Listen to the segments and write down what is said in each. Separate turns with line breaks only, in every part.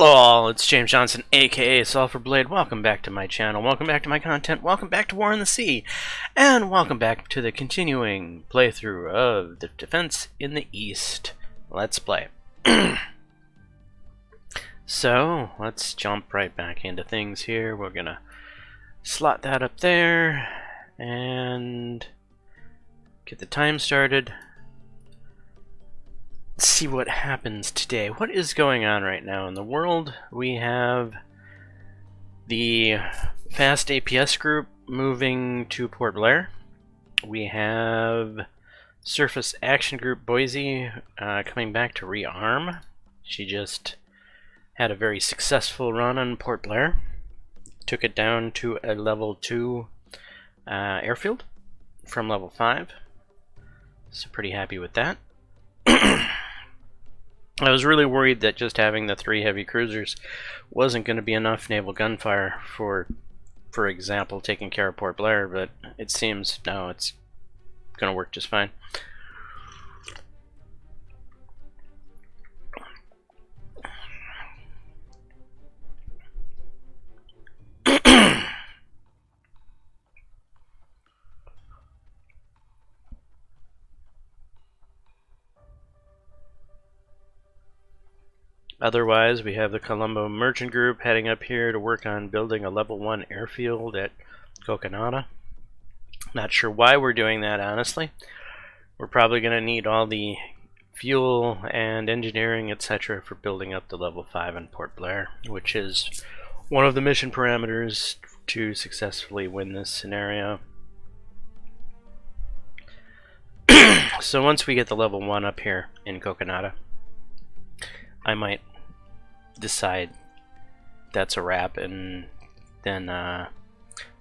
Hello all, it's James Johnson, aka Sulphur Blade. Welcome back to my channel, welcome back to my content, welcome back to War in the Sea, and welcome back to the continuing playthrough of the Defense in the East. Let's play. So, let's jump right back into things here. We're gonna slot that up there, and get the time started. Let's see what happens today. What is going on right now in the world? We have the Fast APS group moving to Port Blair. We have Surface Action Group Boise coming back to rearm. She just had a very successful run on Port Blair. Took it down to a level 2 airfield from level 5. So pretty happy with that. I was really worried that just having the 3 heavy cruisers wasn't going to be enough naval gunfire for example, taking care of Port Blair, but it seems no, it's going to work just fine. Otherwise, we have the Colombo Merchant Group heading up here to work on building a level 1 airfield at Coconada. Not sure why we're doing that, honestly. We're probably going to need all the fuel and engineering, etc. for building up the level 5 in Port Blair, which is one of the mission parameters to successfully win this scenario. So once we get the level 1 up here in Coconada, I might decide that's a wrap and then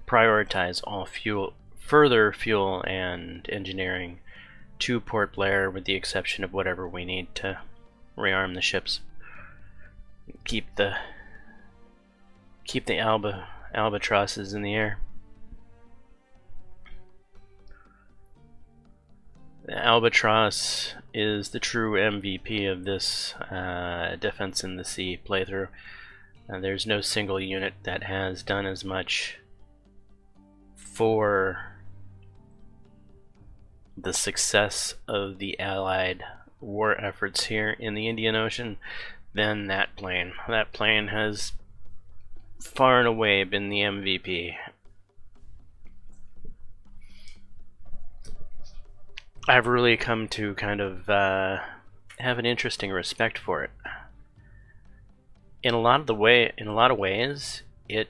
prioritize all further fuel and engineering to Port Blair, with the exception of whatever we need to rearm the ships. Keep the albatrosses in the air. The Albatross is the true MVP of this Defense in the Sea playthrough. There's no single unit that has done as much for the success of the Allied war efforts here in the Indian Ocean than that plane. That plane has far and away been the MVP. I've really come to kind of have an interesting respect for it. In a lot of ways, it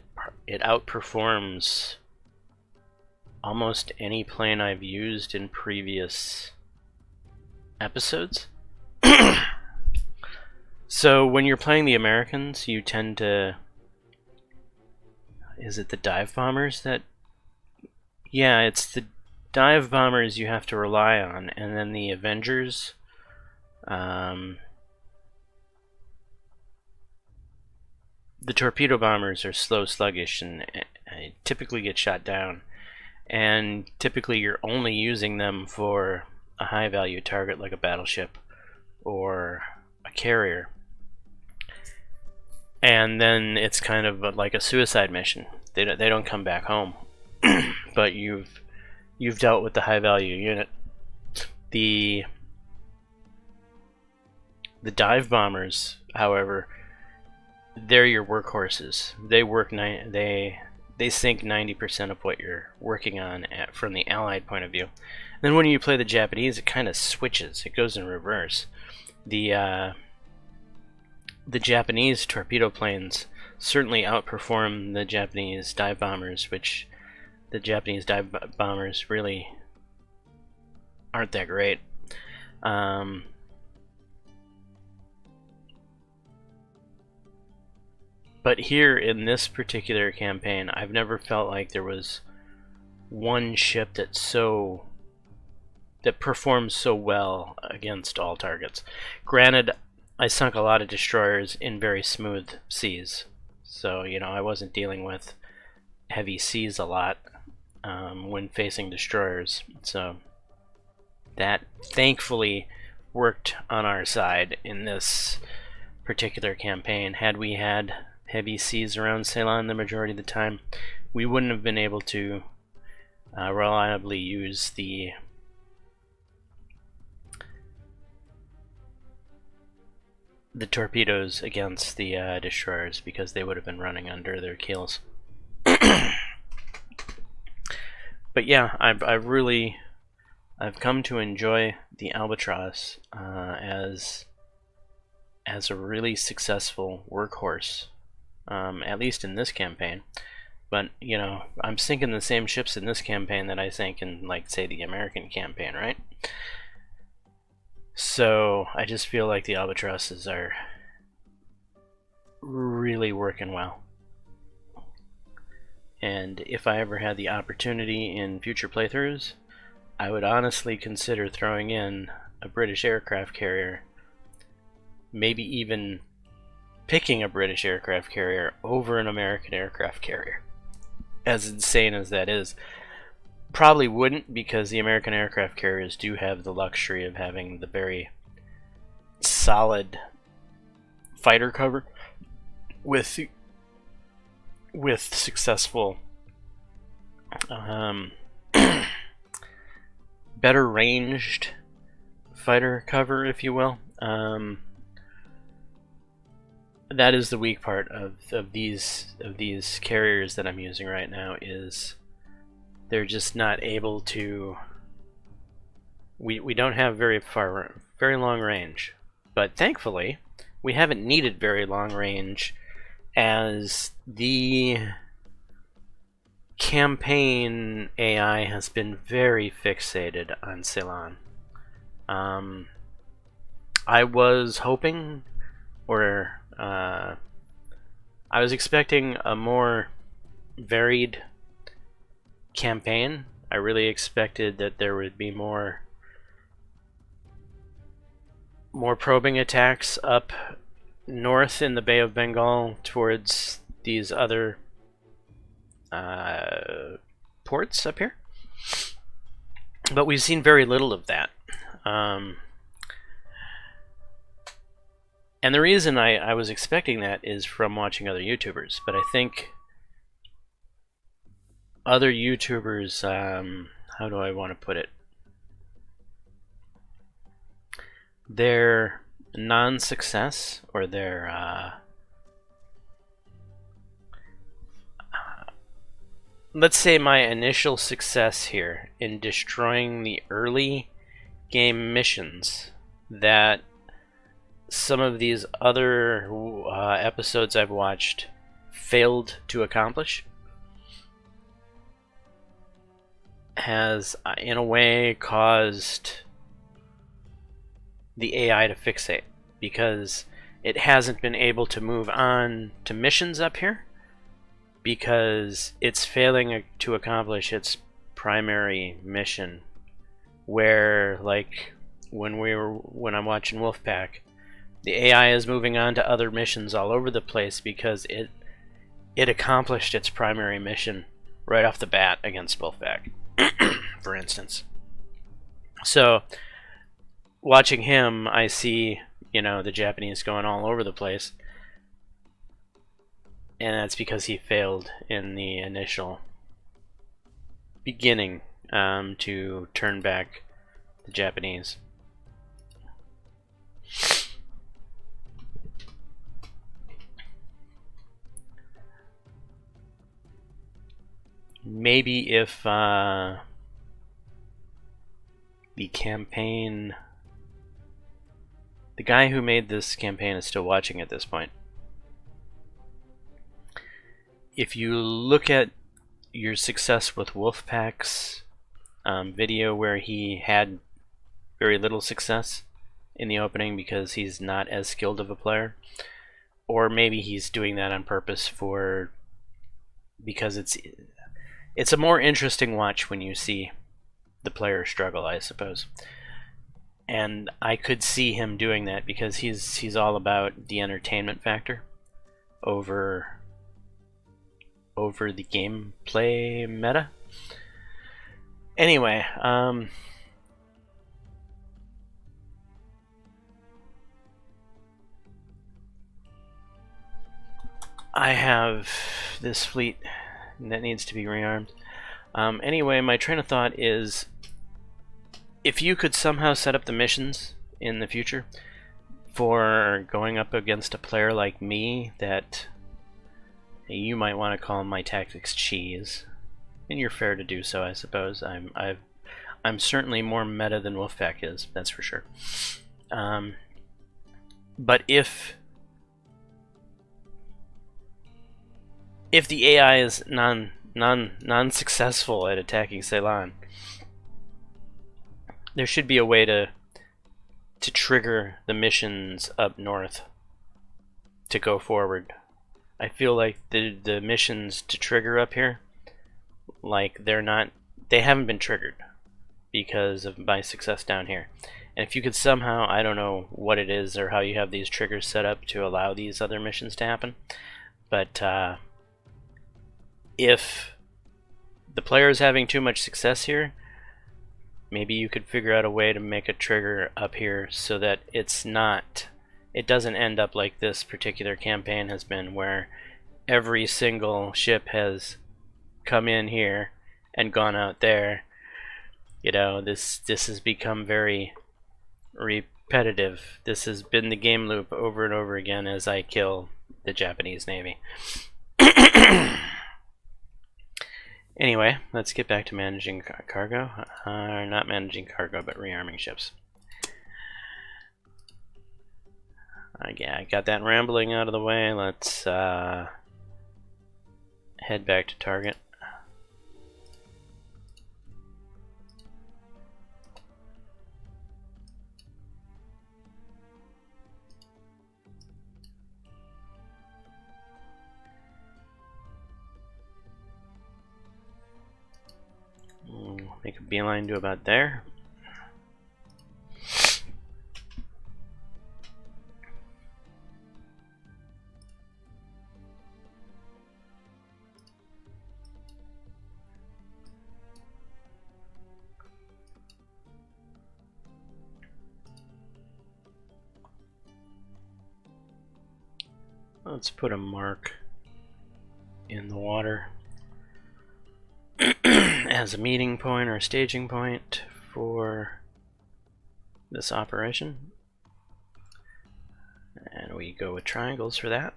outperforms almost any plane I've used in previous episodes. So when you're playing the Americans, you tend to... Is it the dive bombers that... Yeah, it's the dive bombers you have to rely on, and then the Avengers. The torpedo bombers are slow, sluggish, and typically get shot down. And typically you're only using them for a high-value target like a battleship or a carrier. And then it's kind of like a suicide mission. They don't come back home. But you've dealt with the high-value unit. The dive bombers, however, they're your workhorses. They sink 90% of what you're working on from the Allied point of view. Then when you play the Japanese, it kind of switches. It goes in reverse. The Japanese torpedo planes certainly outperform the Japanese dive bombers, which the Japanese dive bombers really aren't that great. But here in this particular campaign, I've never felt like there was one ship that performs so well against all targets. Granted, I sunk a lot of destroyers in very smooth seas, so you know I wasn't dealing with heavy seas a lot when facing destroyers, so that thankfully worked on our side in this particular campaign. Had we had heavy seas around Ceylon the majority of the time, we wouldn't have been able to reliably use the torpedoes against the destroyers, because they would have been running under their keels. But yeah, I've come to enjoy the Albatross as a really successful workhorse, at least in this campaign. But you know, I'm sinking the same ships in this campaign that I sank in, like, say, the American campaign, right? So I just feel like the Albatrosses are really working well. And if I ever had the opportunity in future playthroughs, I would honestly consider throwing in a British aircraft carrier, maybe even picking a British aircraft carrier over an American aircraft carrier. As insane as that is, probably wouldn't, because the American aircraft carriers do have the luxury of having the very solid fighter cover with successful better ranged fighter cover, if you will. That is the weak part of these carriers that I'm using right now, is they're just not able to. We don't have very long range, but thankfully we haven't needed very long range, as the campaign AI has been very fixated on Ceylon. I was hoping, or I was expecting a more varied campaign. I really expected that there would be more probing attacks up north in the Bay of Bengal towards these other ports up here. But we've seen very little of that. And the reason I was expecting that is from watching other YouTubers, but I think other YouTubers, how do I want to put it? Their non-success, or their let's say my initial success here in destroying the early game missions that some of these other episodes I've watched failed to accomplish, has in a way caused the AI to fixate, because it hasn't been able to move on to missions up here because it's failing to accomplish its primary mission, where, like, when I'm watching Wolfpack, the AI is moving on to other missions all over the place because it accomplished its primary mission right off the bat against Wolfpack, for instance. So watching him, I see, you know, the Japanese going all over the place, and that's because he failed in the initial beginning to turn back the Japanese. Maybe if the campaign, the guy who made this campaign is still watching at this point. If you look at your success with Wolfpack's video, where he had very little success in the opening because he's not as skilled of a player, or maybe he's doing that on purpose because it's a more interesting watch when you see the player struggle, I suppose. And I could see him doing that because he's all about the entertainment factor over the gameplay meta. Anyway, I have this fleet that needs to be rearmed. Anyway, my train of thought is, if you could somehow set up the missions in the future for going up against a player like me that you might want to call my tactics cheese, and you're fair to do so, I suppose. I'm certainly more meta than Wolfpack is, that's for sure. But if the AI is non-successful at attacking Ceylon, there should be a way to trigger the missions up north to go forward. I feel like the missions to trigger up here, like they haven't been triggered because of my success down here. And if you could somehow, I don't know what it is or how you have these triggers set up to allow these other missions to happen, but if the player is having too much success here, maybe you could figure out a way to make a trigger up here so that it doesn't end up like this particular campaign has been, where every single ship has come in here and gone out there. You know, this has become very repetitive. This has been the game loop over and over again as I kill the Japanese Navy. Anyway, let's get back to managing cargo. Not managing cargo, but rearming ships. Yeah, I got that rambling out of the way. Let's head back to target. Make a beeline to about there. Let's put a mark in the water as a meeting point or a staging point for this operation. And we go with triangles for that.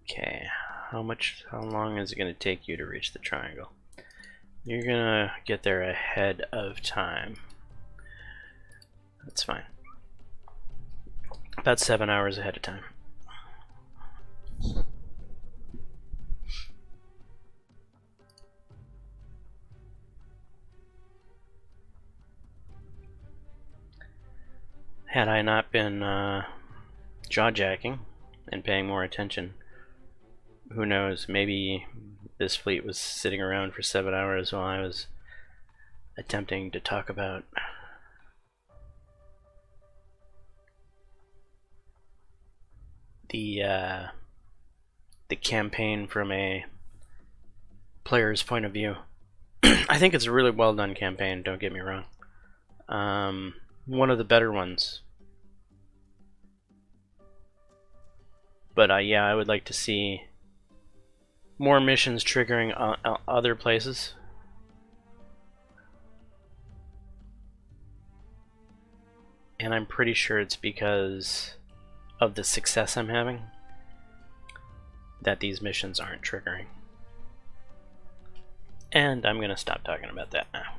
Okay, how long is it going to take you to reach the triangle? You're gonna get there ahead of time. That's fine. About 7 hours ahead of time. Had I not been jaw-jacking and paying more attention, who knows, maybe this fleet was sitting around for 7 hours while I was attempting to talk about the campaign from a player's point of view. I think it's a really well done campaign, don't get me wrong. One of the better ones. But yeah, I would like to see more missions triggering other places. And I'm pretty sure it's because of the success I'm having that these missions aren't triggering. And I'm gonna stop talking about that now.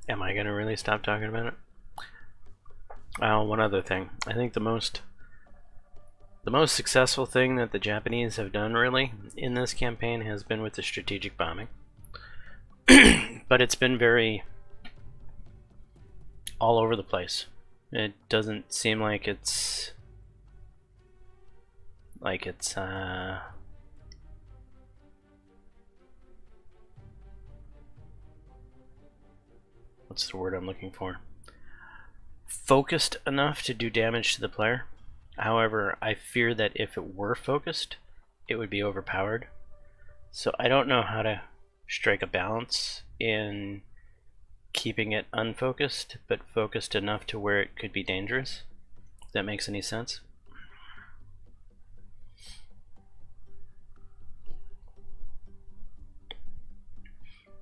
Am I gonna really stop talking about it? One other thing. I think the most successful thing that the Japanese have done really in this campaign has been with the strategic bombing. But but it's been very all over the place. It doesn't seem like it's what's the word I'm looking for? Focused enough to do damage to the player. However, I fear that if it were focused, it would be overpowered. So I don't know how to strike a balance in keeping it unfocused, but focused enough to where it could be dangerous. If that makes any sense.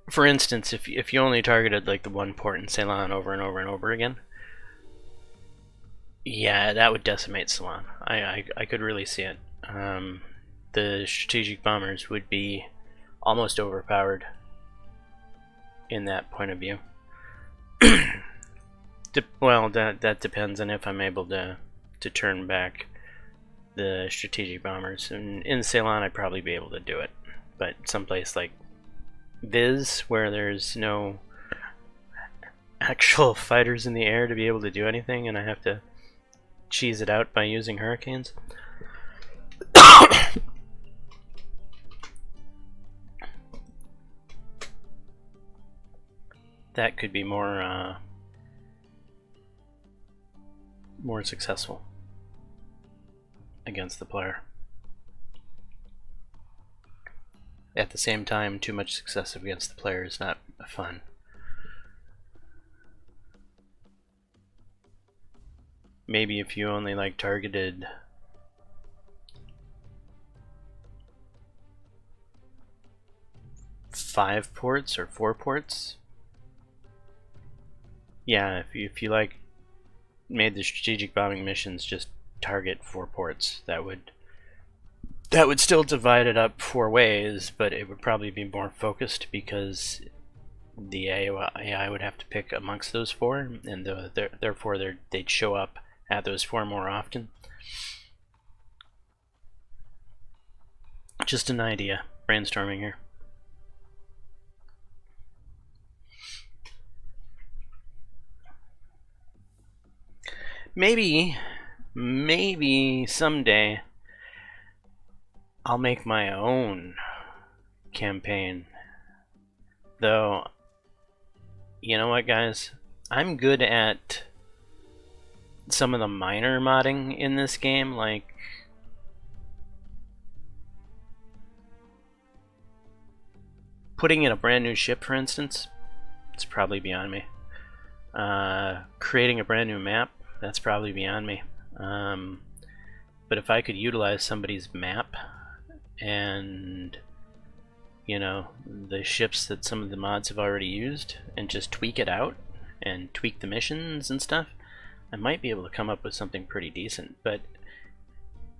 For instance, if you only targeted like the one port in Ceylon over and over and over again, yeah, that would decimate Ceylon. I could really see it. The strategic bombers would be almost overpowered in that point of view. Well, that depends on if I'm able to turn back the strategic bombers. And in Ceylon, I'd probably be able to do it. But someplace like Viz, where there's no actual fighters in the air to be able to do anything, and I have to cheese it out by using hurricanes. That could be more successful against the player. At the same time, too much success against the player is not fun. Maybe if you only like targeted five ports or 4 ports. Yeah, if you like made the strategic bombing missions just target 4 ports, that would still divide it up 4 ways, but it would probably be more focused because the AI would have to pick amongst those 4, and therefore they'd show up at those 4 more often. Just an idea, brainstorming here. Maybe someday I'll make my own campaign. Though, you know what, guys? I'm good at some of the minor modding in this game, like putting in a brand new ship, for instance. It's probably beyond me. Creating a brand new map, that's probably beyond me. But if I could utilize somebody's map and, you know, the ships that some of the mods have already used, and just tweak it out and tweak the missions and stuff, I might be able to come up with something pretty decent. But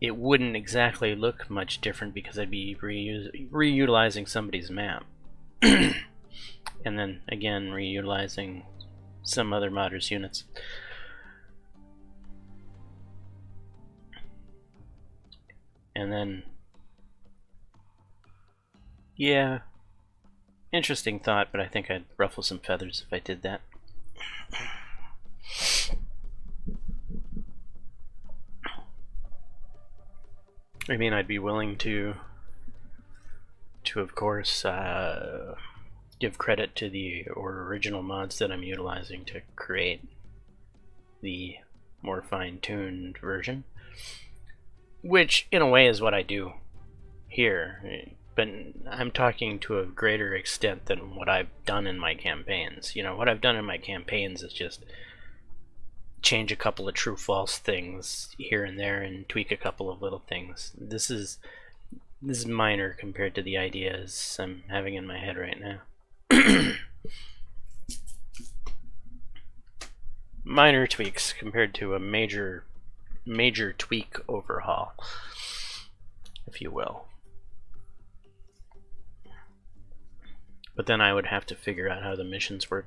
it wouldn't exactly look much different because I'd be reutilizing somebody's map. And then again reutilizing some other modders' units. And then, yeah, interesting thought, but I think I'd ruffle some feathers if I did that. I mean, I'd be willing to of course, give credit to the original mods that I'm utilizing to create the more fine-tuned version, which in a way is what I do here, but I'm talking to a greater extent than what I've done in my campaigns. You know, what I've done in my campaigns is just change a couple of true-false things here and there and tweak a couple of little things. This is minor compared to the ideas I'm having in my head right now. Minor tweaks compared to a major tweak overhaul, if you will. But then I would have to figure out how the missions work.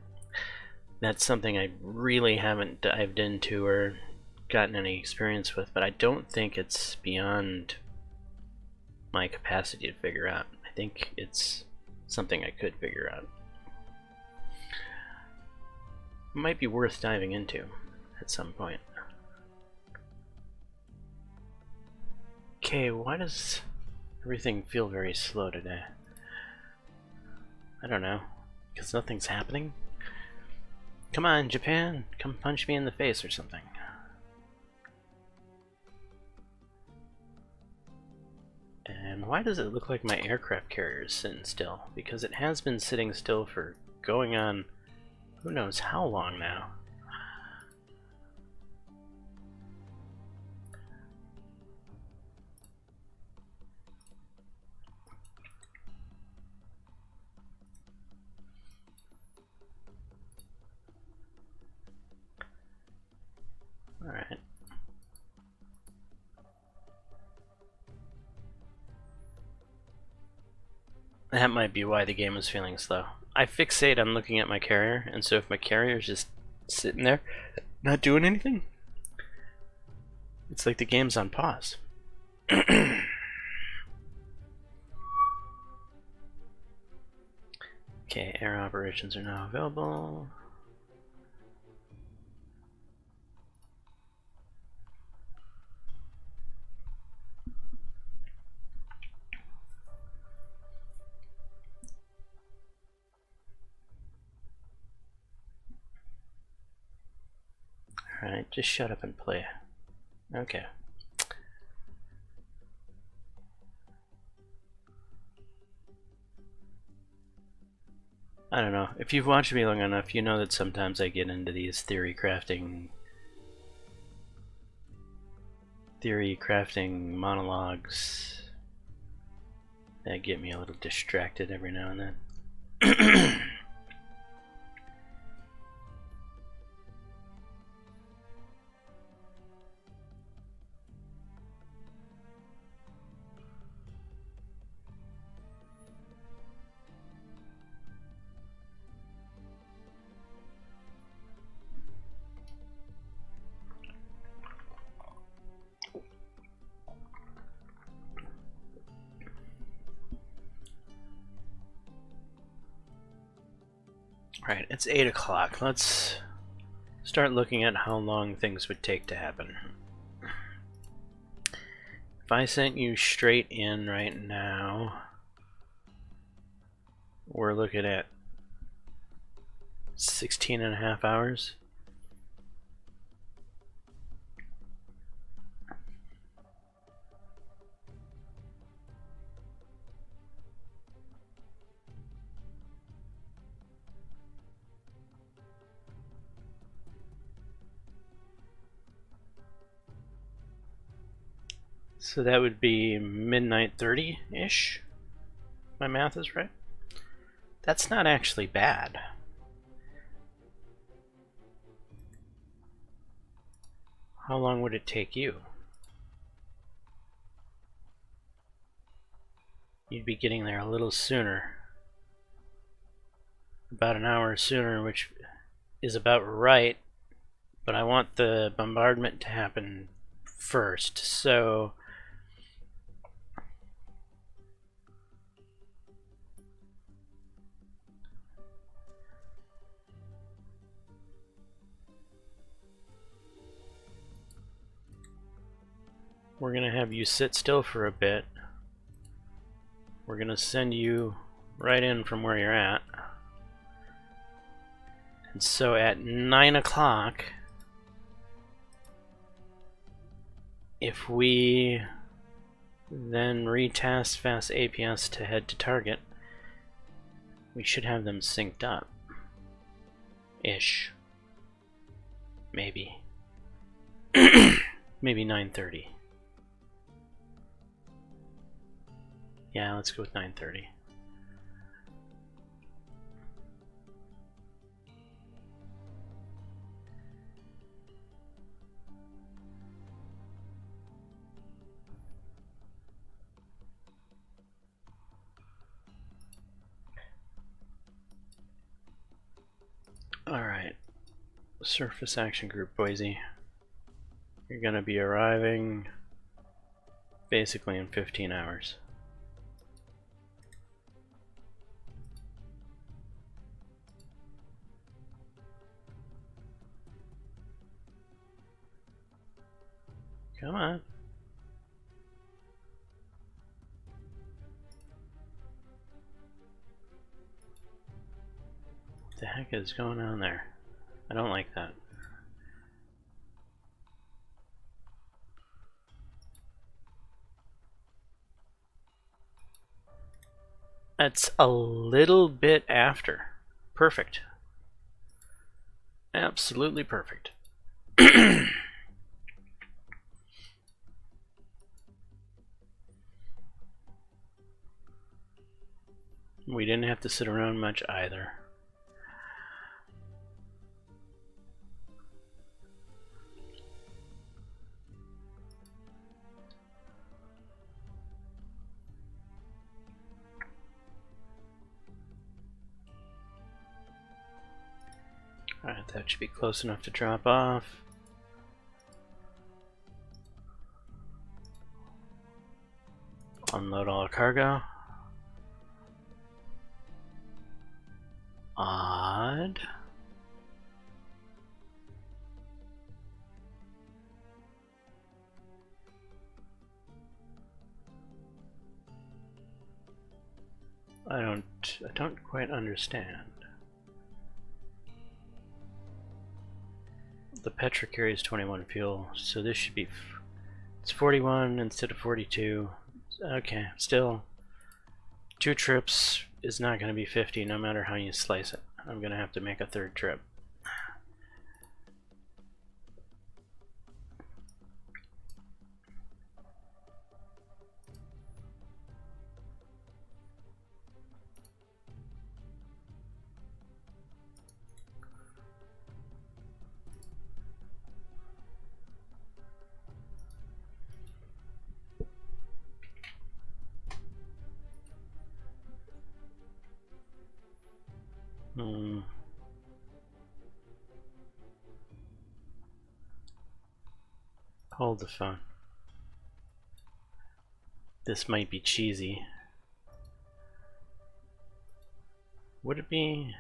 That's something I really haven't dived into or gotten any experience with, but I don't think it's beyond my capacity to figure out. I think it's something I could figure out. might be worth diving into at some point. Okay, why does everything feel very slow today? I don't know. Because nothing's happening? Come on, Japan! Come punch me in the face or something. And why does it look like my aircraft carrier is sitting still? Because it has been sitting still for going on who knows how long now. Alright. That might be why the game was feeling slow. I fixate on looking at my carrier, and so if my carrier's just sitting there, not doing anything, it's like the game's on pause. Okay, air operations are now available. Alright, just shut up and play. Okay. I don't know. If you've watched me long enough, you know that sometimes I get into these theory crafting monologues that get me a little distracted every now and then. Right, it's 8 o'clock. Let's start looking at how long things would take to happen. If I sent you straight in right now, we're looking at 16.5 hours. So that would be midnight 30-ish. My math is right. That's not actually bad. How long would it take you? You'd be getting there a little sooner. About an hour sooner, which is about right, but I want the bombardment to happen first, so we're gonna have you sit still for a bit. We're gonna send you right in from where you're at. And so at 9 o'clock, if we then retask fast APS to head to target, we should have them synced up. Ish. Maybe. Maybe 9:30. Yeah, let's go with 9:30. Alright. Surface Action Group Boise. You're gonna be arriving basically in 15 hours. Come on. What the heck is going on there? I don't like that. That's a little bit after. Perfect. Absolutely perfect. We didn't have to sit around much either. Alright, that should be close enough to drop off. Unload all our cargo. Odd. I don't quite understand. The Petra carries 21 fuel, so this should be it's 41 instead of 42. Okay, still 2 trips is not going to be 50 no matter how you slice it. I'm going to have to make a 3rd trip. Hold the phone. This might be cheesy. Would it be?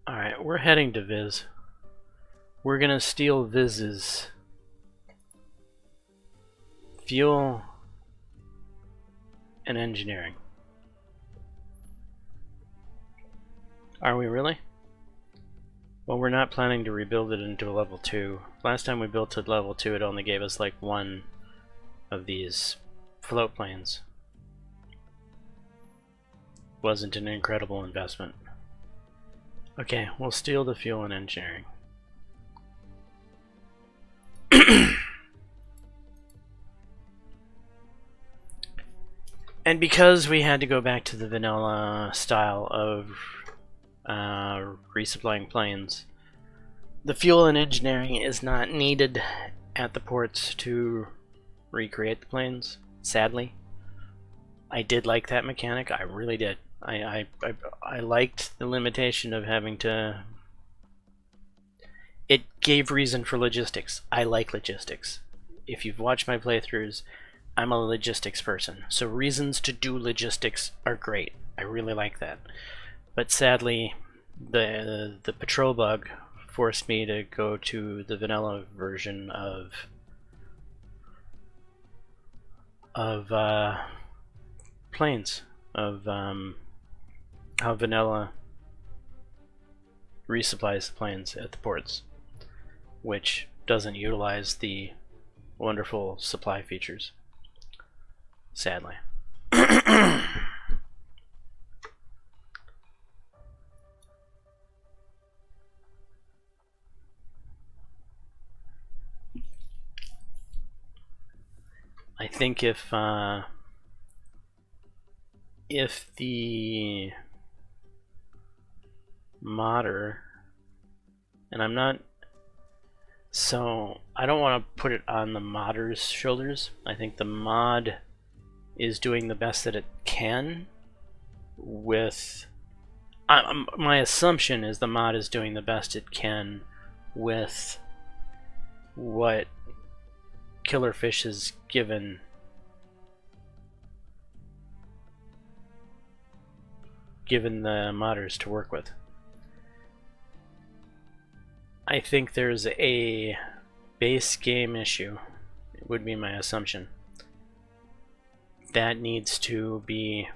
Alright, we're heading to Viz. We're gonna steal Viz's fuel and engineering. Are we really? Well, we're not planning to rebuild it into a level 2. Last time we built it level 2, it only gave us like 1 of these float planes. Wasn't an incredible investment. Okay, we'll steal the fuel and engineering. And because we had to go back to the vanilla style of resupplying planes, the fuel and engineering is not needed at the ports to recreate the planes, sadly. I did like that mechanic, I really did. I liked the limitation of having to... It gave reason for logistics. I like logistics. If you've watched my playthroughs, I'm a logistics person, so reasons to do logistics are great. I really like that. But sadly, the patrol bug forced me to go to the vanilla version of planes, of how vanilla resupplies the planes at the ports, which doesn't utilize the wonderful supply features, sadly. I think if the modder, and I'm not, so I don't want to put it on the modder's shoulders. I think the mod is doing the best that it can with, my assumption is the mod is doing the best it can with what Killerfish has given given the modders to work with. I think there's a base game issue, it would be my assumption, that needs to be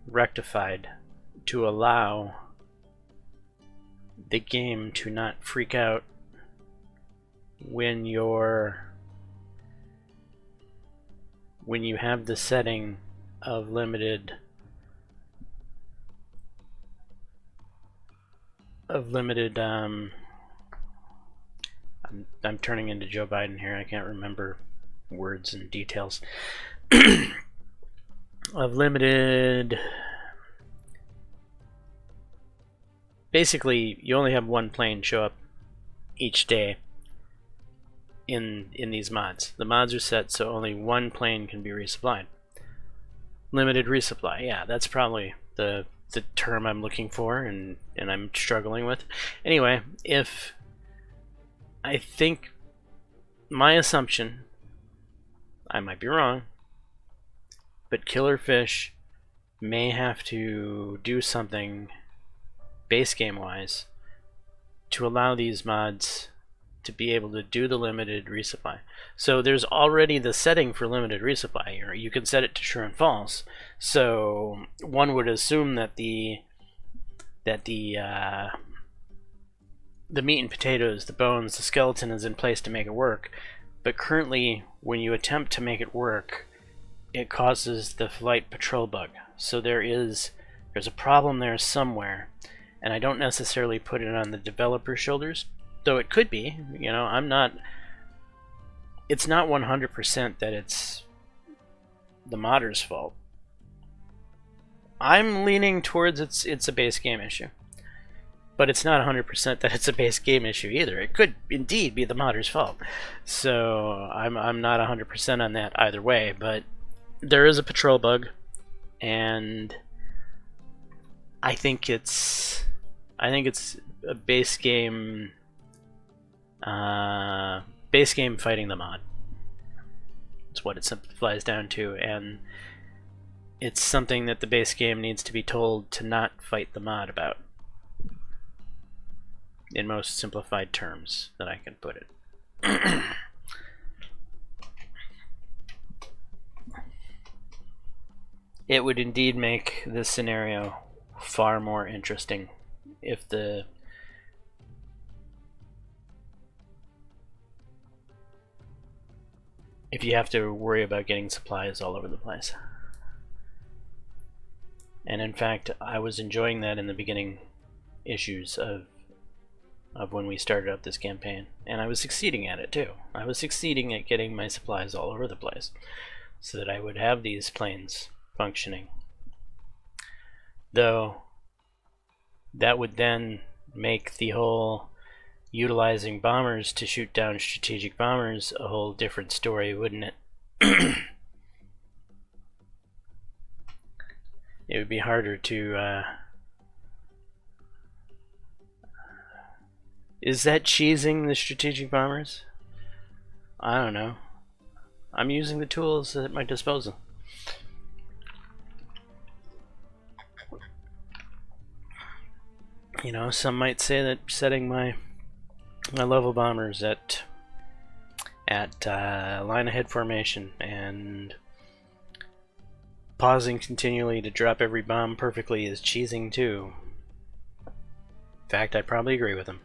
rectified to allow the game to not freak out when you have the setting of limited I'm turning into Joe Biden here. I can't remember words and details. Of limited... Basically, you only have one plane show up each day in these mods. The mods are set so only one plane can be resupplied. Limited resupply, yeah, that's probably the term I'm looking for and I'm struggling with. Anyway, I think my assumption, I might be wrong, but Killer Fish may have to do something base game wise to allow these mods to be able to do the limited resupply. So there's already the setting for limited resupply. You can set it to true and false. So one would assume that the meat and potatoes, the bones, the skeleton is in place to make it work. But currently, when you attempt to make it work, it causes the flight patrol bug. So there's a problem there somewhere, and I don't necessarily put it on the developer's shoulders, though it could be. You know, it's not 100% that it's the modder's fault. I'm leaning towards it's a base game issue. But it's not 100% that it's a base game issue either. It could indeed be the modder's fault. So I'm not 100% on that either way, but there is a patrol bug, and I think it's a base game fighting the mod. That's what it simplifies down to, and it's something that the base game needs to be told to not fight the mod about, in most simplified terms that I can put it. It would indeed make this scenario far more interesting if you have to worry about getting supplies all over the place. And in fact, I was enjoying that in the beginning issues of when we started up this campaign, and I was succeeding at it too. I was succeeding at getting my supplies all over the place so that I would have these planes functioning. Though that would then make the whole utilizing bombers to shoot down strategic bombers a whole different story, wouldn't it? It would be harder to is that cheesing the strategic bombers? I don't know. I'm using the tools at my disposal. You know, some might say that setting my level bombers at line ahead formation and pausing continually to drop every bomb perfectly is cheesing too. In fact, I probably agree with him.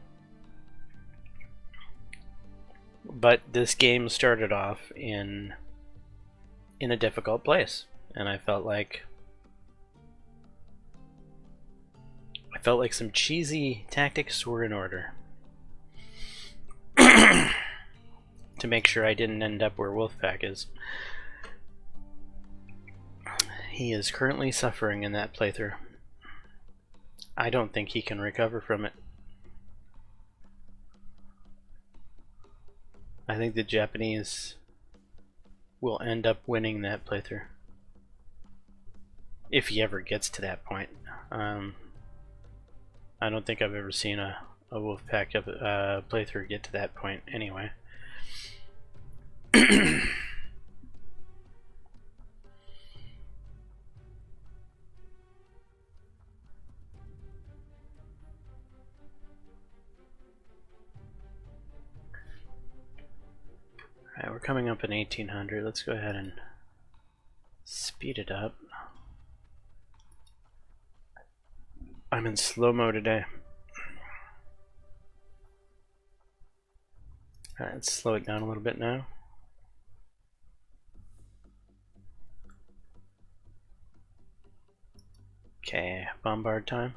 But this game started off in a difficult place, and I felt like some cheesy tactics were in order to make sure I didn't end up where Wolfpack is. He is currently suffering in that playthrough. I don't think he can recover from it. I think the Japanese will end up winning that playthrough, if he ever gets to that point. I don't think I've ever seen a Wolfpack playthrough get to that point anyway. coming up in 1800. Let's go ahead and speed it up. I'm in slow-mo today. Alright, let's slow it down a little bit now. Okay, bombard time.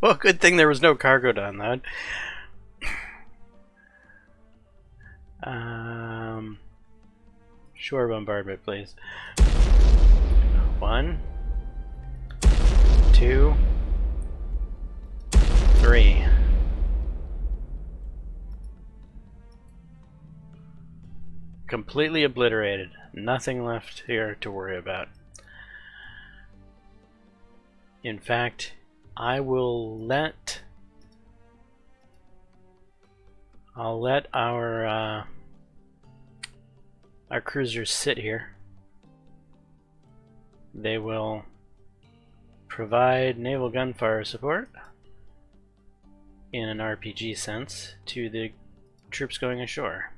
Well, good thing there was no cargo down that. Shore bombardment, please. 1, 2, 3. Completely obliterated. Nothing left here to worry about. In fact, I'll let our cruisers sit here. They will provide naval gunfire support in an RPG sense to the troops going ashore.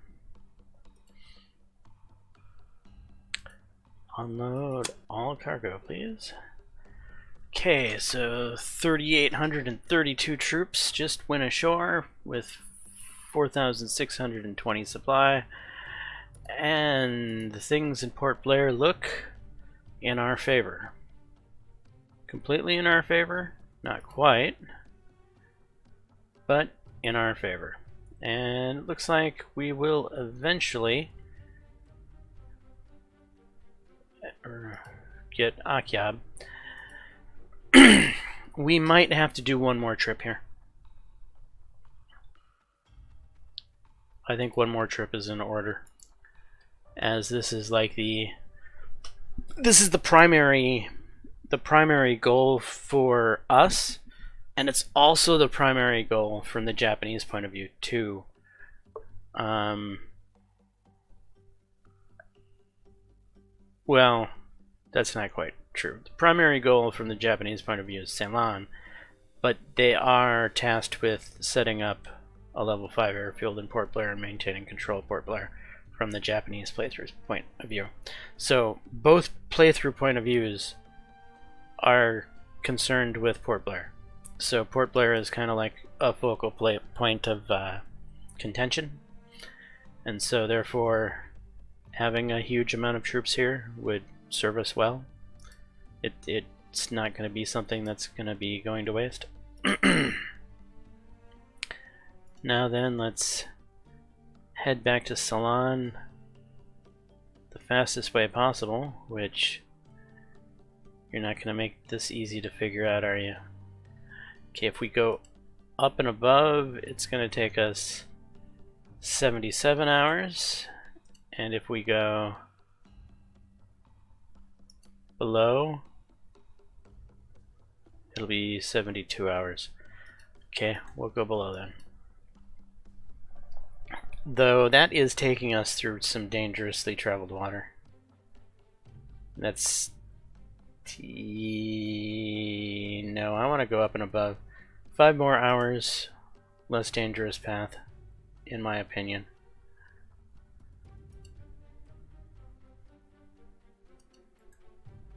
Unload all cargo, please. Okay, so 3,832 troops just went ashore with 4,620 supply, and the things in Port Blair look in our favor. Completely in our favor? Not quite, but in our favor. And it looks like we will eventually get Akyab. We might have to do one more trip here. I think one more trip is in order, as this is like the primary goal for us, and it's also the primary goal from the Japanese point of view too. Well, that's not quite true. The primary goal from the Japanese point of view is Ceylon, but they are tasked with setting up a level 5 airfield in Port Blair and maintaining control of Port Blair from the Japanese playthrough point of view. So both playthrough point of views are concerned with Port Blair. So Port Blair is kind of like a focal point of contention, and so therefore having a huge amount of troops here would serve us well. It's not going to be something that's going to be going to waste. Now then, let's head back to Ceylon the fastest way possible, which you're not going to make this easy to figure out, are you? Okay, if we go up and above, it's going to take us 77 hours, and if we go below, it'll be 72 hours. Okay, we'll go below then. Though that is taking us through some dangerously traveled water. That's... No, I want to go up and above. 5 more hours, less dangerous path, in my opinion.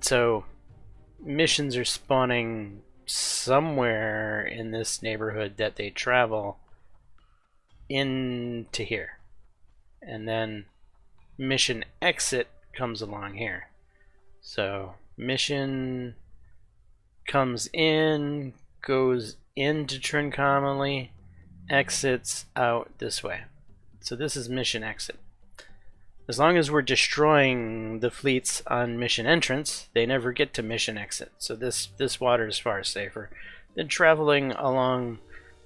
So, missions are spawning somewhere in this neighborhood that they travel into here, and then mission exit comes along here. So mission comes in, goes into Trincomalee, exits out this way. So this is mission exit. As long as we're destroying the fleets on mission entrance, they never get to mission exit. So this water is far safer than traveling along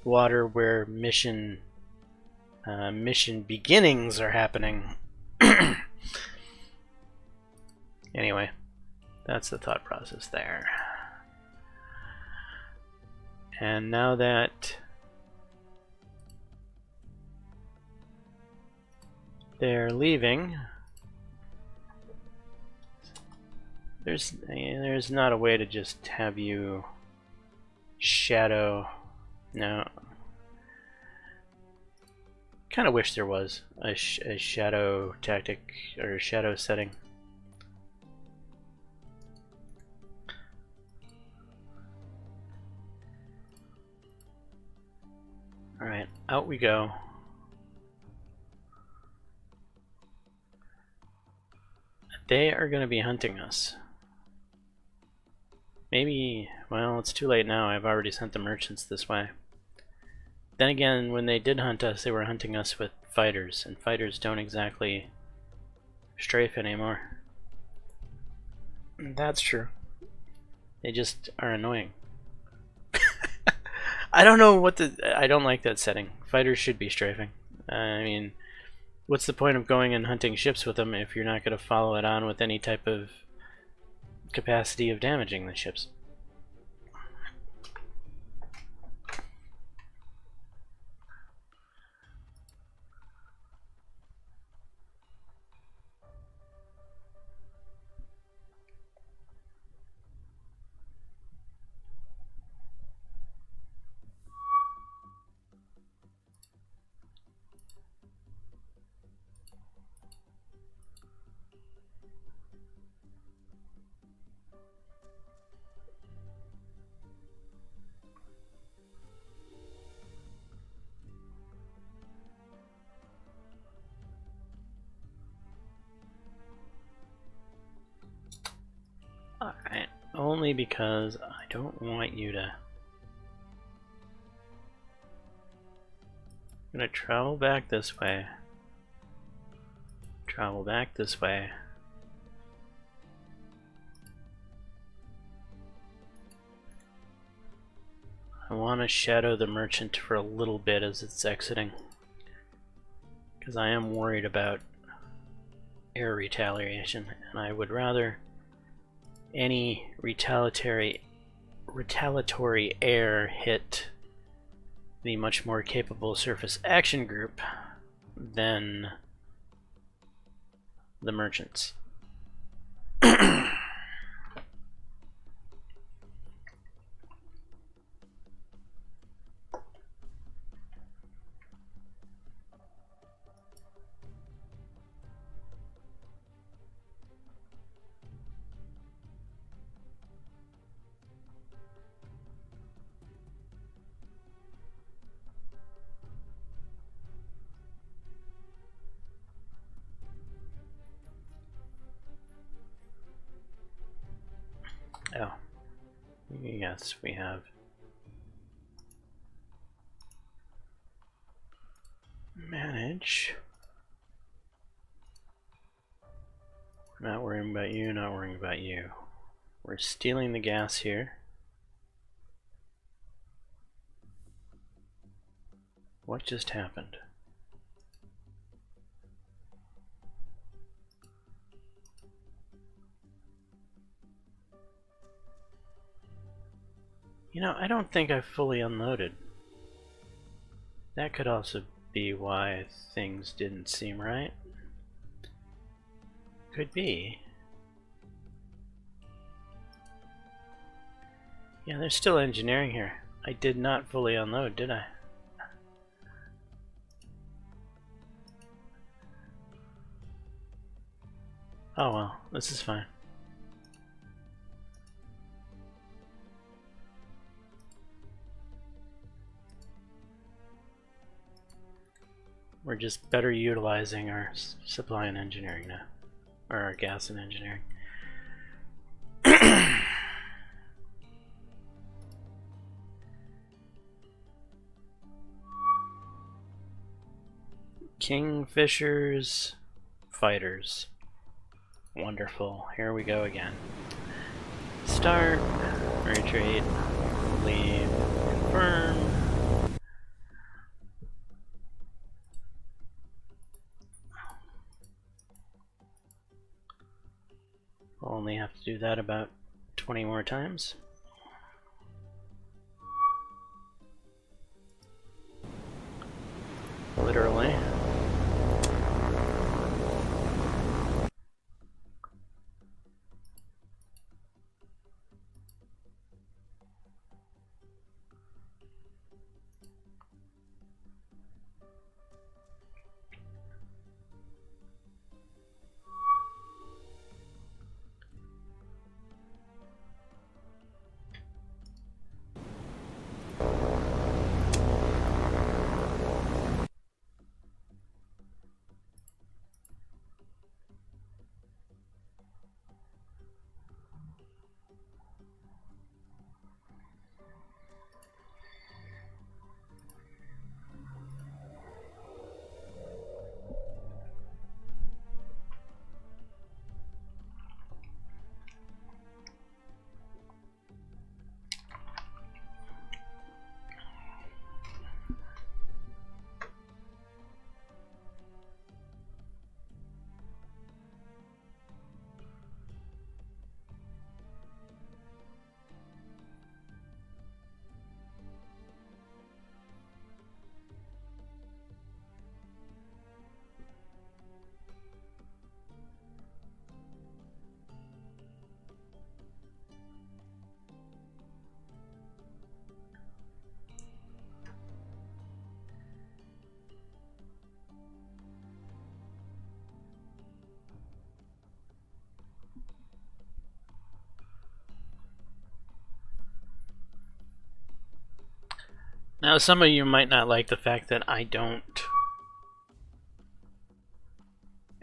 water where mission beginnings are happening. Anyway, that's the thought process there. And now that they're leaving, there's not a way to just have you shadow. No. Kind of wish there was a shadow tactic or a shadow setting. Alright, out we go. They are going to be hunting us. Maybe, well, it's too late now. I've already sent the merchants this way. Then again, when they did hunt us, they were hunting us with fighters, and fighters don't exactly strafe anymore.
That's true.
They just are annoying. I don't know what I don't like that setting. Fighters should be strafing. I mean, what's the point of going and hunting ships with them if you're not going to follow it on with any type of capacity of damaging the ships? Alright, only because I don't want you to... I'm gonna travel back this way. Travel back this way. I want to shadow the merchant for a little bit as it's exiting, because I am worried about air retaliation, and I would rather any retaliatory air hit the much more capable surface action group than the merchants. Oh, yes, we have. Manage. Not worrying about you, not worrying about you. We're stealing the gas here. What just happened? You know, I don't think I've fully unloaded. That could also be why things didn't seem right. Could be. Yeah, there's still engineering here. I did not fully unload, did I? Oh well, this is fine. We're just better utilizing our supply and engineering now. Or our gas and engineering. Kingfishers, fighters. Wonderful. Here we go again. Start, retreat, leave, confirm. We'll only have to do that about 20 more times. Literally. Now, some of you might not like the fact that I don't.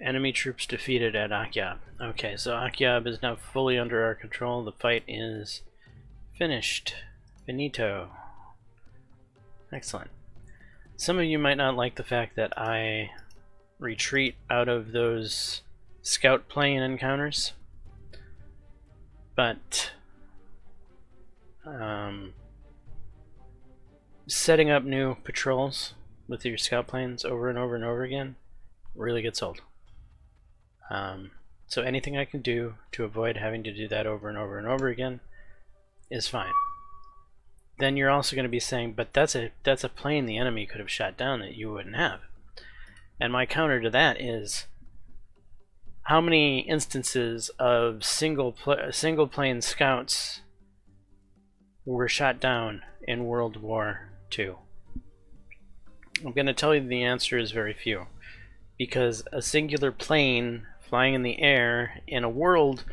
Enemy troops defeated at Akyab. Okay, so Akyab is now fully under our control. The fight is finished. Finito. Excellent. Some of you might not like the fact that I retreat out of those scout plane encounters, but setting up new patrols with your scout planes over and over and over again really gets old. So anything I can do to avoid having to do that over and over and over again is fine. Then you're also going to be saying, but that's a plane the enemy could have shot down that you wouldn't have. And my counter to that is, how many instances of single plane scouts were shot down in World War II? I'm going to tell you the answer is very few, because a singular plane flying in the air in a world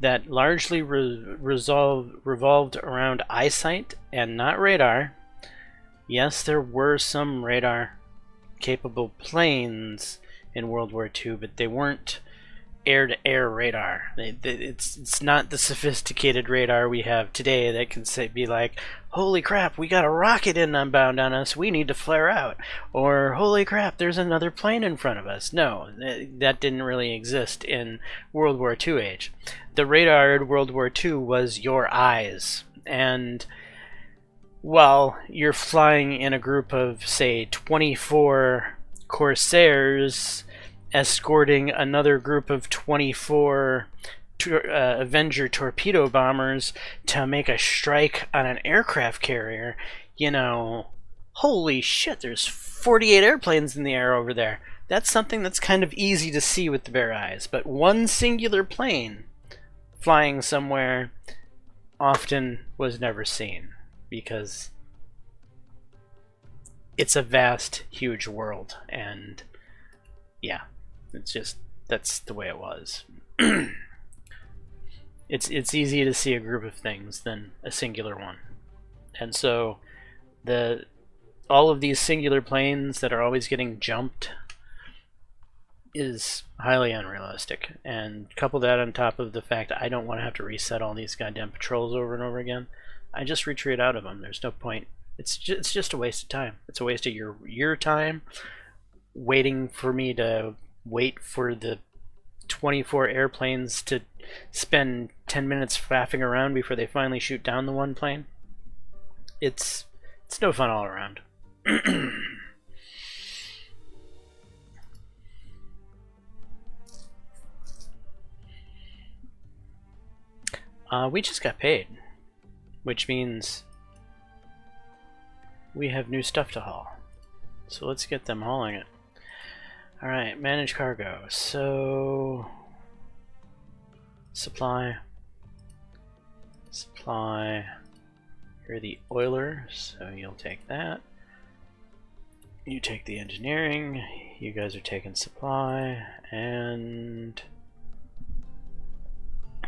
that largely revolved around eyesight and not radar. Yes, there were some radar capable planes in World War II, but they weren't air-to-air radar. It's not the sophisticated radar we have today that can be like, holy crap, we got a rocket inbound on us, we need to flare out. Or, holy crap, there's another plane in front of us. No, that didn't really exist in World War II age. The radar in World War II was your eyes. And while you're flying in a group of, say, 24 Corsairs escorting another group of 24 Avenger torpedo bombers to make a strike on an aircraft carrier, you know, holy shit, there's 48 airplanes in the air over there. That's something that's kind of easy to see with the bare eyes, but one singular plane flying somewhere often was never seen, because it's a vast, huge world, and yeah, it's just, that's the way it was. It's easier to see a group of things than a singular one. And so all of these singular planes that are always getting jumped is highly unrealistic. And couple that on top of the fact I don't want to have to reset all these goddamn patrols over and over again, I just retreat out of them. There's no point. It's just a waste of time. It's a waste of your time waiting for me to wait for the 24 airplanes to spend 10 minutes faffing around before they finally shoot down the one plane. It's no fun all around. We just got paid, which means we have new stuff to haul. So let's get them hauling it. Alright, manage cargo. So, supply. Here are the oilers, so you'll take that. You take the engineering. You guys are taking supply. And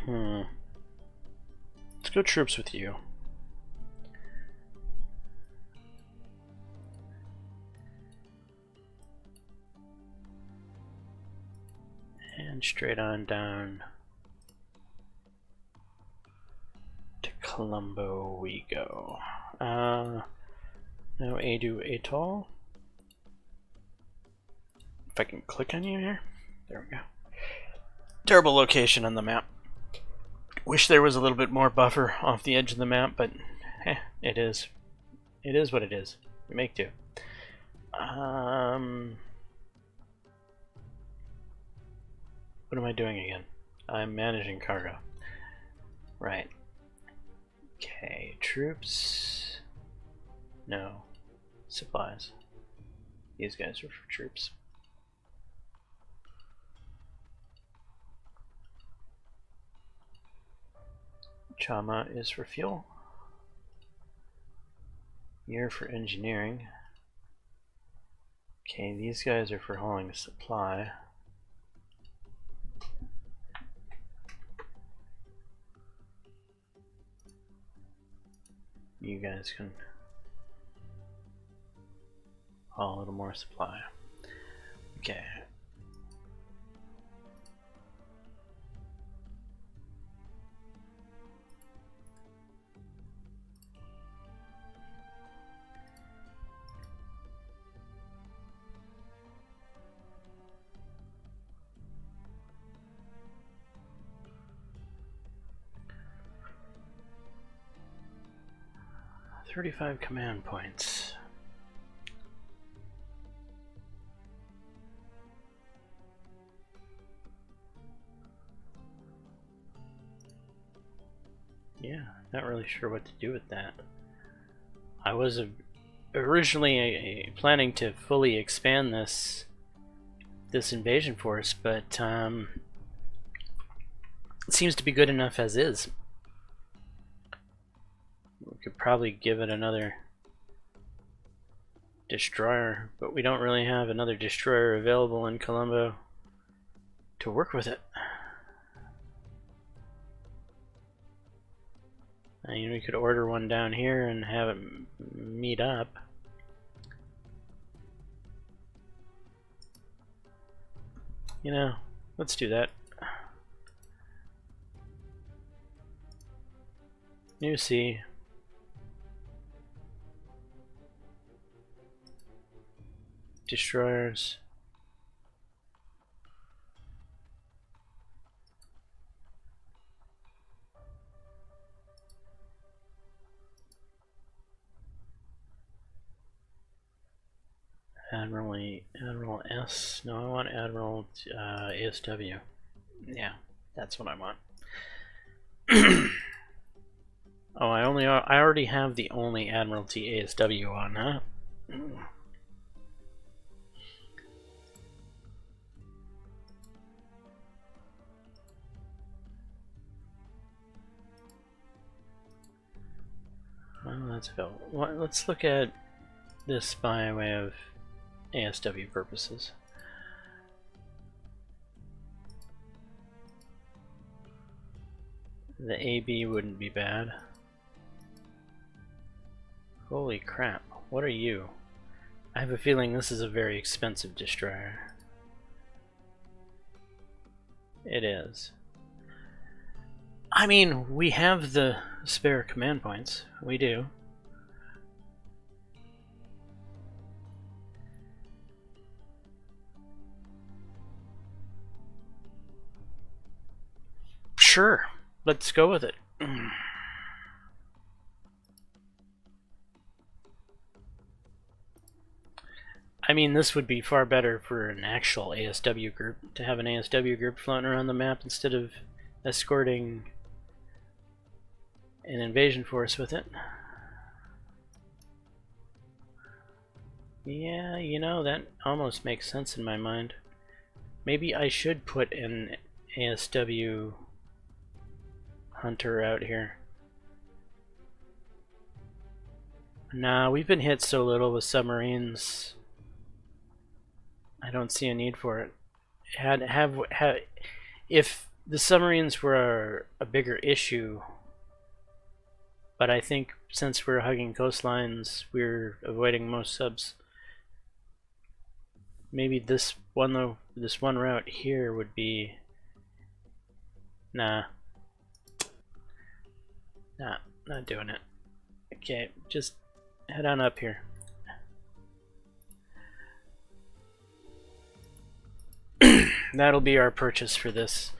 let's go troops with you. And straight on down to Colombo we go. Now Adu Atoll. If I can click on you here. There we go. Terrible location on the map. Wish there was a little bit more buffer off the edge of the map, but it is. It is what it is. We make do. What am I doing again? I'm managing cargo. Right. Okay, troops. No. Supplies. These guys are for troops. Chama is for fuel. You're for engineering. Okay, these guys are for hauling supply. You guys can a little more supply. Okay. $35 command points. Yeah, not really sure what to do with that. I was originally planning to fully expand this invasion force, but it seems to be good enough as is. We could probably give it another destroyer, but we don't really have another destroyer available in Colombo to work with it. I mean, we could order one down here and have it meet up. You know, let's do that. New sea. Destroyers. Admiral S. No, I want Admiral ASW. Yeah, that's what I want. Oh, I already have the only Admiralty ASW on, huh? Well, that's about. Let's look at this by way of ASW purposes. The AB wouldn't be bad. Holy crap, what are you? I have a feeling this is a very expensive destroyer. It is. I mean, we have the spare command points. We do. Sure, let's go with it. I mean, this would be far better for an actual ASW group, to have an ASW group floating around the map instead of escorting an invasion force with it. Yeah, you know, that almost makes sense in my mind. Maybe I should put an ASW hunter out here. Nah, we've been hit so little with submarines. I don't see a need for it. If the submarines were a bigger issue, but I think since we're hugging coastlines, we're avoiding most subs. Maybe this one route here would be. Nah, not doing it. Okay, just head on up here. That'll be our purchase for this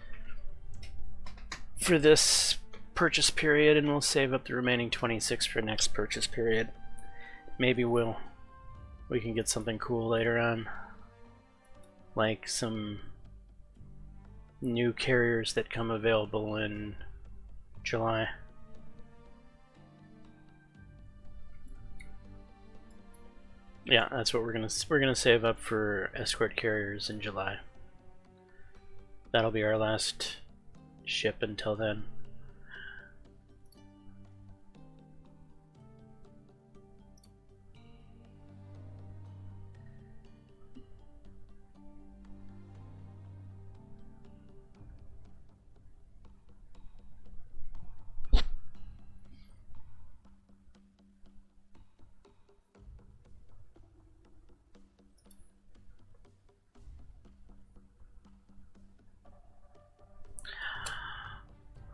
purchase period, and we'll save up the remaining 26 for next purchase period. Maybe we can get something cool later on, like some new carriers that come available in July. Yeah, that's what we're gonna save up for escort carriers in July. That'll be our last ship until then.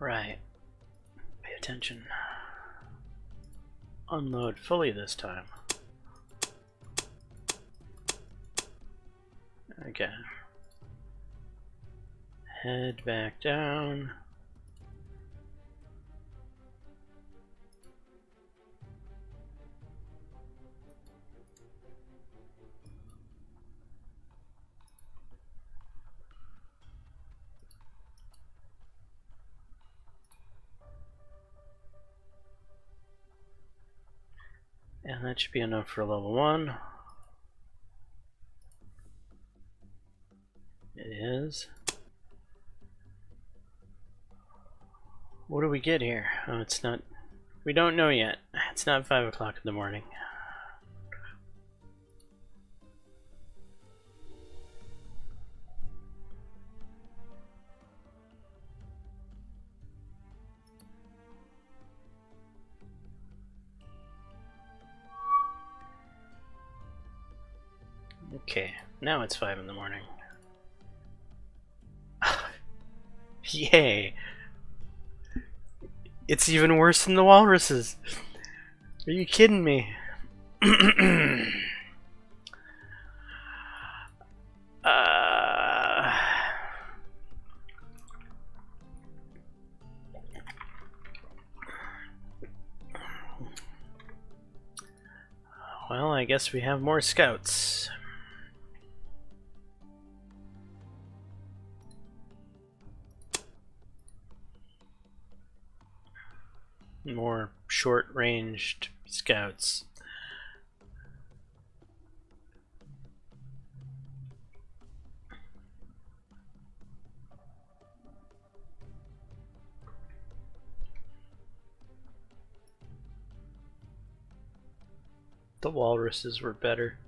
Right. Pay attention. Unload fully this time. Okay. Head back down. And that should be enough for level 1. It is. What do we get here? Oh, it's not... We don't know yet. It's not 5 o'clock in the morning. Okay, now it's 5 in the morning. Yay! It's even worse than the walruses. Are you kidding me? Well, I guess we have more scouts. More short-ranged scouts. The walruses were better.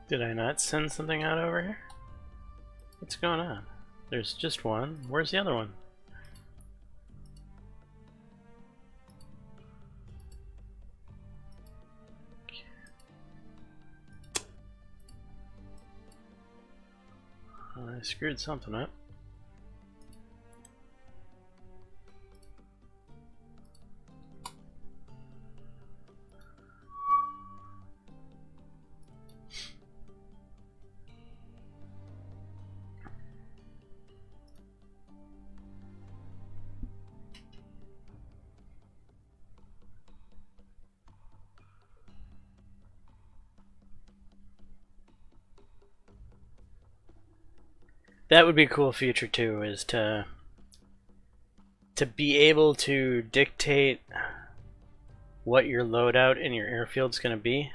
Did I not send something out over here? What's going on? There's just one. Where's the other one? I screwed something up. That would be a cool feature too, is to be able to dictate what your loadout in your airfield's going to be.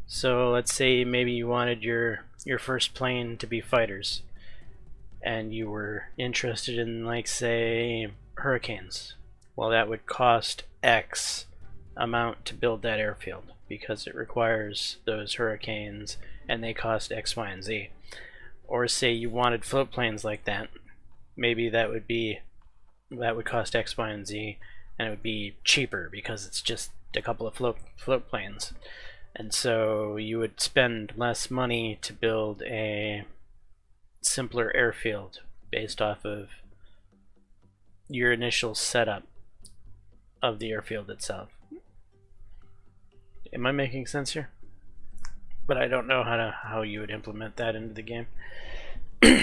So let's say maybe you wanted your first plane to be fighters, and you were interested in, like, say, hurricanes. Well, that would cost X amount to build that airfield because it requires those hurricanes, and they cost X, Y, and Z. Or say you wanted float planes like that, maybe that would cost X, Y, and Z, and it would be cheaper because it's just a couple of float planes. And so you would spend less money to build a simpler airfield based off of your initial setup of the airfield itself. Am I making sense here? But I don't know how you would implement that into the game.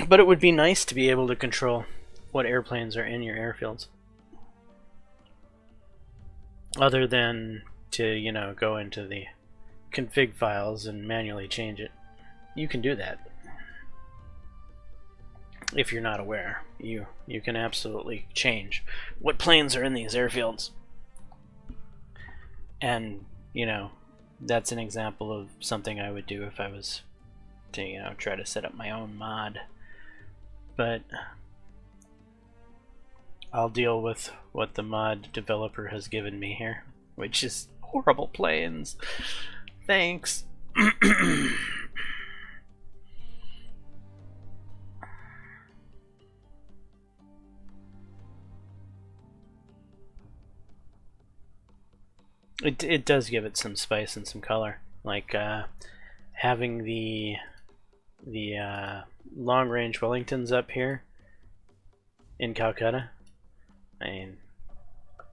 But it would be nice to be able to control what airplanes are in your airfields. other than to, you know, go into the config files and manually change it. You can do that. If you're not aware, you can absolutely change what planes are in these airfields. And, you know, that's an example of something I would do if I was to, you know, try to set up my own mod. But I'll deal with what the mod developer has given me here, which is horrible planes. Thanks. It does give it some spice and some color, like having the long range Wellingtons up here in Calcutta. I mean,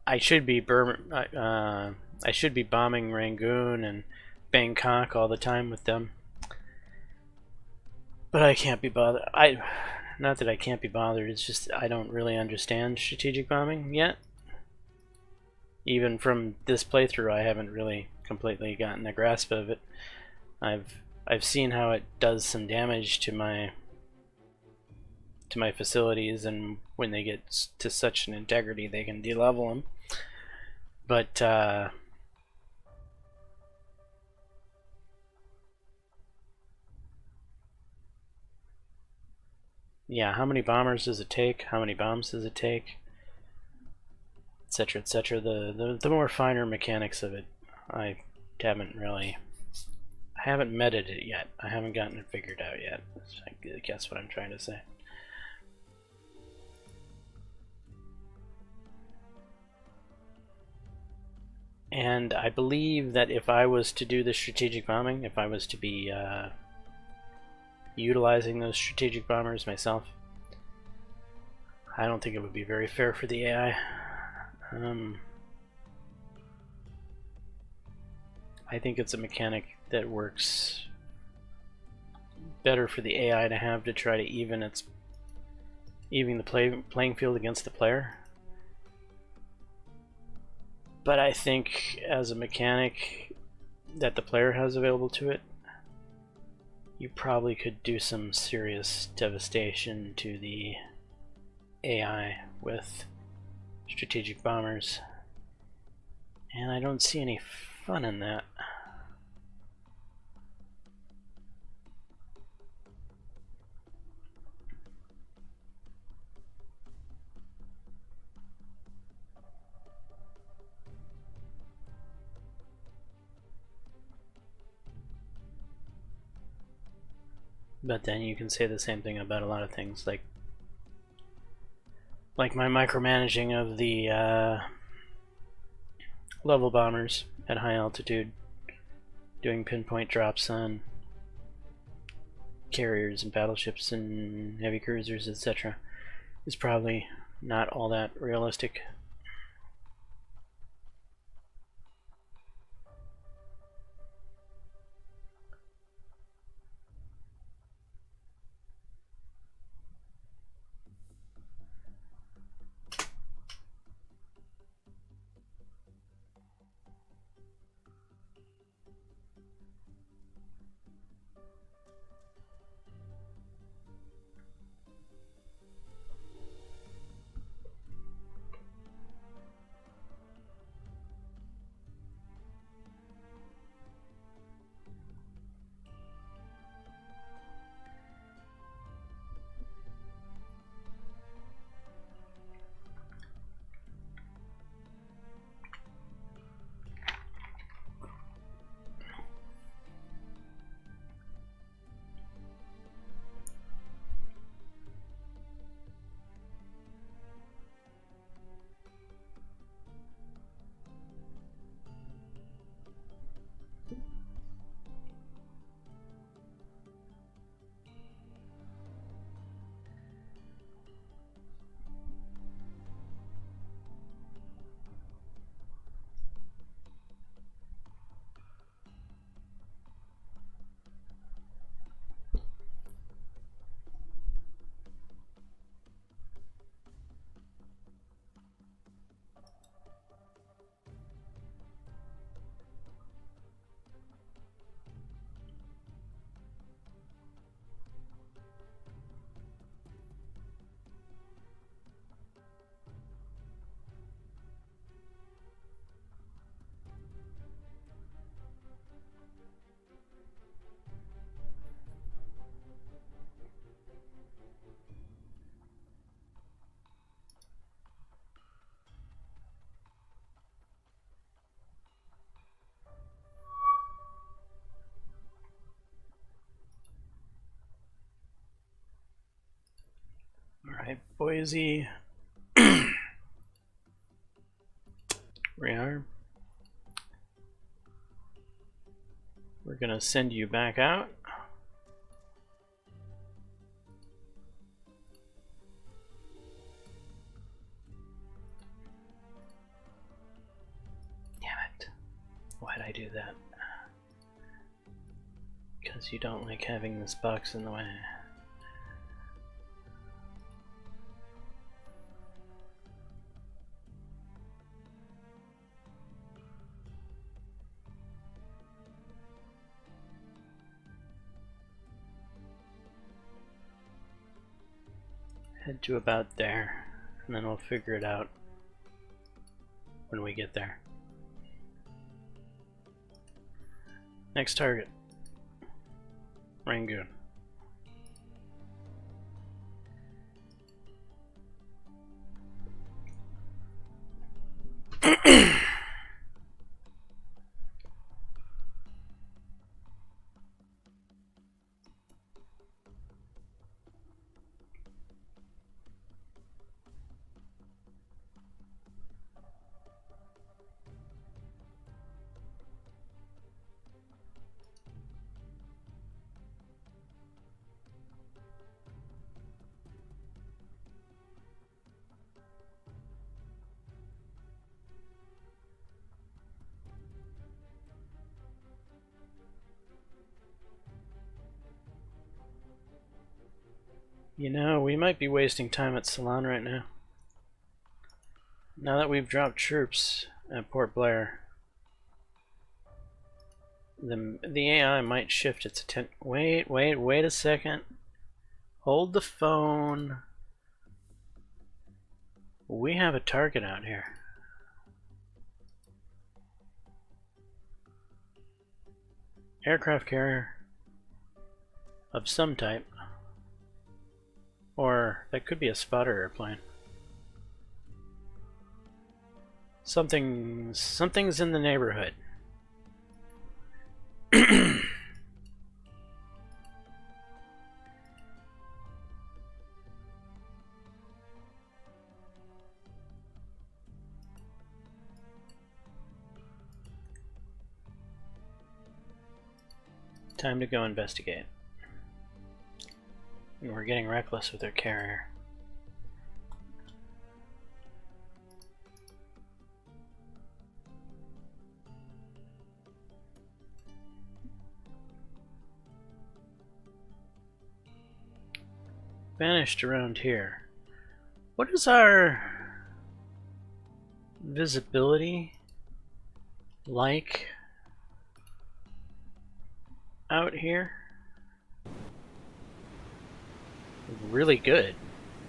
I should be I should be bombing Rangoon and Bangkok all the time with them, but I can't be bothered. Not that I can't be bothered. It's just I don't really understand strategic bombing yet. Even from this playthrough, I haven't really completely gotten a grasp of it. I've seen how it does some damage to my facilities, and when they get to such an integrity, they can de-level them. But yeah, how many bombers does it take? How many bombs does it take? Etc. etc. The more finer mechanics of it, I haven't meted it yet. I haven't gotten it figured out yet. I guess what I'm trying to say. And I believe that if I was to do the strategic bombing, if I was to be utilizing those strategic bombers myself, I don't think it would be very fair for the AI. I think it's a mechanic that works better for the AI to have to try to even the playing field against the player. But I think as a mechanic that the player has available to it, you probably could do some serious devastation to the AI with strategic bombers. And I don't see any fun in that. But then you can say the same thing about a lot of things, like my micromanaging of the level bombers at high altitude, doing pinpoint drops on carriers and battleships and heavy cruisers, etc., is probably not all that realistic. Alright, Boise. Rearm. We're gonna send you back out. Damn it. Why'd I do that? Because you don't like having this box in the way. Head to about there, and then we'll figure it out when we get there. Next target, Rangoon. You know, we might be wasting time at Ceylon right now. Now that we've dropped troops at Port Blair, the AI might shift its attention. Wait a second. Hold the phone. We have a target out here. Aircraft carrier of some type. Or that could be a spotter airplane. Something's in the neighborhood. Time to go investigate. And we're getting reckless with our carrier. Vanished around here. What is our visibility like out here? Really good.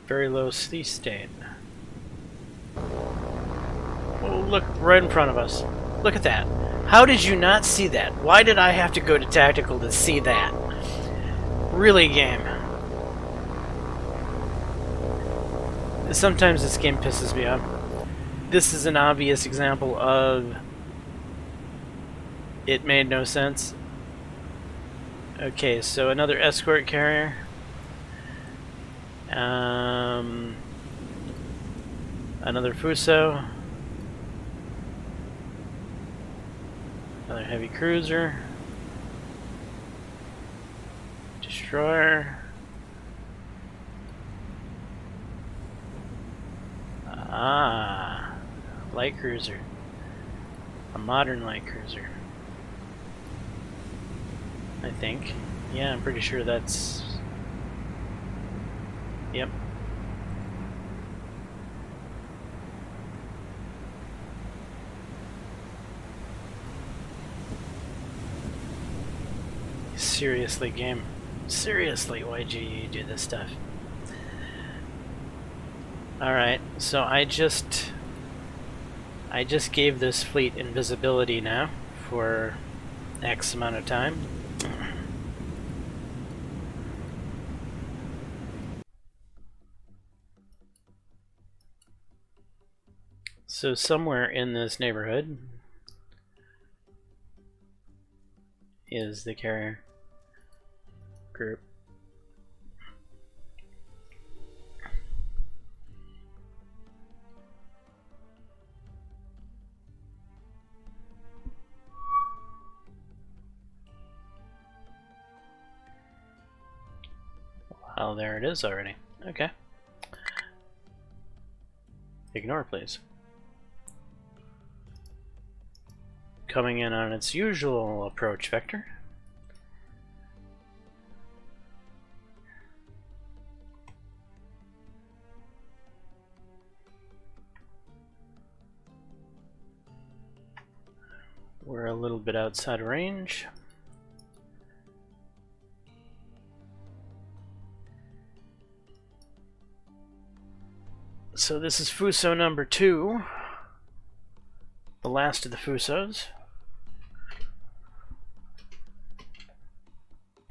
Very low sea state. Oh, look right in front of us. Look at that. How did you not see that? Why did I have to go to tactical to see that? Really, game. Sometimes this game pisses me off. This is an obvious example of it made no sense. Okay, so another escort carrier. Another Fuso. Another heavy cruiser. Destroyer. Ah, light cruiser. A modern light cruiser. I think. Yeah, I'm pretty sure that's... Yep. Seriously, game. Seriously, why'd you do this stuff? Alright, so I just gave this fleet invisibility now for X amount of time. So somewhere in this neighborhood is the carrier group. Well, there it is already. Okay. Ignore, please. Coming in on its usual approach vector. We're a little bit outside of range. So this is Fuso number 2, the last of the Fusos.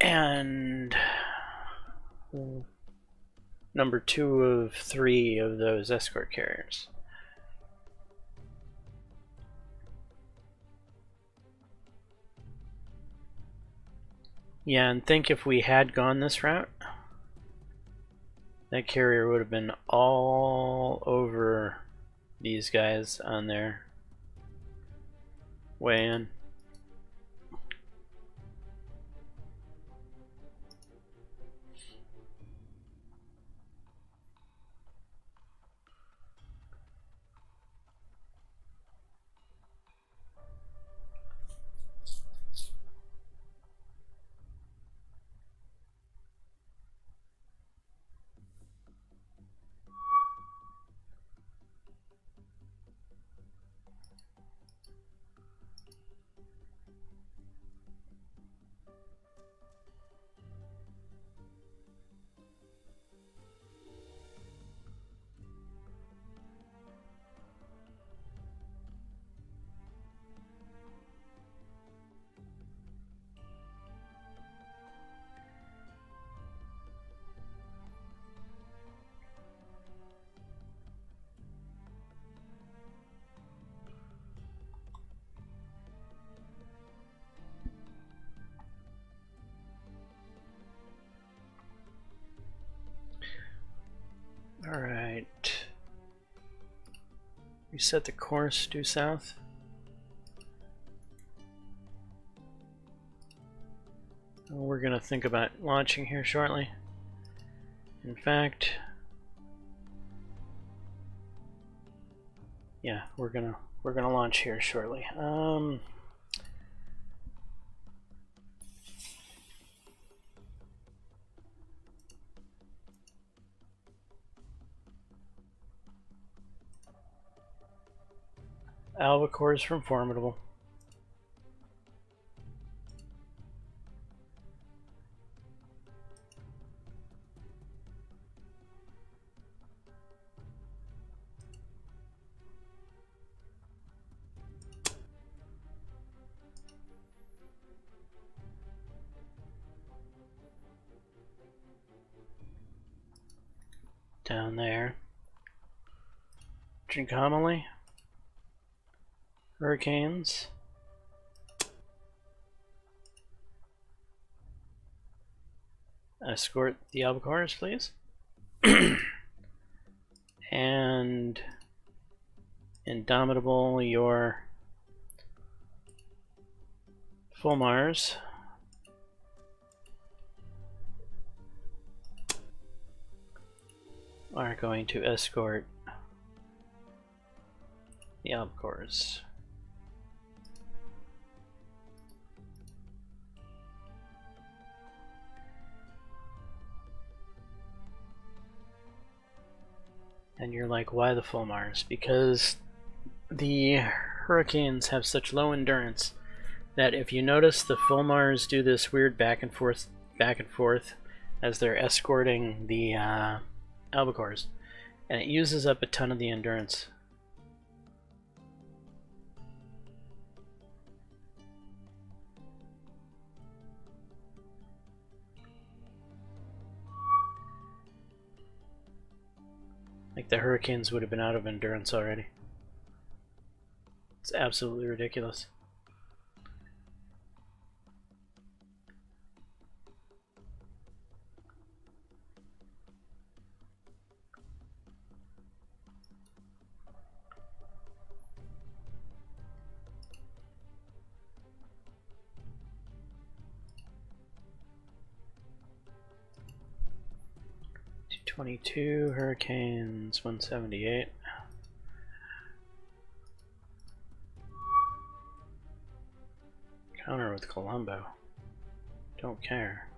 And number 2 of 3 of those escort carriers. Yeah, and think if we had gone this route, that carrier would have been all over these guys on their way in. Alright. Reset the course due south. We're gonna think about launching here shortly. In fact, yeah, we're gonna launch here shortly. Albacores from Formidable. Down there. Trincomalee. Hurricanes. Escort the Albacores, please. And Indomitable, your Fulmars. Are going to escort the Albacores. And you're like, why the Fulmars? Because the Hurricanes have such low endurance that if you notice, the Fulmars do this weird back and forth as they're escorting the Albacores, and it uses up a ton of the endurance. Like the Hurricanes would have been out of endurance already. It's absolutely ridiculous. 22 hurricanes, 178. Counter with Colombo. Don't care.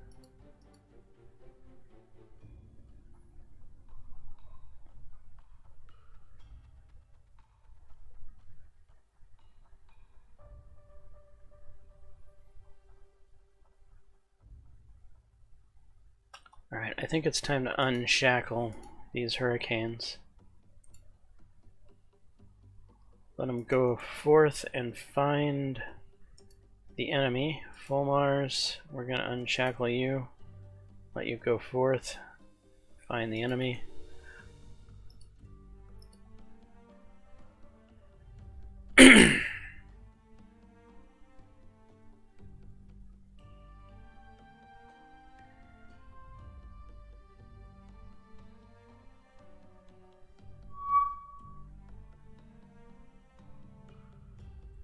Alright, I think it's time to unshackle these hurricanes. Let them go forth and find the enemy. Full Mars, we're going to unshackle you. Let you go forth, find the enemy.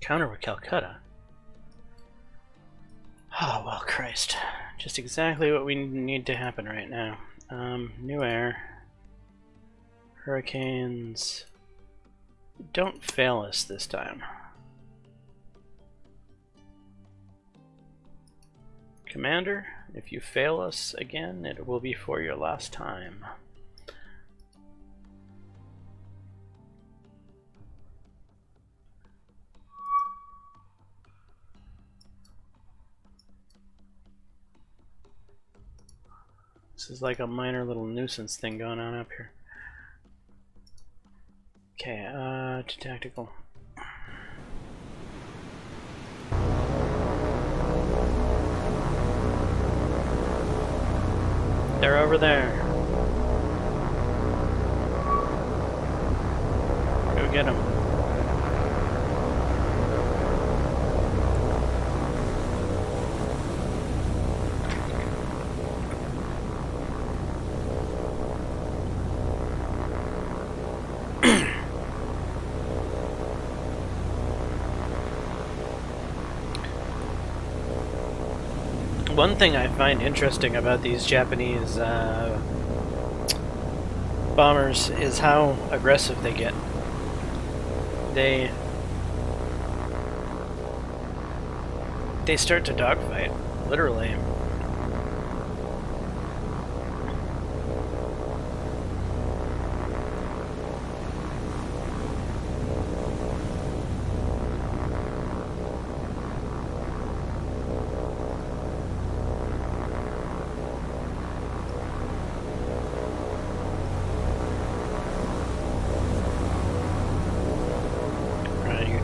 Counter with Calcutta. Oh, well, Christ. Just exactly what we need to happen right now. New air. Hurricanes. Don't fail us this time. Commander, if you fail us again, it will be for your last time. This is like a minor little nuisance thing going on up here. Okay, to tactical. They're over there. Go get them. One thing I find interesting about these Japanese bombers is how aggressive they get. They start to dogfight, literally.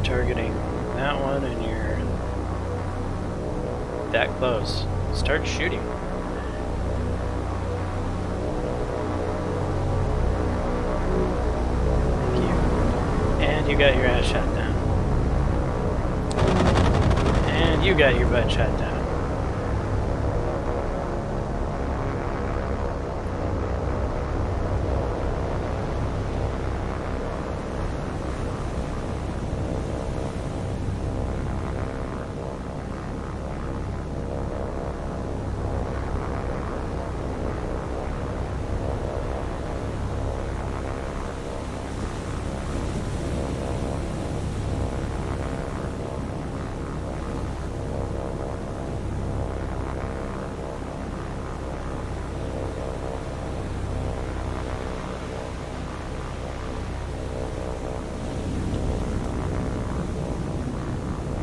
Targeting that one, and you're that close. Start shooting. Thank you. And you got your ass shot down. And you got your butt shot down.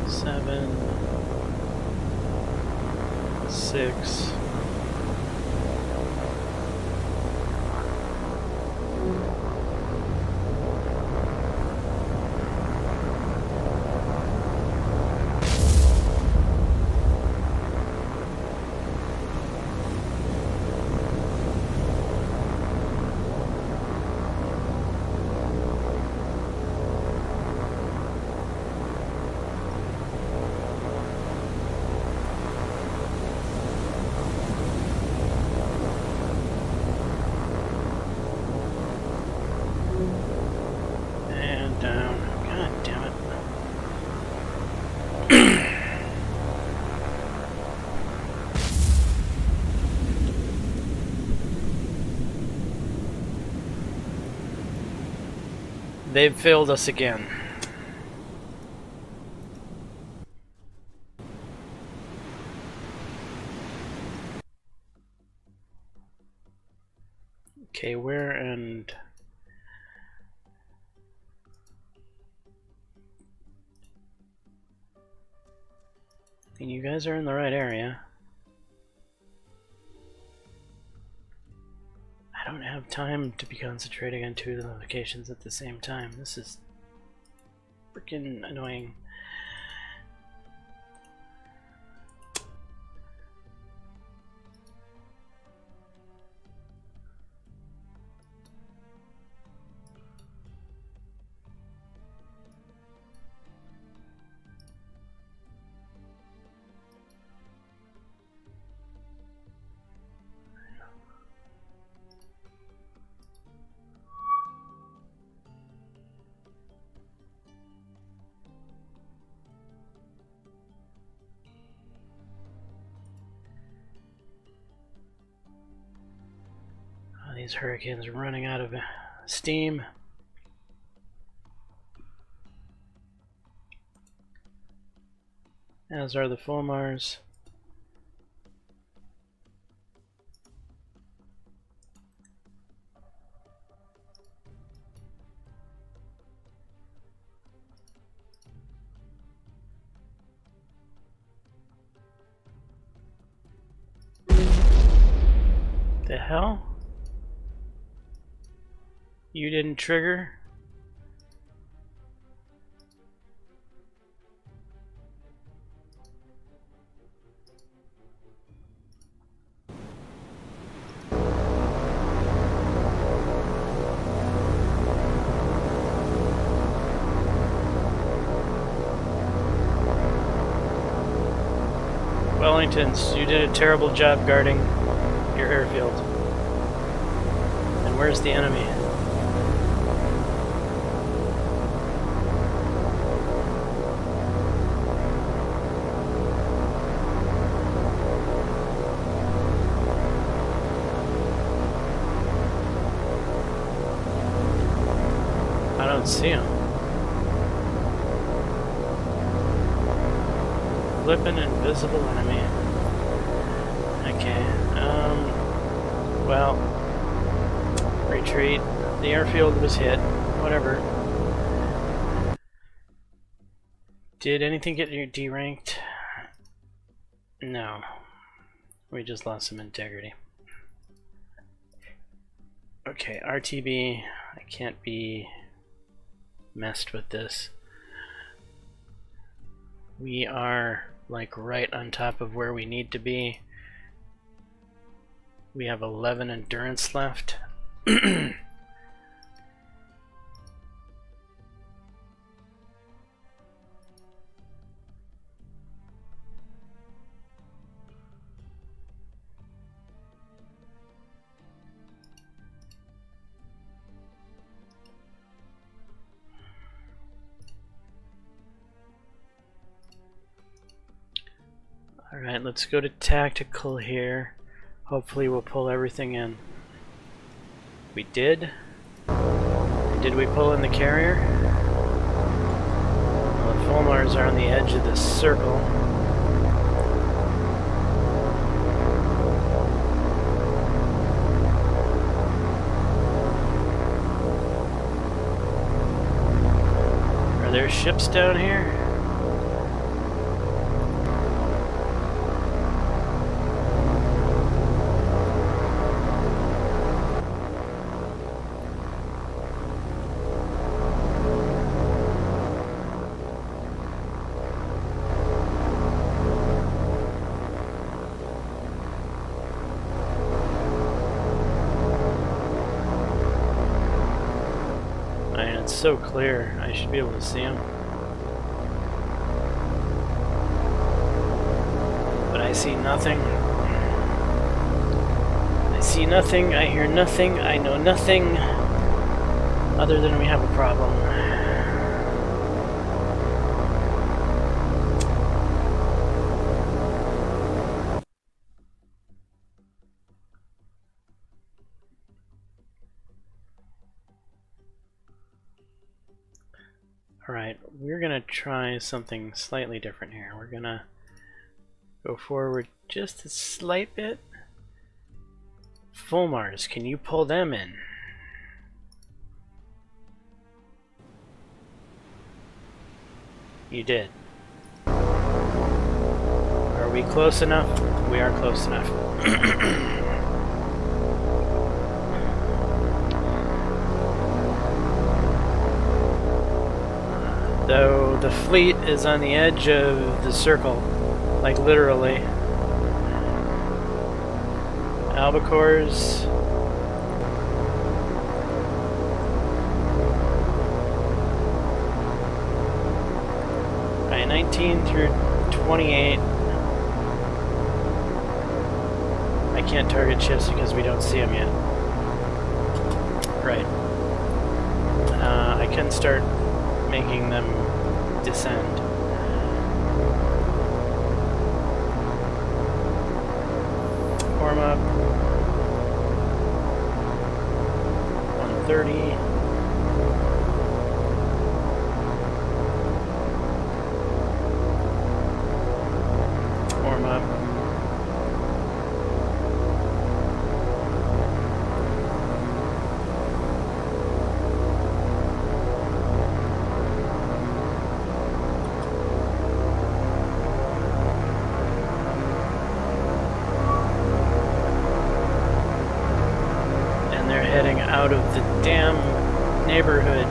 Seven, 6. They've failed us again. Okay, where and... I mean, you guys are in the right area. I don't have time to be concentrating on two locations at the same time. This is freaking annoying. These hurricanes are running out of steam. As are the Fulmars. The hell? You didn't trigger? Wellingtons, you did a terrible job guarding your airfield. And where's the enemy? I don't see him. Flippin' invisible enemy. Okay, well, retreat. The airfield was hit. Whatever. Did anything get you deranked? No. We just lost some integrity. Okay, RTB. I can't be messed with this. We are like right on top of where we need to be. We have 11 endurance left. Alright, let's go to tactical here. Hopefully we'll pull everything in. We did. Did we pull in the carrier? Well, the Fulmars are on the edge of this circle. Are there ships down here? So clear, I should be able to see them. But I see nothing. I see nothing, I hear nothing, I know nothing other than we have a problem. Alright, we're gonna try something slightly different here. We're gonna go forward just a slight bit. Fulmars, can you pull them in? You did. Are we close enough? We are close enough. Though the fleet is on the edge of the circle, like literally. Albacores. Right, 19 through 28. I can't target ships because we don't see them yet. Right. I can start making them descend. Form up. 130. Form up. Out of the damn neighborhood.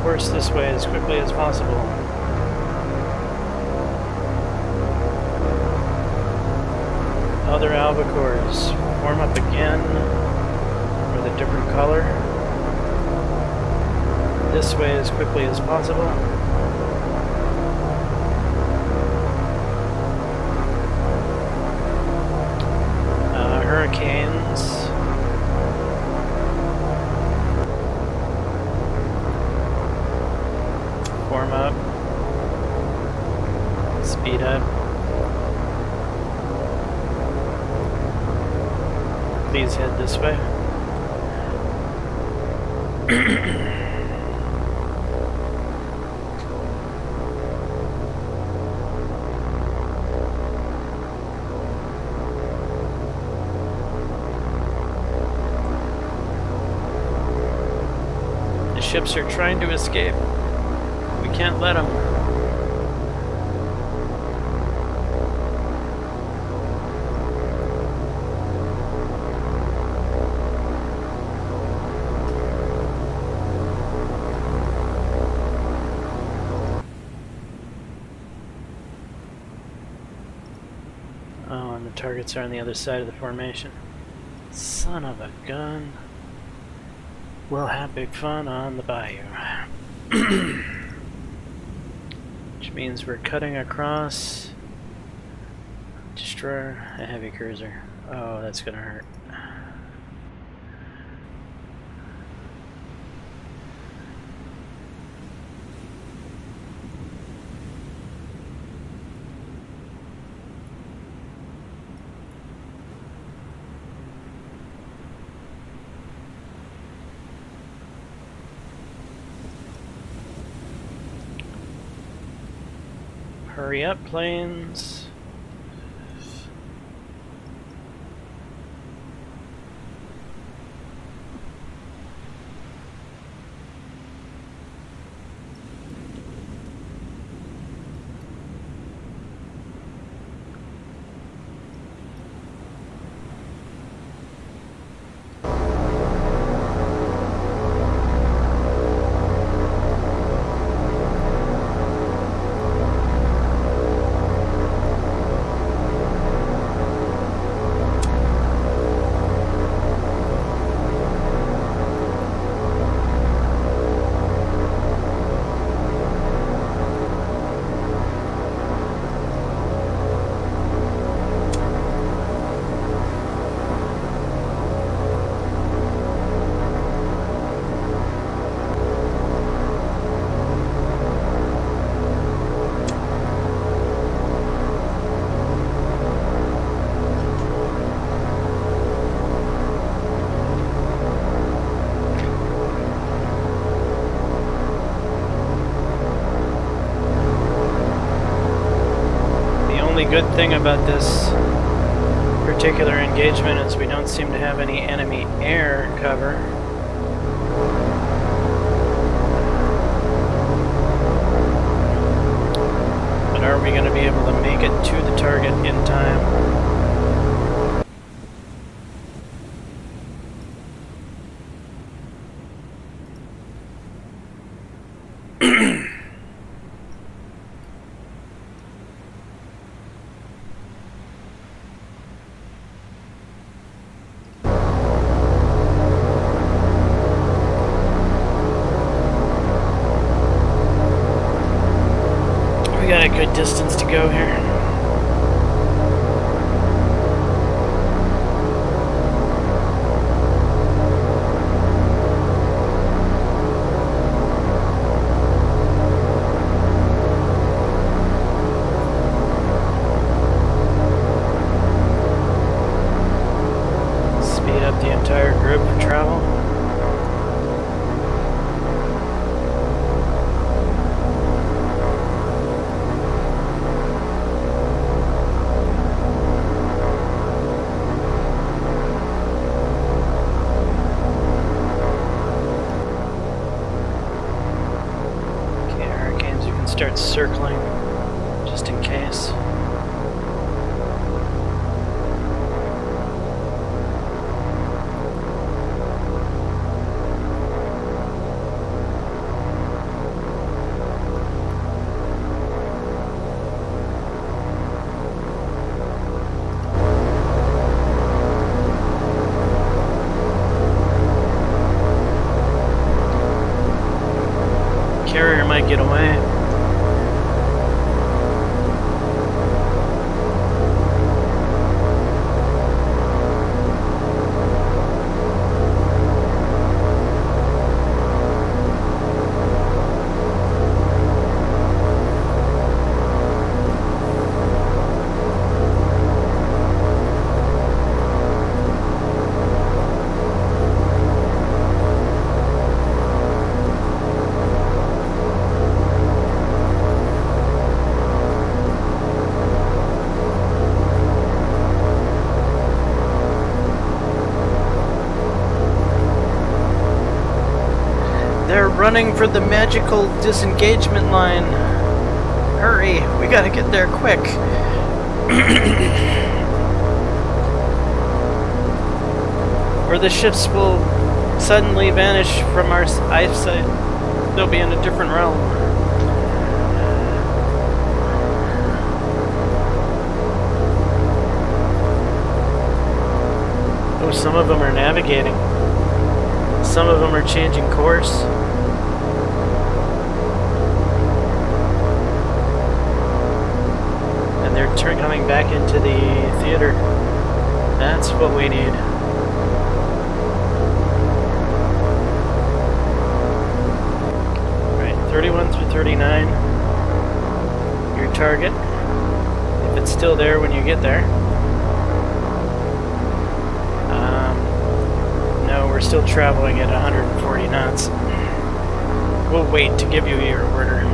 Course this way as quickly as possible. Other albacores form up again with a different color. This way as quickly as possible. Hurricanes. Form up. Speed up. Please head this way. Ships are trying to escape. We can't let them. Oh, and the targets are on the other side of the formation. Son of a gun. We'll have big fun on the bayou. Which means we're cutting across. Destroy a heavy cruiser. Oh, that's gonna hurt. Hurry up, planes. good thing about this particular engagement is we don't seem to have any enemy air cover. But are we going to be able to make it to the target in time? We got a good distance to go here. Speed up the entire group for travel. Start circling, just in case. Carrier might get away. They're running for the magical disengagement line. Hurry, we gotta get there quick. Or the ships will suddenly vanish from our eyesight. They'll be in a different realm. Oh, some of them are navigating. Some of them are changing course. And they're coming back into the theater. That's what we need. Alright, 31 through 39. Your target. If it's still there when you get there. No, we're still traveling at 140 knots. We'll wait to give you your order.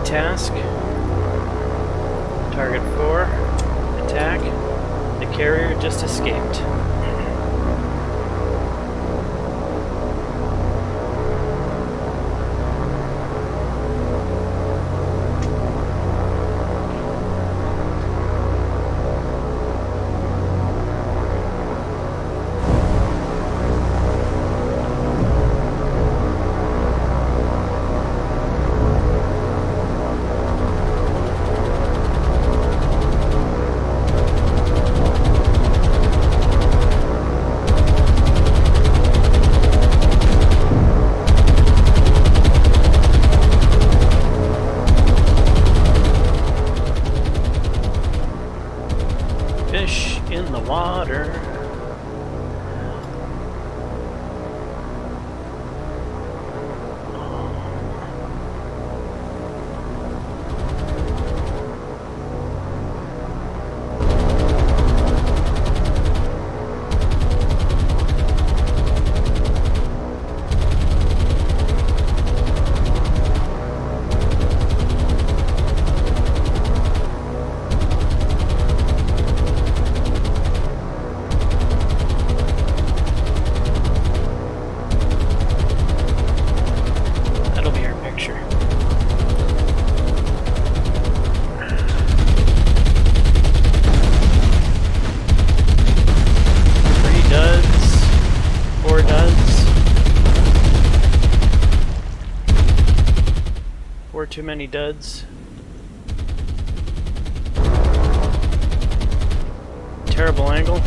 task. Target 4. Attack. The carrier just escaped. Fish in the water. Too many duds. Terrible angle.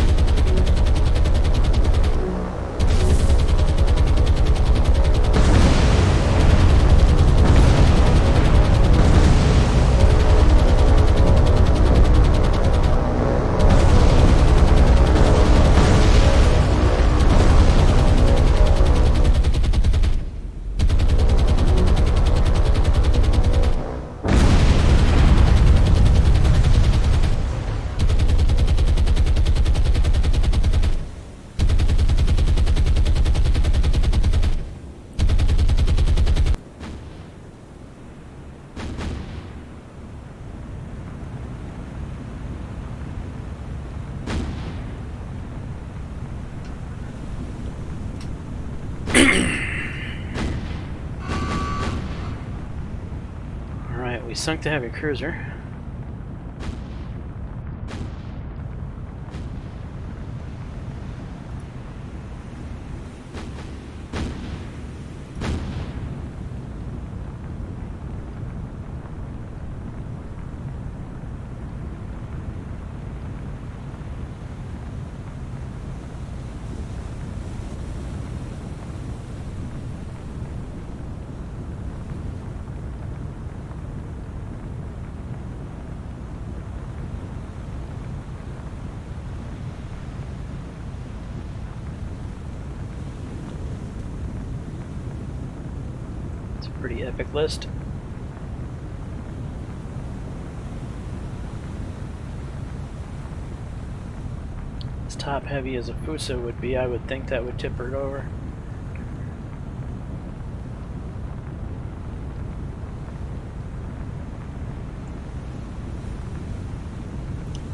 Alright, we sunk the heavy cruiser. Pretty epic list. As top heavy as a Fuso would be, I would think that would tip her over.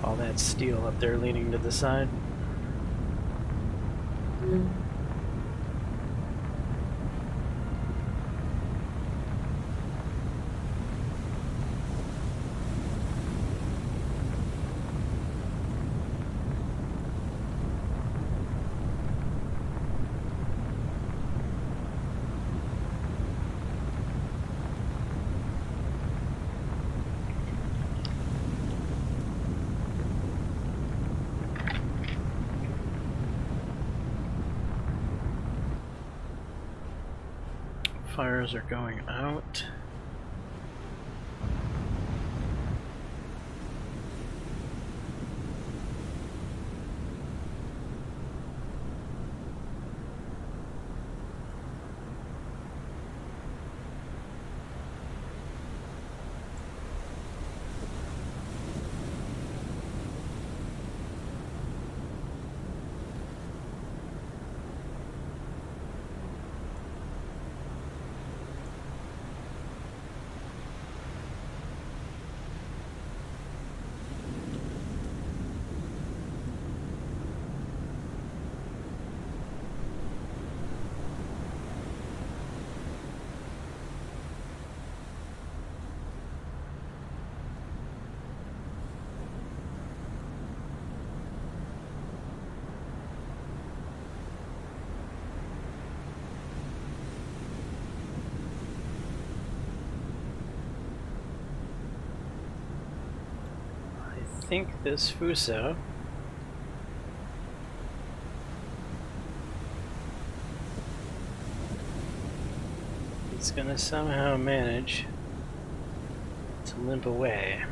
All that steel up there leaning to the side. Fires are going out. think this Fuso is gonna somehow manage to limp away.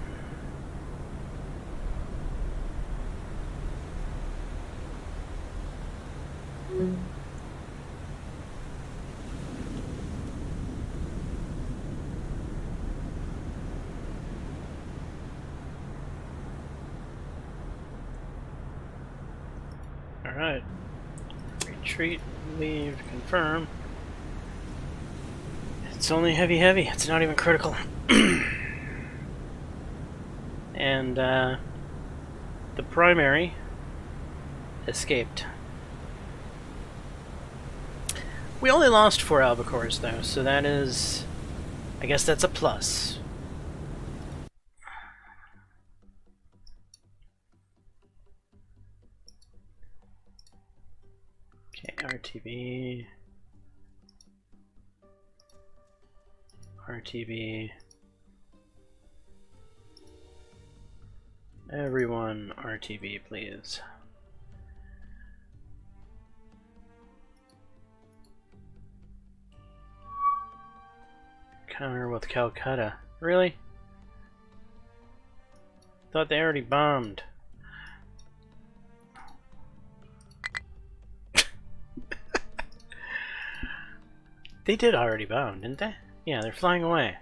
Alright. Retreat, leave, confirm. It's only heavy, it's not even critical. And the primary escaped. We only lost 4 albacores though, so that is... I guess that's a plus. Okay, RTB... RTB... Everyone, RTB, please. Counter with Calcutta. Really? Thought they already bombed. They did already bomb, didn't they? Yeah, they're flying away.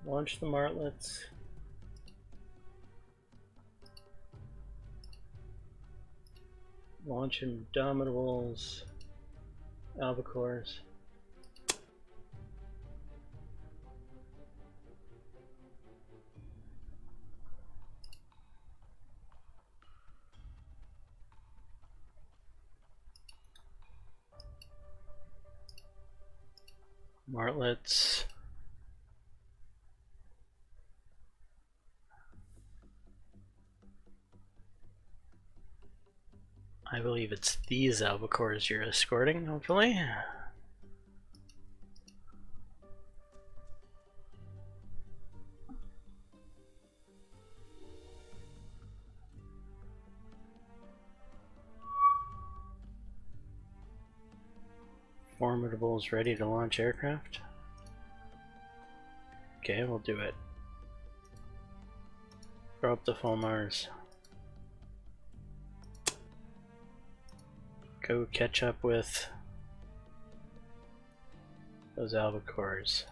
Launch the martlets. Launch Indomitables. Albacores. Martlets. I believe it's these albacores you're escorting, hopefully. Formidable's ready to launch aircraft. Okay, we'll do it. Throw up the full Mars. Go catch up with those albacores.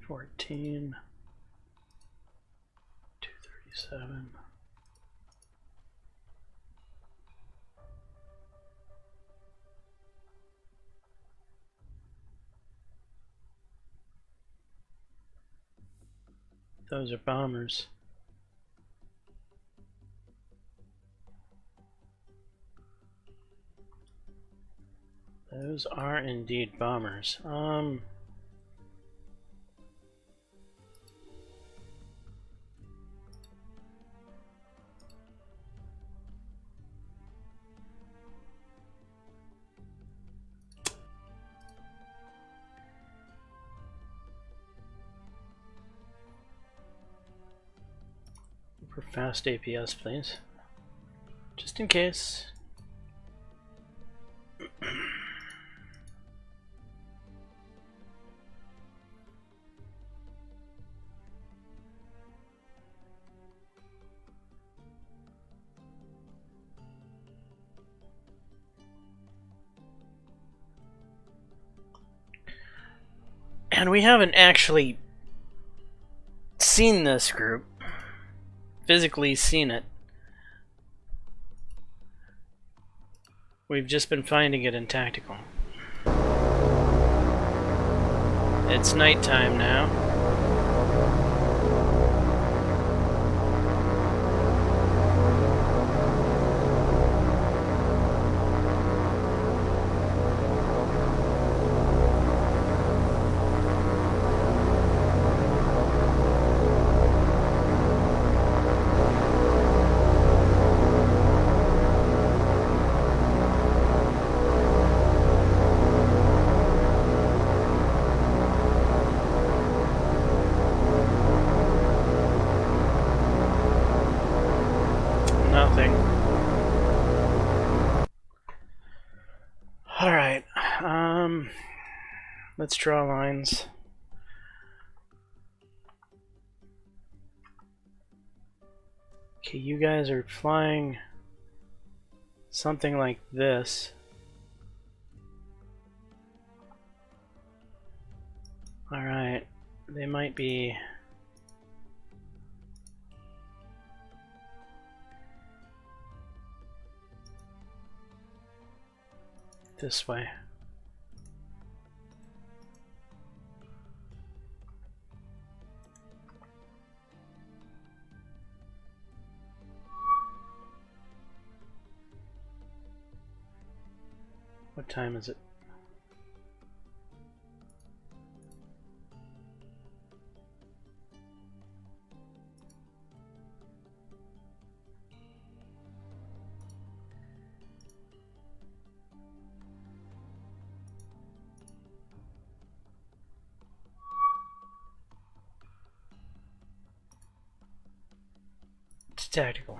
$214, $237. Those are bombers. Those are indeed bombers. For fast APS, please. Just in case. And we haven't actually seen this group, physically seen it. We've just been finding it in tactical. It's nighttime now. Nothing. Alright, let's draw lines. Okay, you guys are flying something like this. Alright, they might be... this way. What time is it? It's tactical.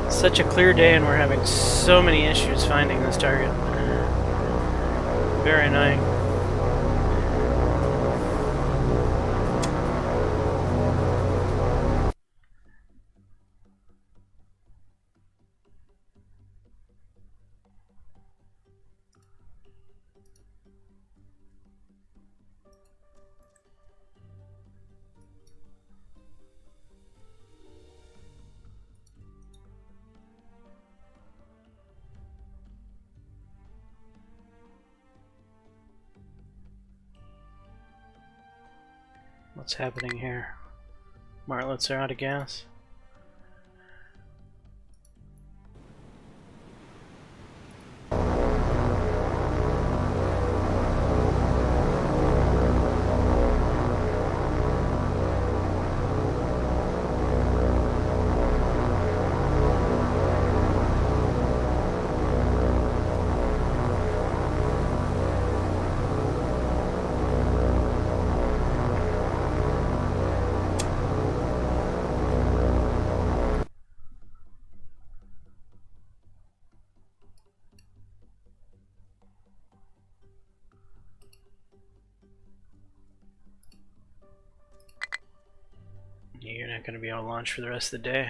Such a clear day and we're having so many issues finding this target. Very annoying. What's happening here? Martlets are out of gas. You're not going to be able to launch for the rest of the day.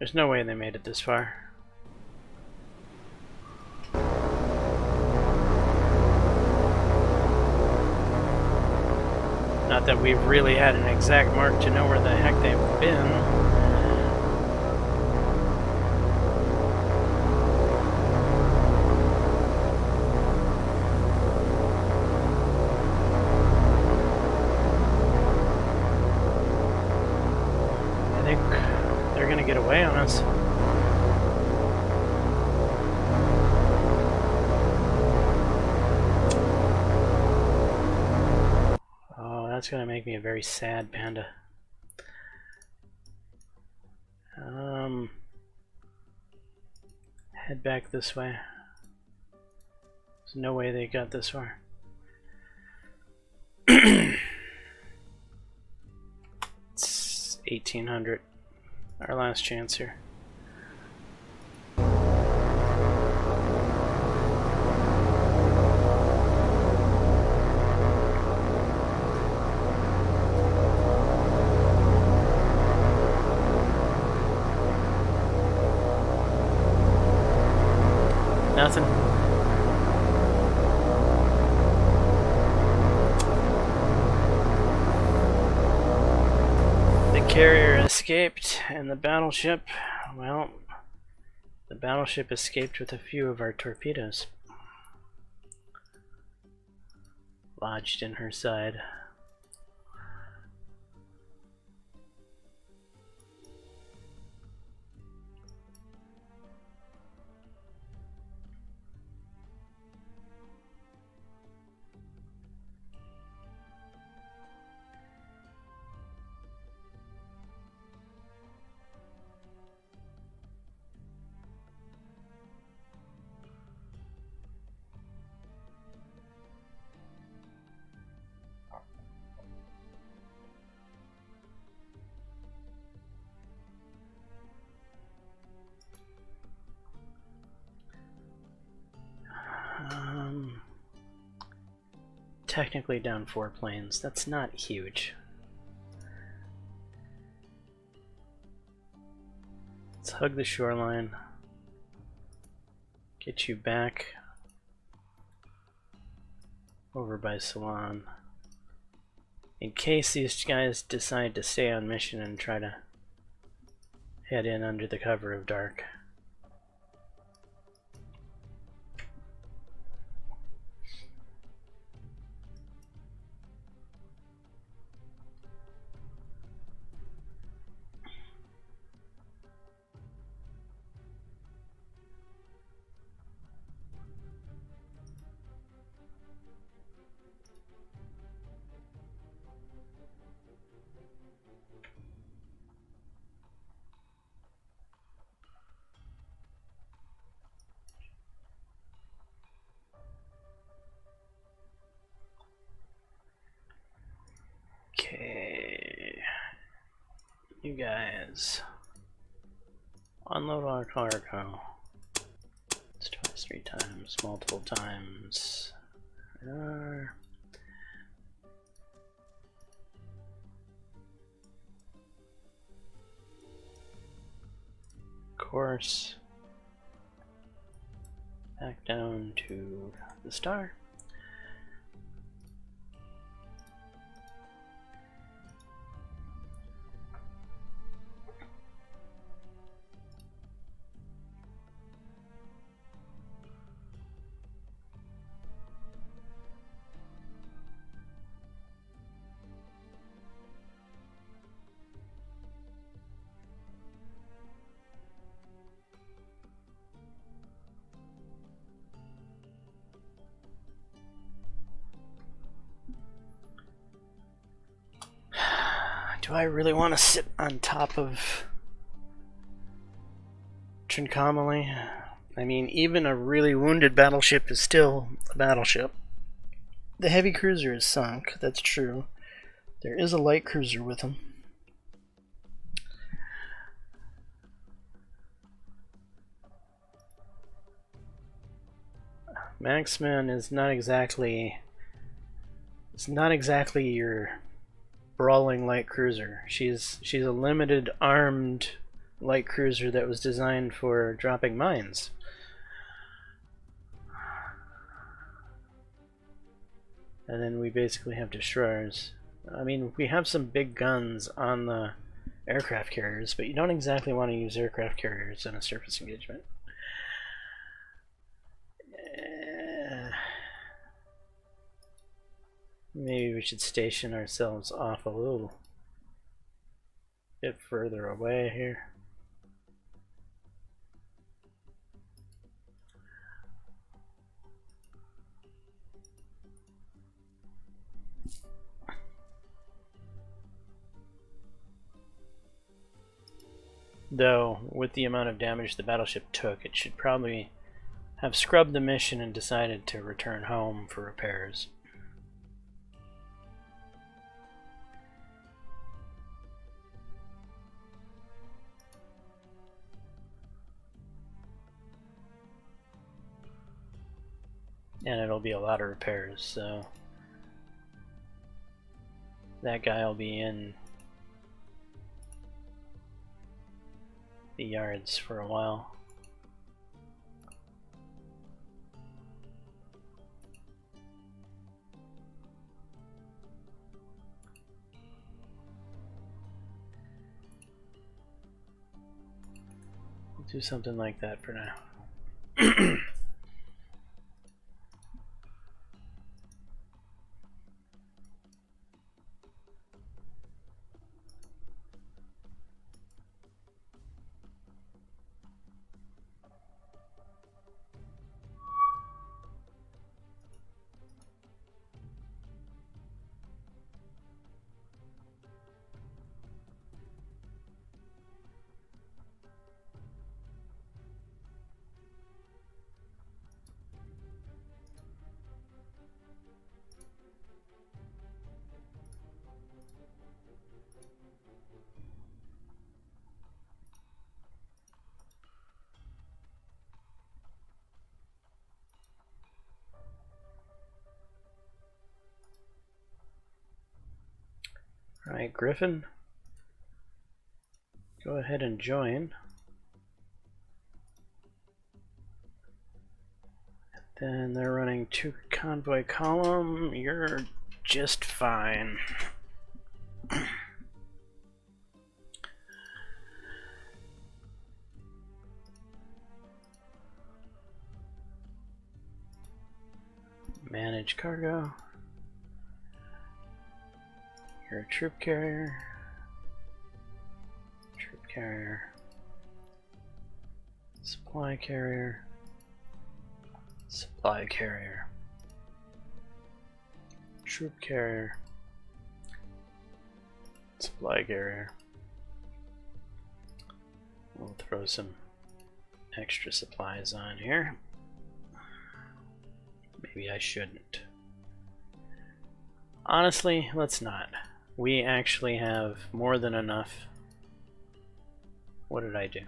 There's no way they made it this far. Not that we've really had an exact mark to know where the heck they've been. Get away on us. Oh, that's gonna make me a very sad panda. Head back this way. There's no way they got this far. It's 1800. Our last chance here. Nothing. The carrier escaped, and the battleship, well, the battleship escaped with a few of our torpedoes lodged in her side. Technically down 4 planes. That's not huge. Let's hug the shoreline. Get you back over by Ceylon. In case these guys decide to stay on mission and try to head in under the cover of dark. Okay, you guys unload our cargo. It's twice, 3 times, multiple times. Course back down to the star. Do I really want to sit on top of Trincomalee? I mean, even a really wounded battleship is still a battleship. The heavy cruiser is sunk, that's true. There is a light cruiser with him. Maxman is not exactly your brawling light cruiser. She's a limited armed light cruiser that was designed for dropping mines. And then we basically have destroyers. I mean, we have some big guns on the aircraft carriers, but you don't exactly want to use aircraft carriers in a surface engagement. Maybe we should station ourselves off a little bit further away here. Though, with the amount of damage the battleship took, it should probably have scrubbed the mission and decided to return home for repairs. And it'll be a lot of repairs, so that guy will be in the yards for a while. We'll do something like that for now. Alright, Griffin, go ahead and join. Then they're running 2 convoy column. You're just fine. Manage cargo. You're a troop carrier. Troop carrier. Supply carrier. Supply carrier. Troop carrier. Supply carrier. We'll throw some extra supplies on here. Maybe I shouldn't. Honestly, let's not. We actually have more than enough. What did I do?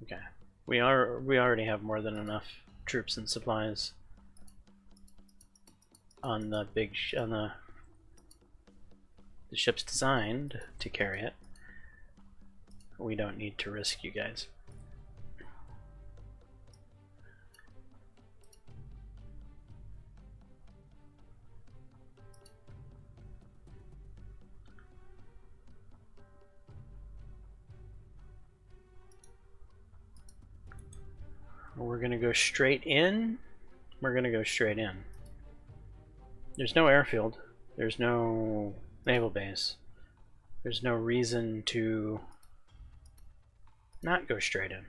Okay. We already have more than enough troops and supplies on the the ship's designed to carry it. We don't need to risk you guys. We're gonna go straight in. We're gonna go straight in. There's no airfield. There's no naval base. There's no reason to not go straight in.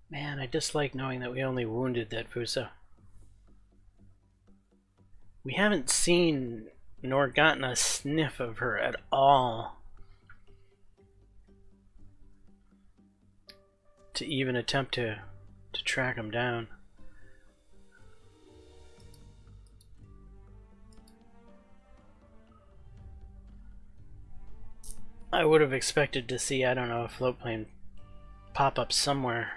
Man, I dislike knowing that we only wounded that Fusa. We haven't seen nor gotten a sniff of her at all to even attempt to track him down. I would have expected to see, I don't know, a float plane pop up somewhere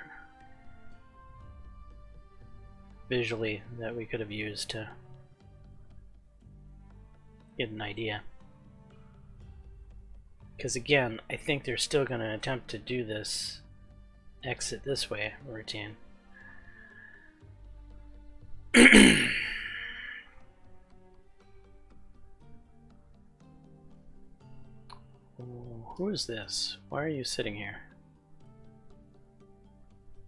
visually that we could have used to get an idea. Because again, I think they're still going to attempt to do this exit this way routine. Who is this? Why are you sitting here?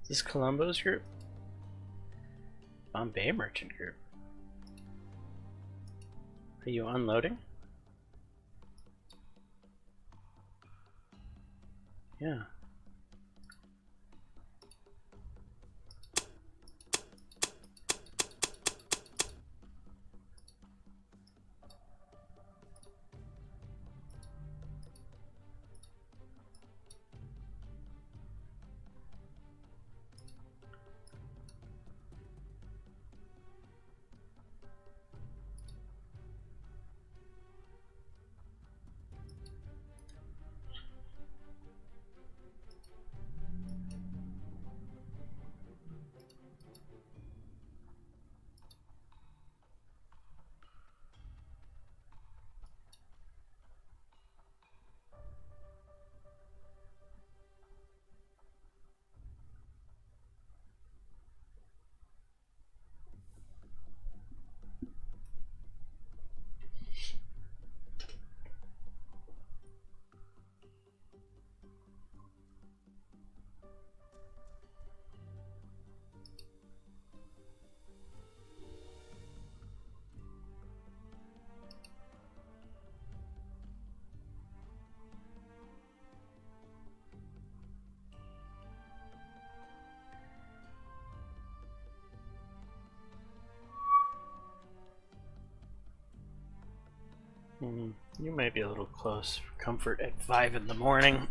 Is this Columbo's group? Bombay Merchant Group. Are you unloading? Yeah. You might be a little close for comfort at 5 in the morning.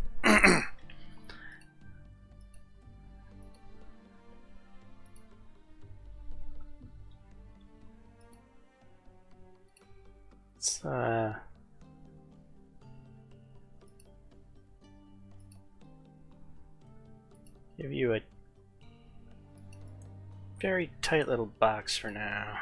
Let's give you a very tight little box for now.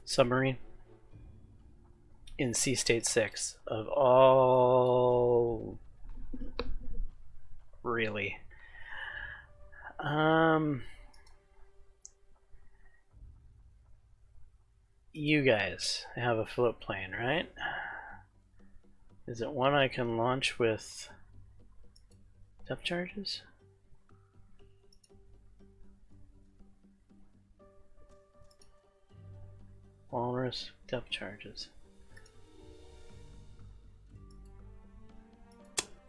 Submarine in Sea State 6 of all, really. You guys have a float plane, right? Is it one I can launch with depth charges? Walrus, depth charges.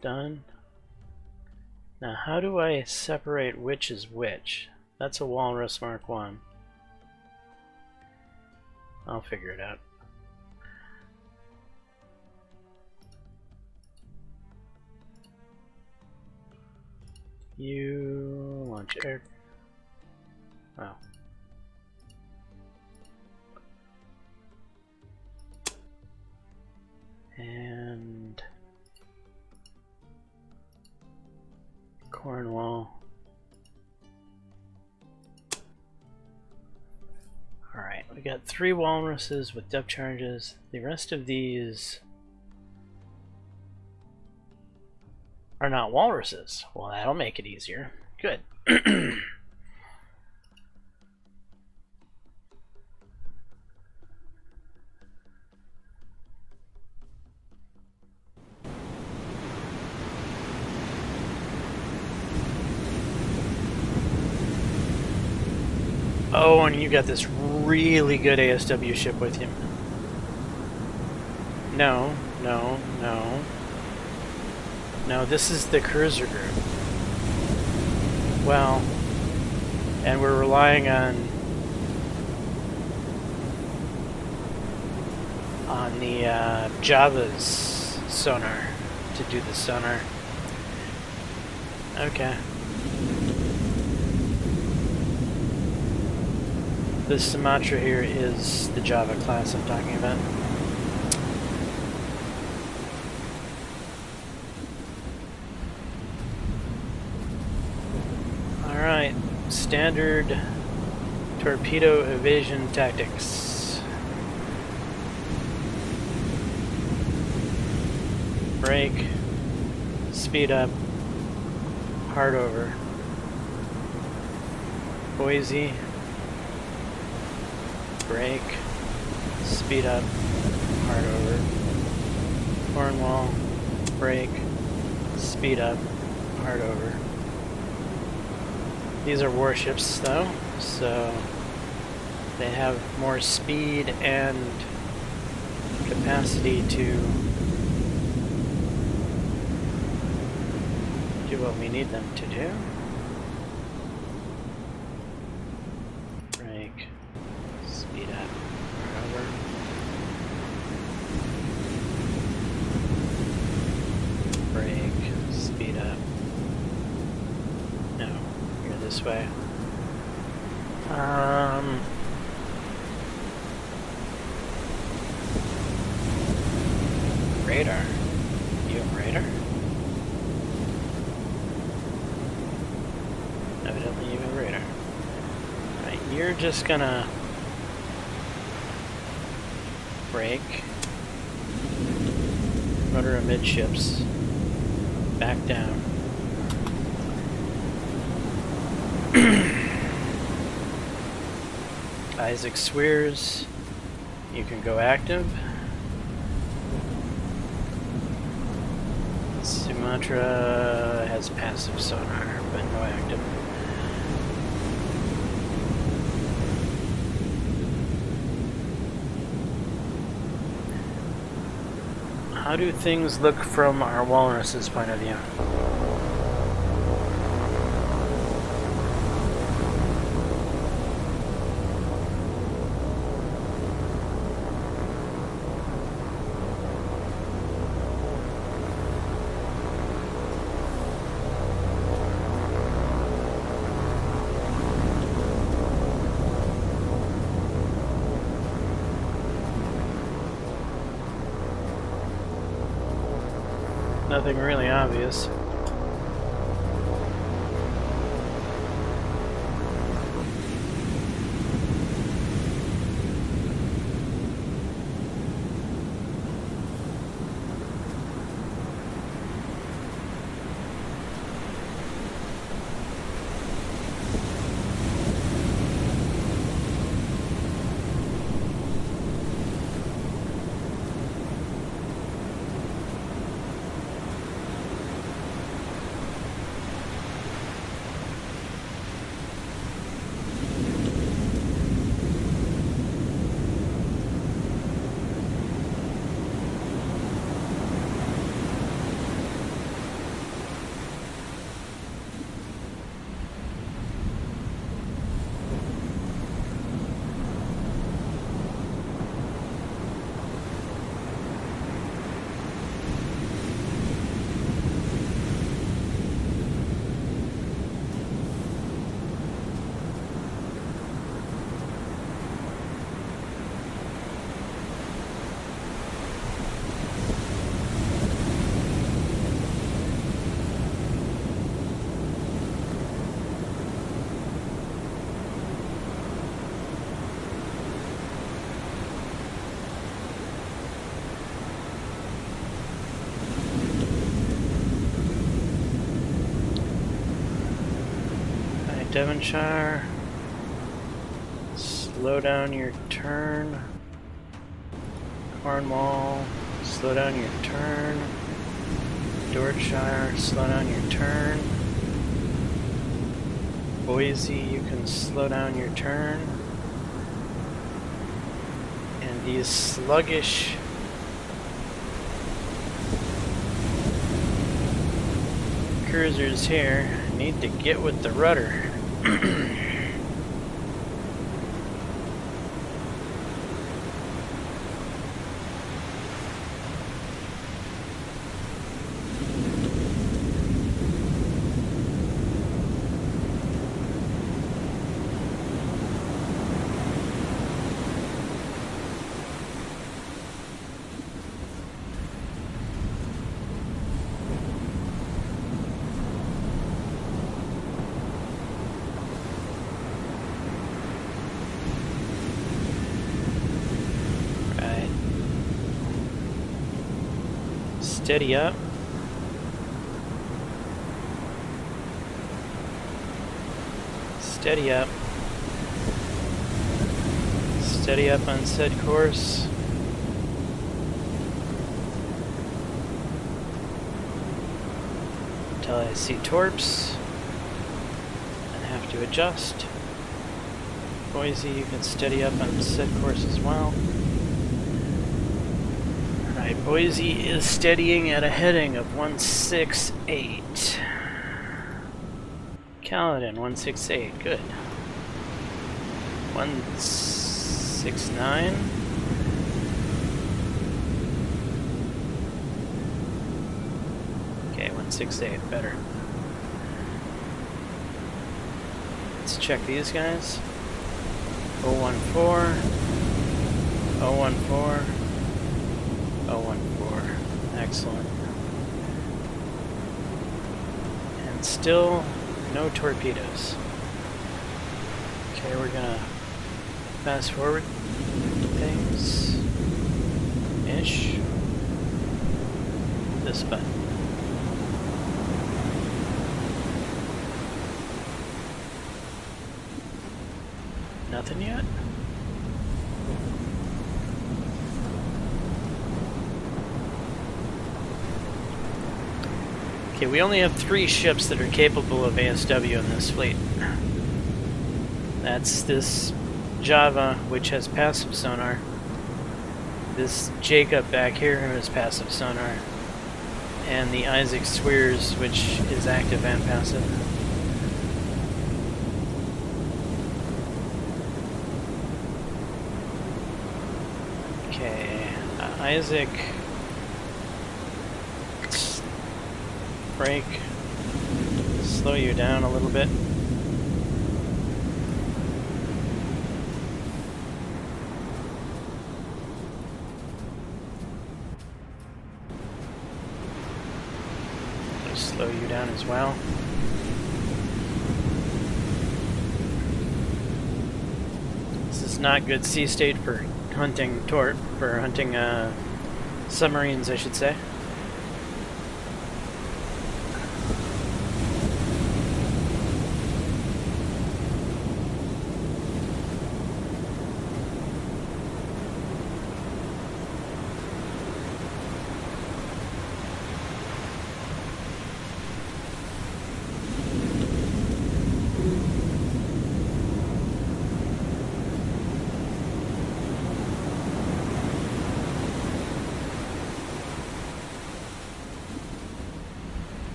Done. Now how do I separate which is which? That's a Walrus Mark 1. I'll figure it out. You launch air. Oh. And Cornwall. Alright, we got 3 walruses with depth charges. The rest of these are not walruses. Well, that'll make it easier. Good. Oh, and you got this really good ASW ship with you. No, no, no. No, this is the cruiser group. Well, and we're relying on the Java's sonar to do the sonar. Okay. This Sumatra here is the Java class I'm talking about. Alright, standard torpedo evasion tactics. Brake, speed up, hard over. Boise. Brake, speed up, hard over. Cornwall, brake, speed up, hard over. These are warships though, so they have more speed and capacity to do what we need them to do. Brake. Speed up, over. Brake, speed up. No, you're this way. Radar. You have radar? Evidently you have radar. Right, you're just gonna brake, rudder amidships, back down. Isaac Swears, you can go active. Sumatra has passive sonar, but no active. How do things look from our walrus's point of view? Nothing really obvious. Devonshire, slow down your turn. Cornwall, slow down your turn. Dorsetshire, slow down your turn. Boise, you can slow down your turn. And these sluggish cruisers here need to get with the rudder. Steady up. Steady up. Steady up on said course. Until I see torps and have to adjust. Boise, you can steady up on said course as well. Boise is steadying at a heading of 168. Caledon, 168, good. 169. Okay, 168, better. Let's check these guys. 014, 014. 014. Excellent. And still no torpedoes. Okay, we're gonna fast forward things. Ish. This button. Nothing yet? Okay, we only have 3 ships that are capable of ASW in this fleet. That's this Java, which has passive sonar. This Jacob back here, who has passive sonar. And the Isaac Swears, which is active and passive. Okay, Isaac... brake, slow you down a little bit. Just slow you down as well. This is not good sea state for hunting submarines, I should say.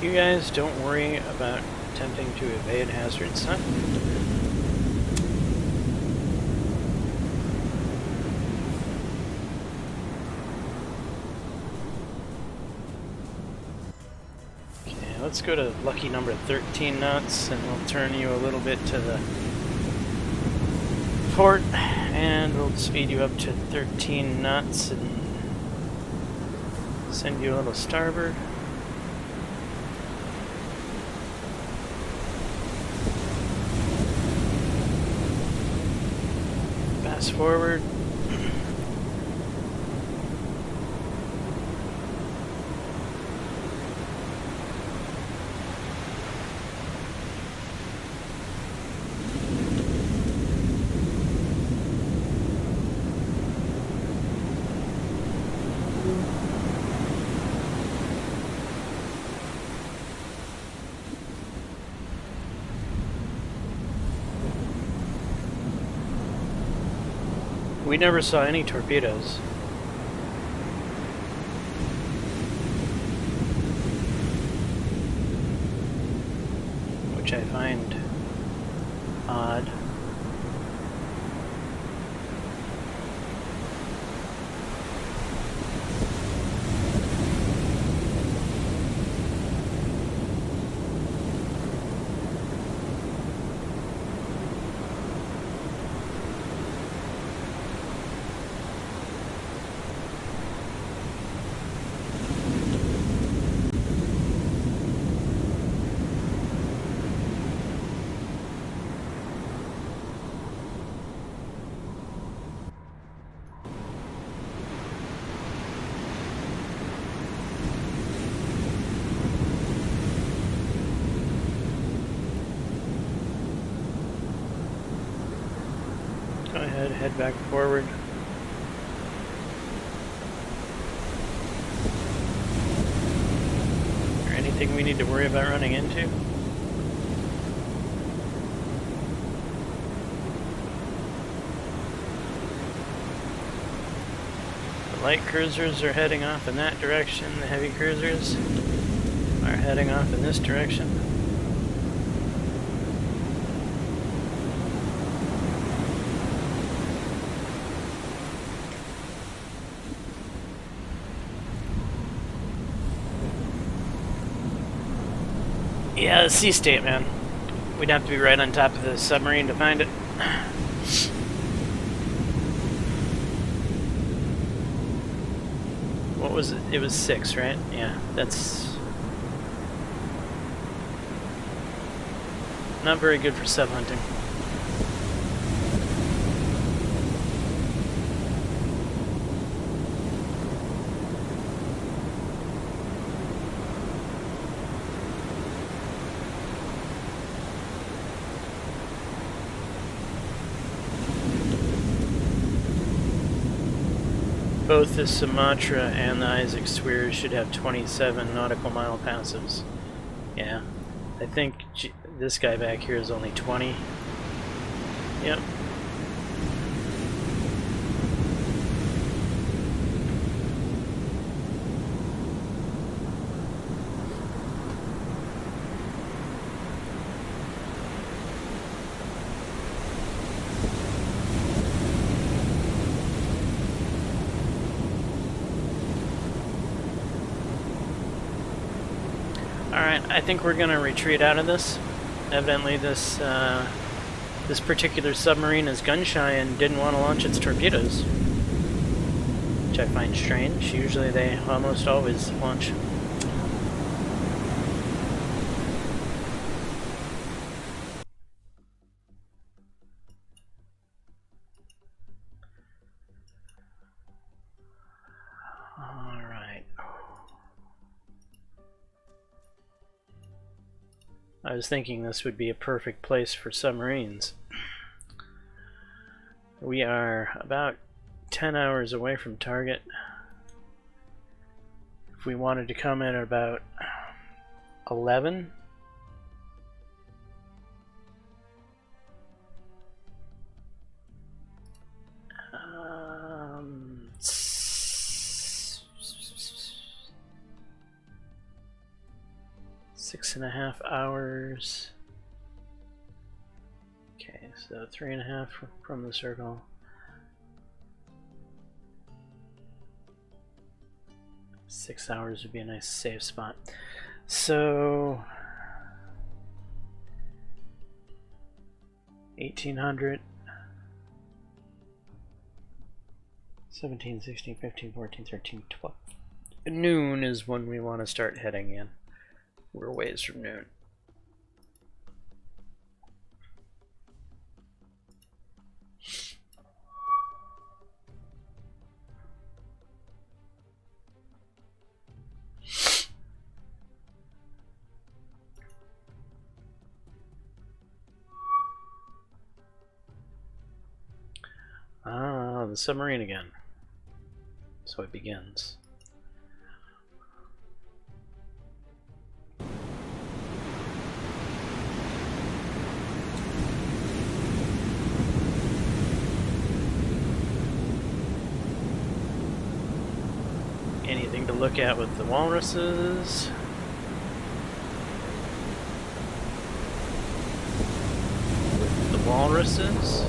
You guys don't worry about attempting to evade hazards, huh? let's go to lucky number 13 knots, and we'll turn you a little bit to the port, and we'll speed you up to 13 knots and send you a little starboard. Fast forward. We never saw any torpedoes. Which I find odd. Go ahead, head back forward. Is there anything we need to worry about running into? The light cruisers are heading off in that direction. The heavy cruisers are heading off in this direction. Yeah, the sea state, man. We'd have to be right on top of the submarine to find it. What was it? It was 6, right? Yeah, that's not very good for sub hunting. Both the Sumatra and the Isaac Swears should have 27 nautical mile passives. Yeah, I think this guy back here is only 20. Yep. Alright, I think we're going to retreat out of this. Evidently this this particular submarine is gun shy and didn't want to launch its torpedoes, which I find strange. Usually they almost always launch. I was thinking this would be a perfect place for submarines. We are about 10 hours away from target. If we wanted to come in at about 11, six and a half hours. Okay, so 3.5 from the circle. 6 hours would be a nice safe spot. So 1800, 17, 16, 15, 14, 13, 12. Noon is when we want to start heading in. We're ways from noon. Ah, the submarine again. So it begins. Anything to look at with the walruses? With the walruses?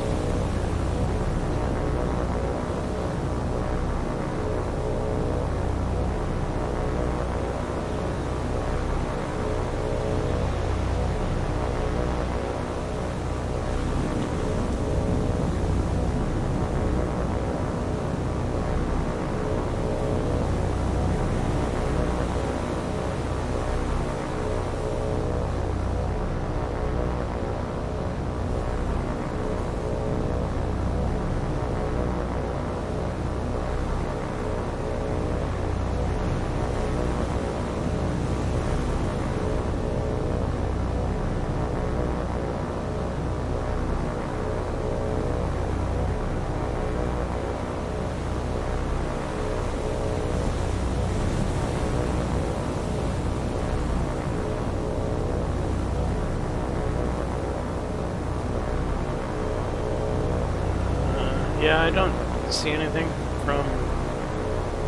Yeah, I don't see anything from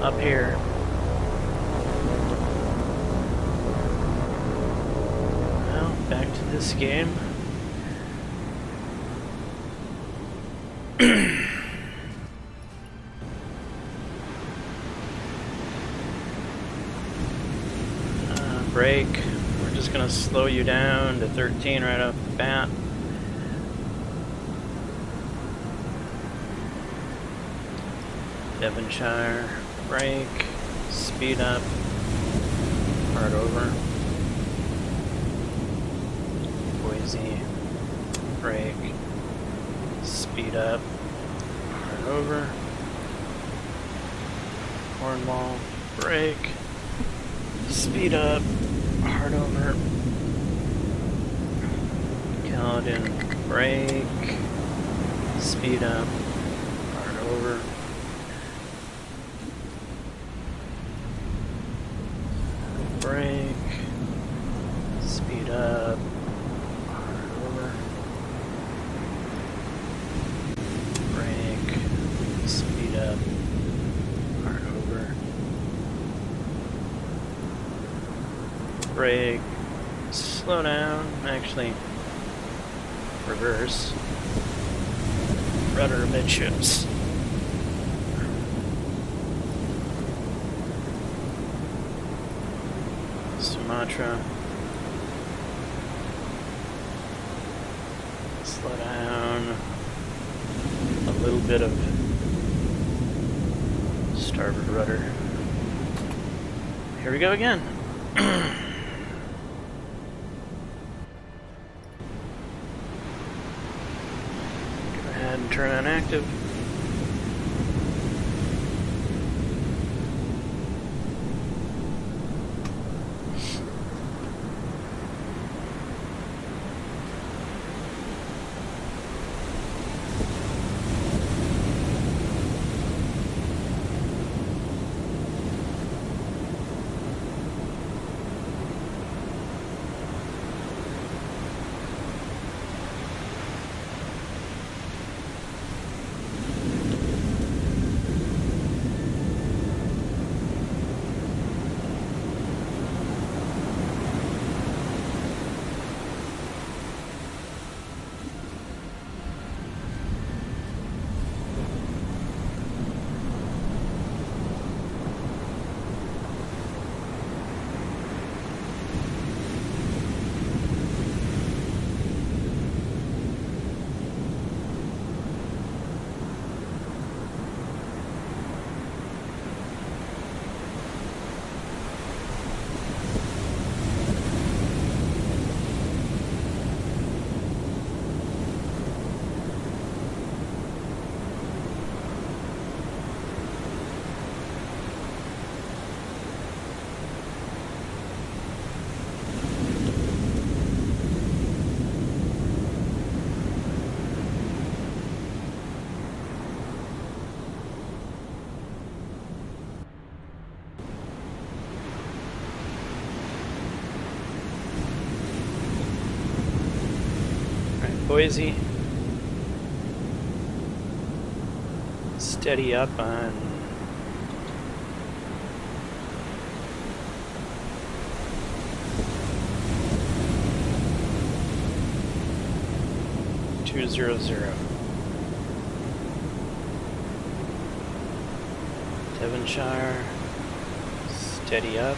up here. Well, back to this game. Brake. We're just gonna slow you down to 13 right off the bat. Devonshire, brake, speed up, hard over. Boise, brake, speed up, hard over. Cornwall, brake, speed up, hard over. Caledon, brake, speed up, hard over. Brake, speed up, hard over. Brake, speed up, hard over. Brake, slow down, actually reverse. Rudder midships. Sumatra. Slow down. A little bit of starboard rudder. Here we go again. Go ahead and turn on active. Boise. Steady up on .200. Devonshire, steady up.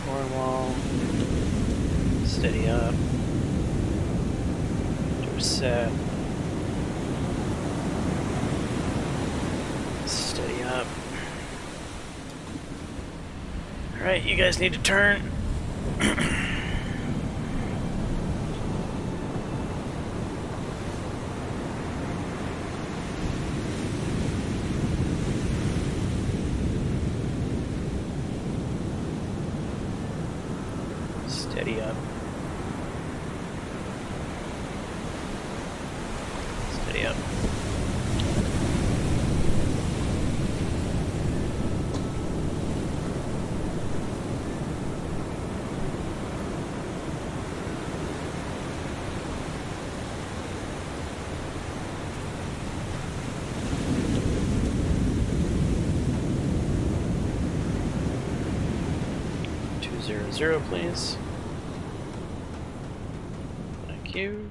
Cornwall, steady up. Dorset, steady up. Alright, you guys need to turn. Steady up. Steady up. .200, please. Thank you.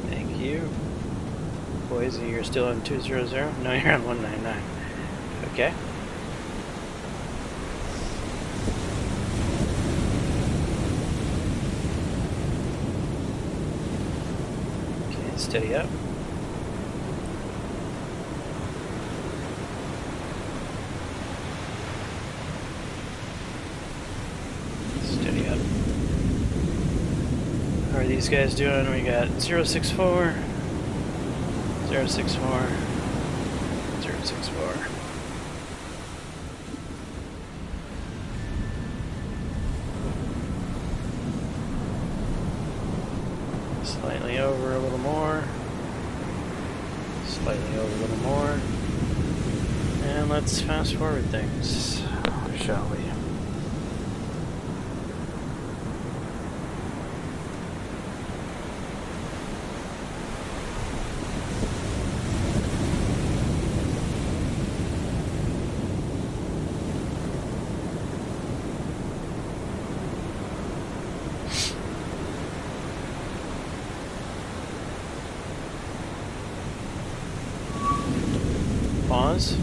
Thank you. Boise, you're still on 200? No, you're on 199. Okay. Okay, steady up. Steady up. How are these guys doing? We got 064, 064, 064. Slightly over a little more. Slightly over a little more. And let's fast forward things, shall we? Pause.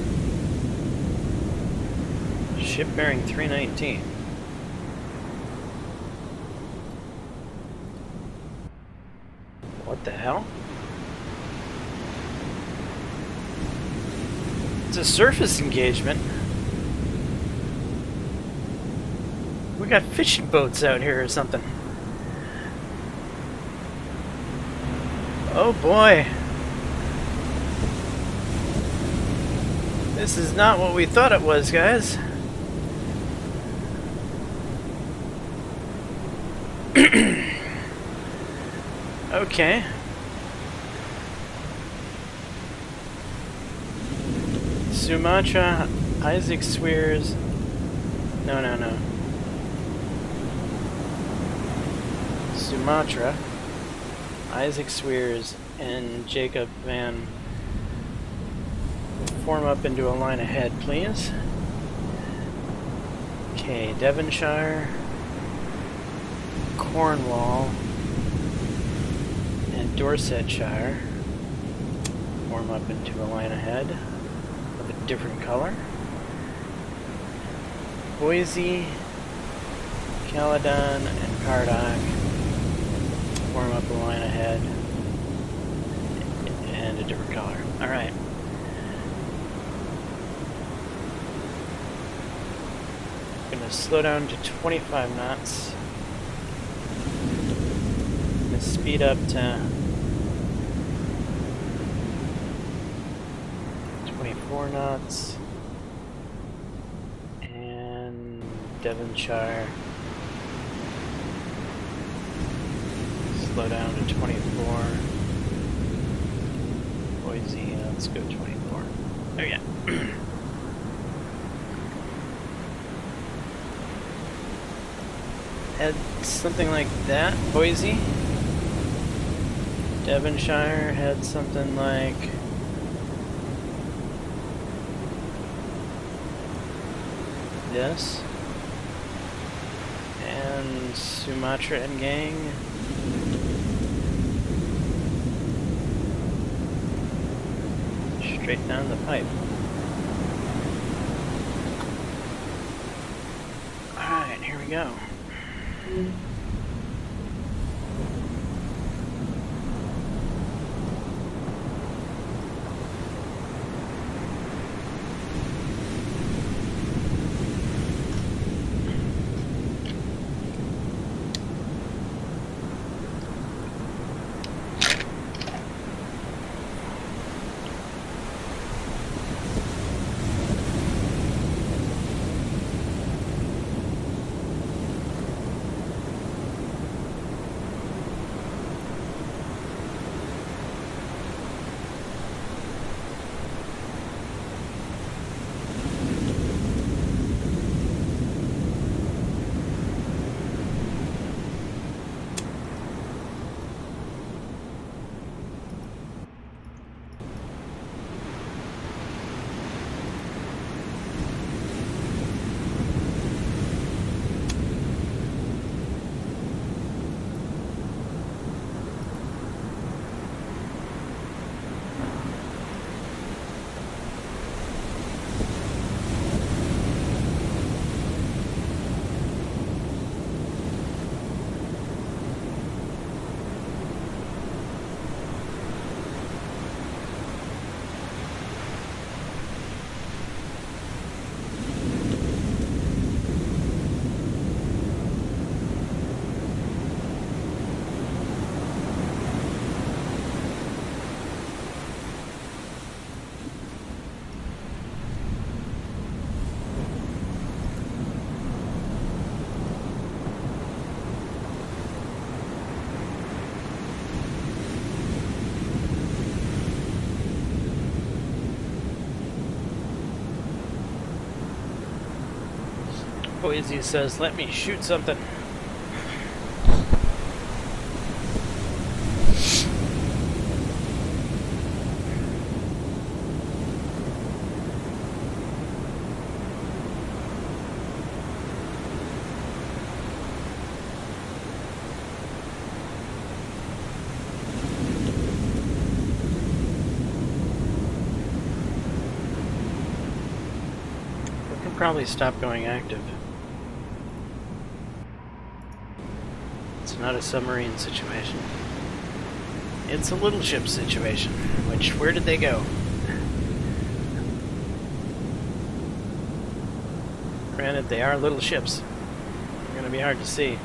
Ship bearing 319. What the hell? It's a surface engagement. We got fishing boats out here or something. Oh boy. This is not what we thought it was, guys. Okay. Sumatra, Isaac Swears. No. Sumatra, Isaac Swears, and Jacob Van form up into a line ahead, please. Okay, Devonshire, Cornwall, and Dorsetshire form up into a line ahead of a different color. Boise, Caledon, and Cardock form up a line ahead and a different color. Alright. Gonna slow down to 25 knots. Gonna speed up to 24 knots. And Devonshire. Slow down to 24. Boise, let's go 24. Oh yeah. Had something like that. Boise. Devonshire had something like this. And Sumatra and gang. Straight down the pipe. Alright, here we go. Boise says, let me shoot something. We can probably stop going active. It's not a submarine situation. It's a little ship situation. Which, where did they go? Granted, they are little ships. They're gonna be hard to see.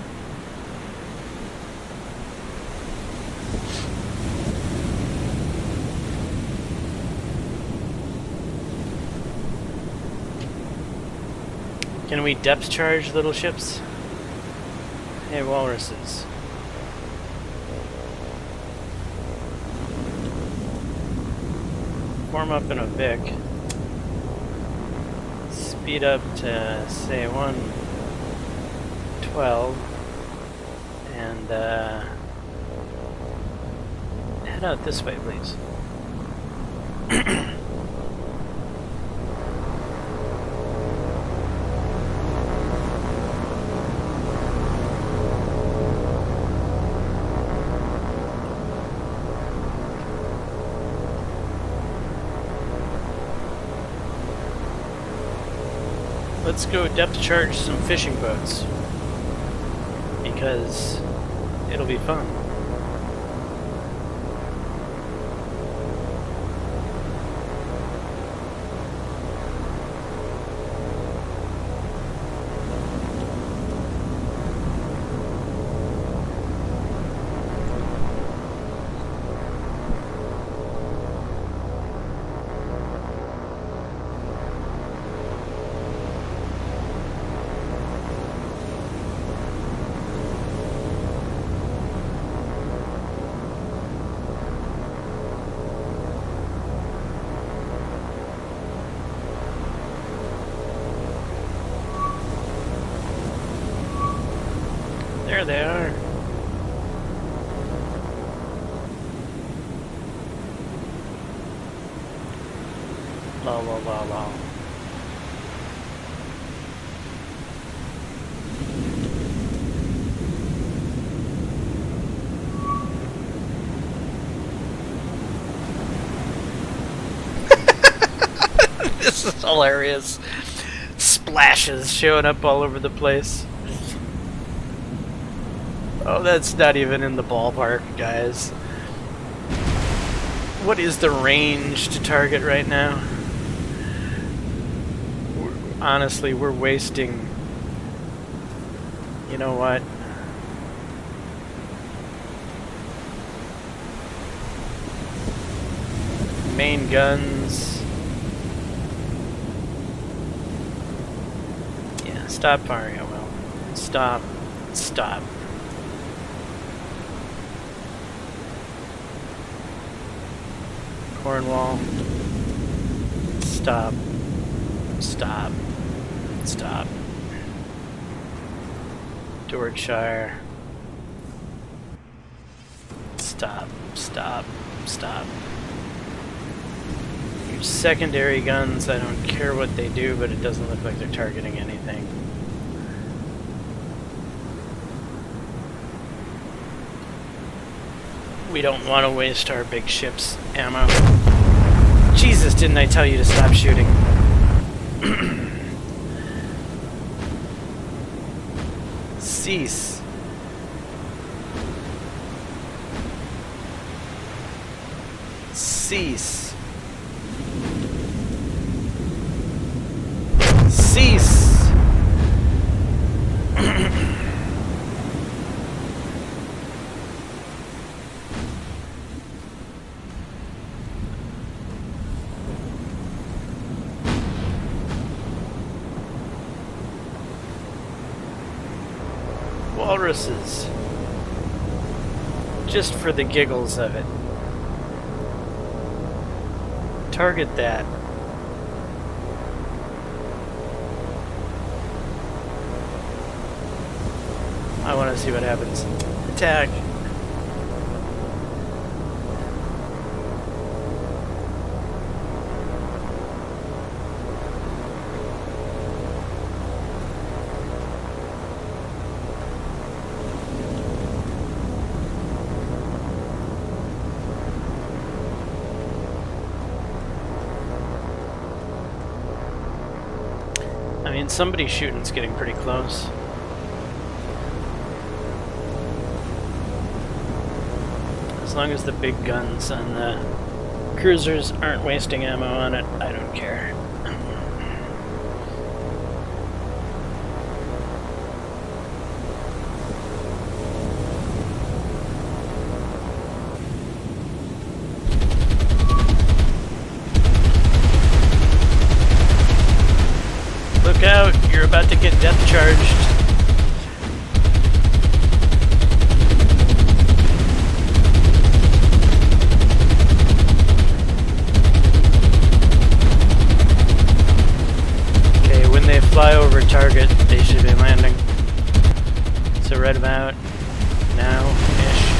Can we depth charge little ships? Hey, walruses. Form up in a Vic. Speed up to, say, 112. And, head out this way, please. Let's go depth charge some fishing boats, because it'll be fun. Lol, lol, lol, lol. This is hilarious. Splashes showing up all over the place. Oh, that's not even in the ballpark, guys. What is the range to target right now? Honestly, we're wasting... You know what? Main guns... Yeah, stop firing at will. Stop. Stop. Cornwall. Stop. Stop. Stop. Dorkshire. Stop. Stop. Stop. Your secondary guns, I don't care what they do, but it doesn't look like they're targeting anything. We don't want to waste our big ship's ammo. Jesus, didn't I tell you to stop shooting? Cease. Cease. Cease. Walruses. Just for the giggles of it. Target that. I want to see what happens. Attack. I mean, somebody shooting's getting pretty close. As long as the big guns on the cruisers aren't wasting ammo on it, I don't care. Look out, you're about to get depth charged. Okay, when they fly over target, they should be landing. So right about now-ish.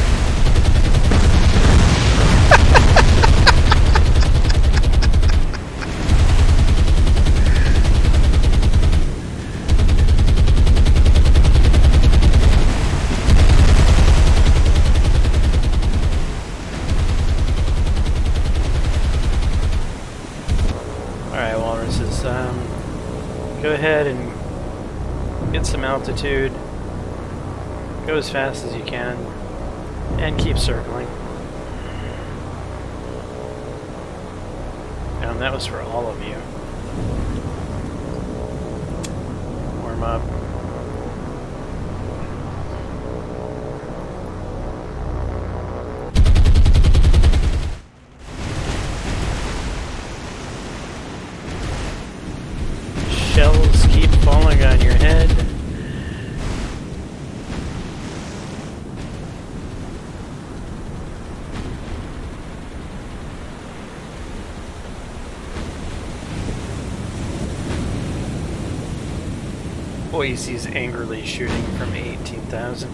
Alright, walruses, go ahead and get some altitude, go as fast as you can, and keep circling. That was for all of you. Warm up. Shells keep falling on your head. Boise's angrily shooting from 18,000.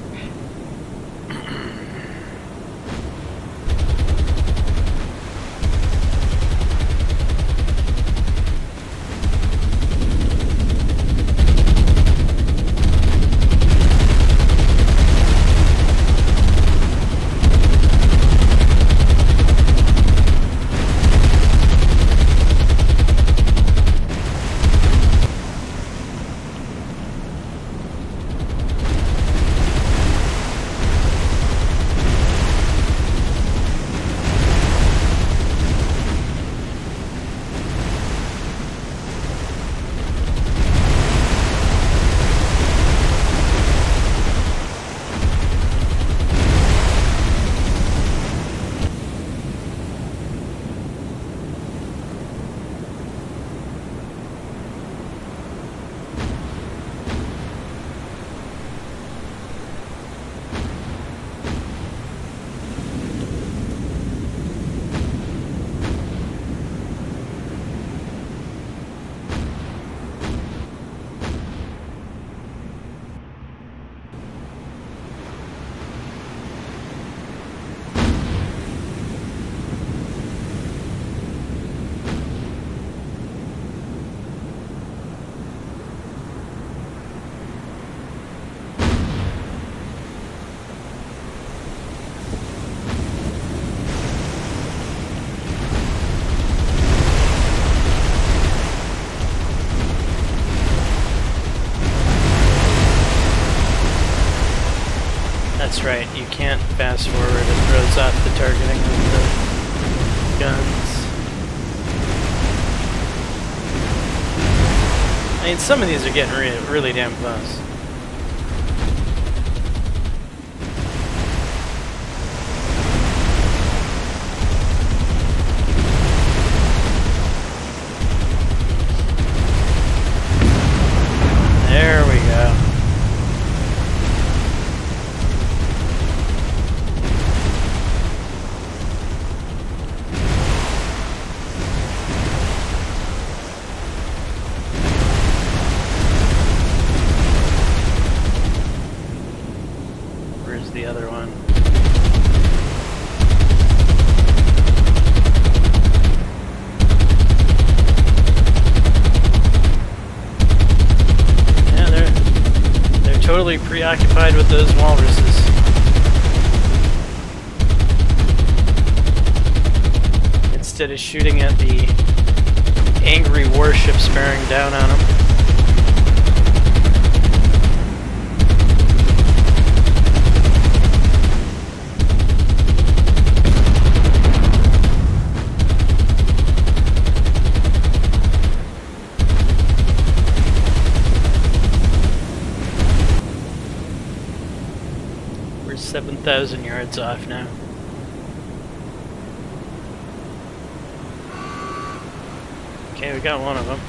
right, you can't fast forward, it throws off the targeting of the guns. I mean, some of these are getting really damn close. There we go. Where's the other one? Totally preoccupied with those walruses. Instead of shooting at the angry warships bearing down on them. We're 7,000 yards off now. Okay, we got one of them.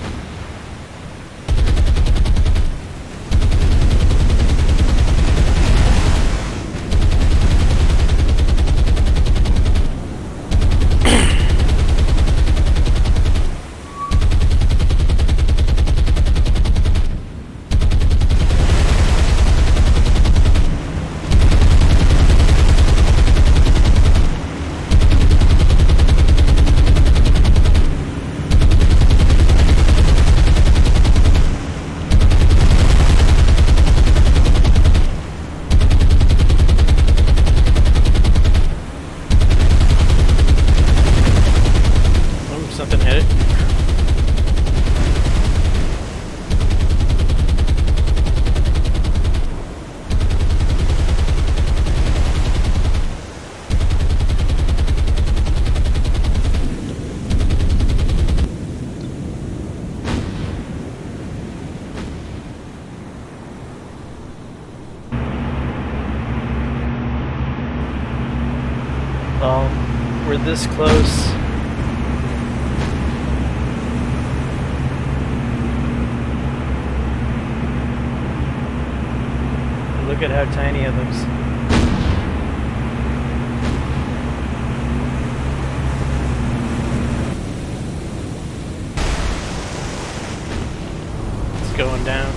Something hit it. Well, we're this close. Look at how tiny it looks. It's going down.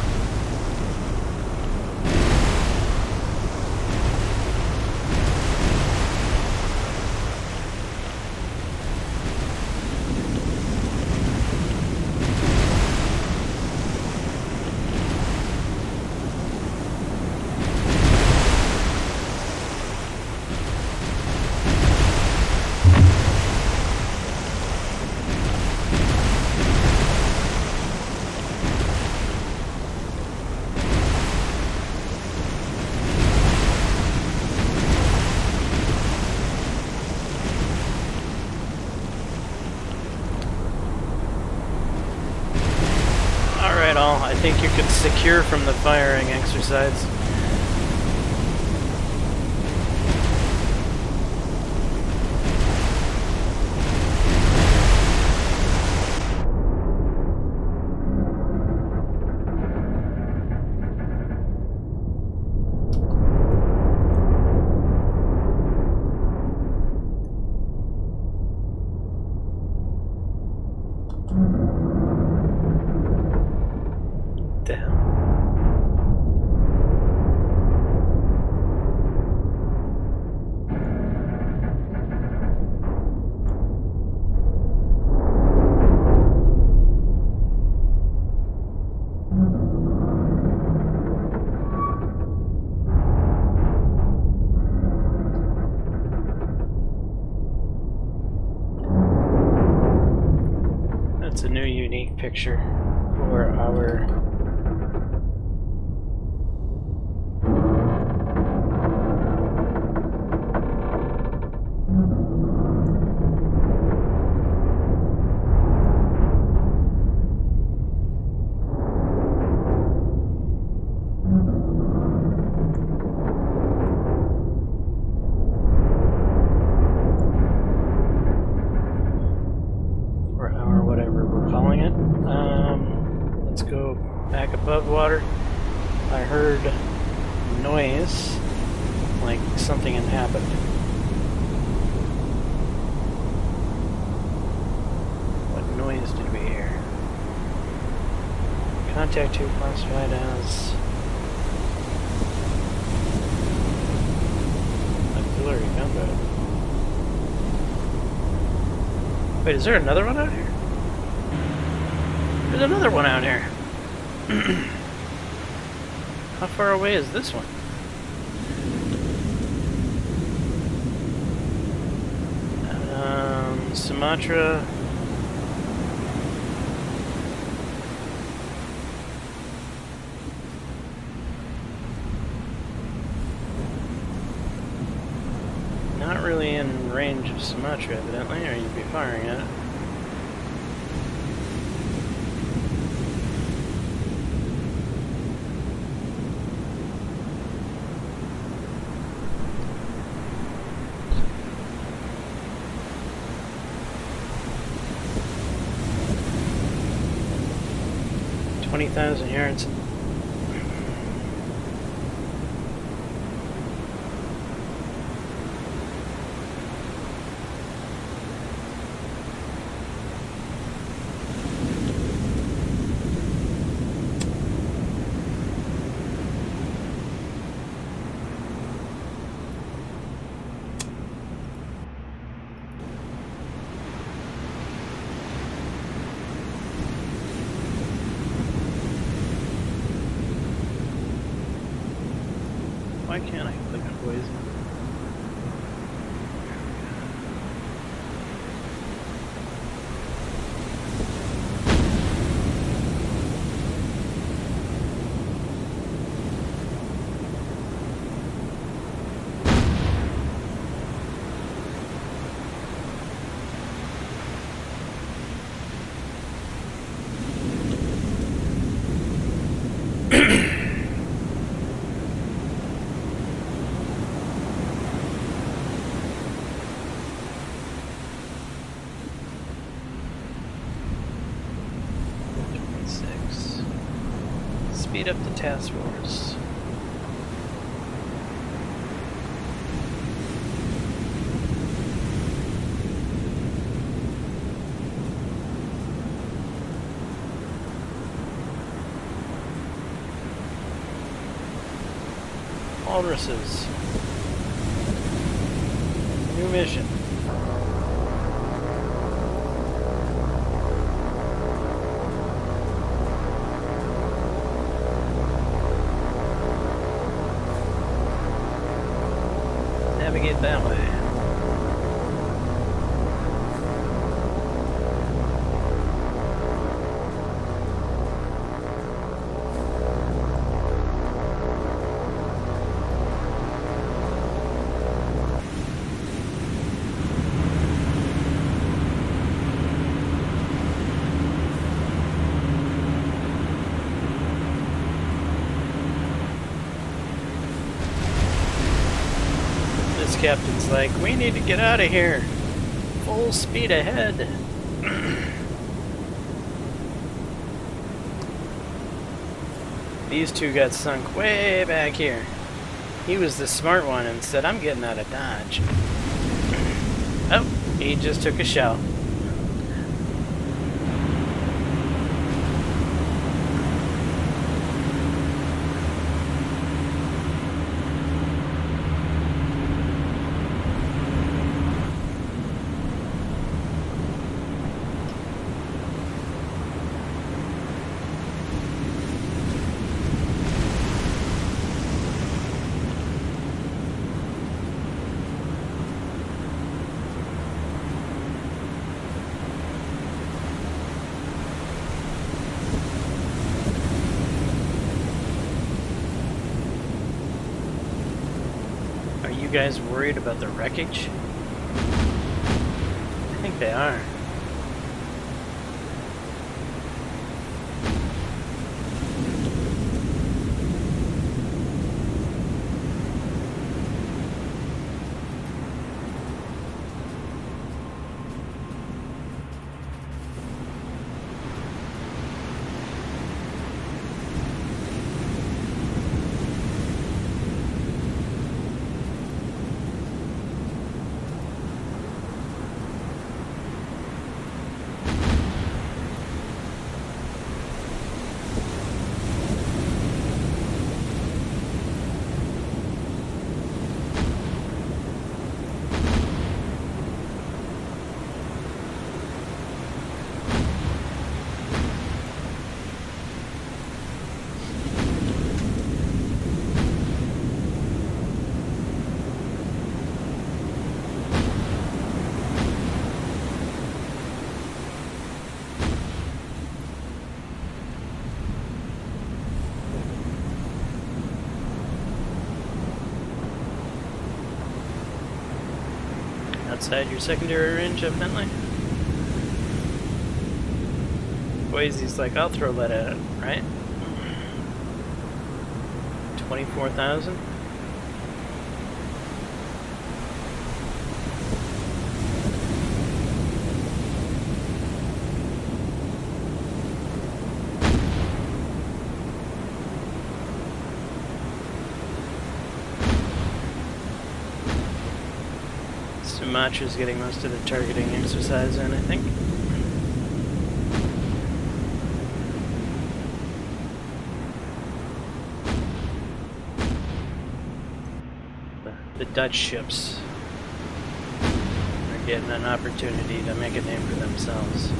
I think you can secure from the firing exercise. That's a new unique picture for our above water. I heard noise, like something had happened. What noise did we hear? Contact 2 classified as auxiliary gunboat. Wait, is there another one out here? There's another one out here. How far away is this one? Sumatra. Not really in range of Sumatra, evidently, or you'd be firing at it. $20,000 yards. Why can't I click on poison? Speed up the task force. Walruses. New mission. Navigate that way. Captain's like, we need to get out of here. Full speed ahead. These two got sunk way back here. He was the smart one and said, I'm getting out of Dodge. Oh, he just took a shell. You guys worried about the wreckage? I think they are. outside your secondary range, evidently. Boise's like, I'll throw that at it, right? 24,000? Sumatra's getting most of the targeting exercise in, I think. The Dutch ships are getting an opportunity to make a name for themselves.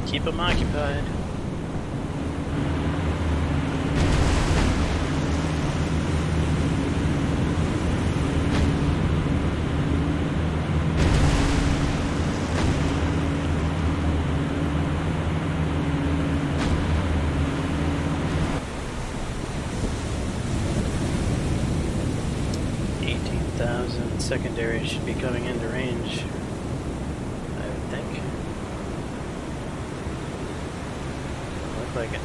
Keep them occupied. Secondary should be coming into range, I would think. Look like it.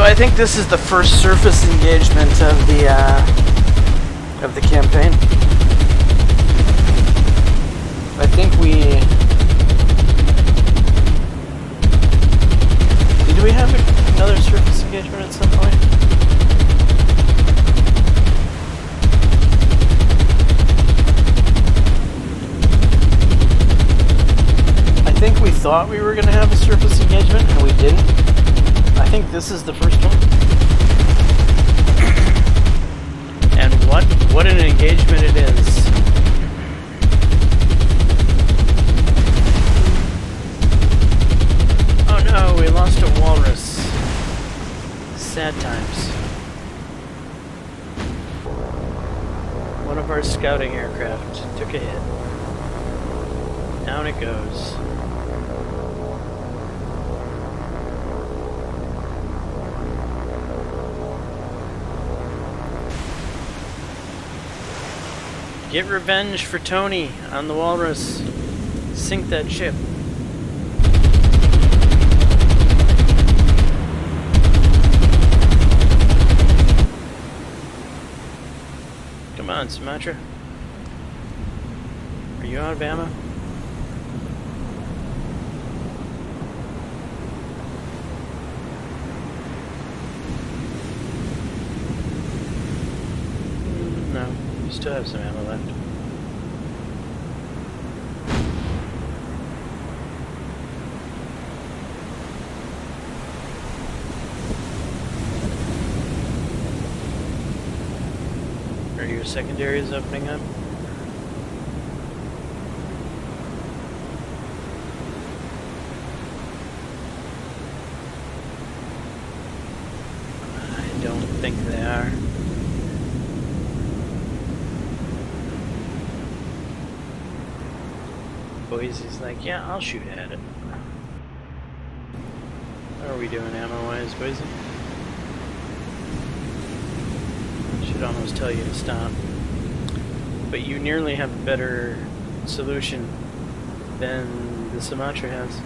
I think this is the first surface engagement of the campaign. I think did we have another surface engagement at some point? I think we thought we were going to have a surface engagement and we didn't. I think this is the first one.
And what an engagement it is. Oh no, we lost a walrus. Sad times. One of our scouting aircraft took a hit. Down it goes. Get revenge for Tony on the walrus. Sink that ship. Come on, Sumatra. Are you out of ammo? No, you still have some ammo left. Are your secondaries opening up? I don't think they are. Boise's like, yeah, I'll shoot at it. How are we doing ammo-wise, Boise? Should almost tell you to stop. But you nearly have a better solution than the Sumatra has.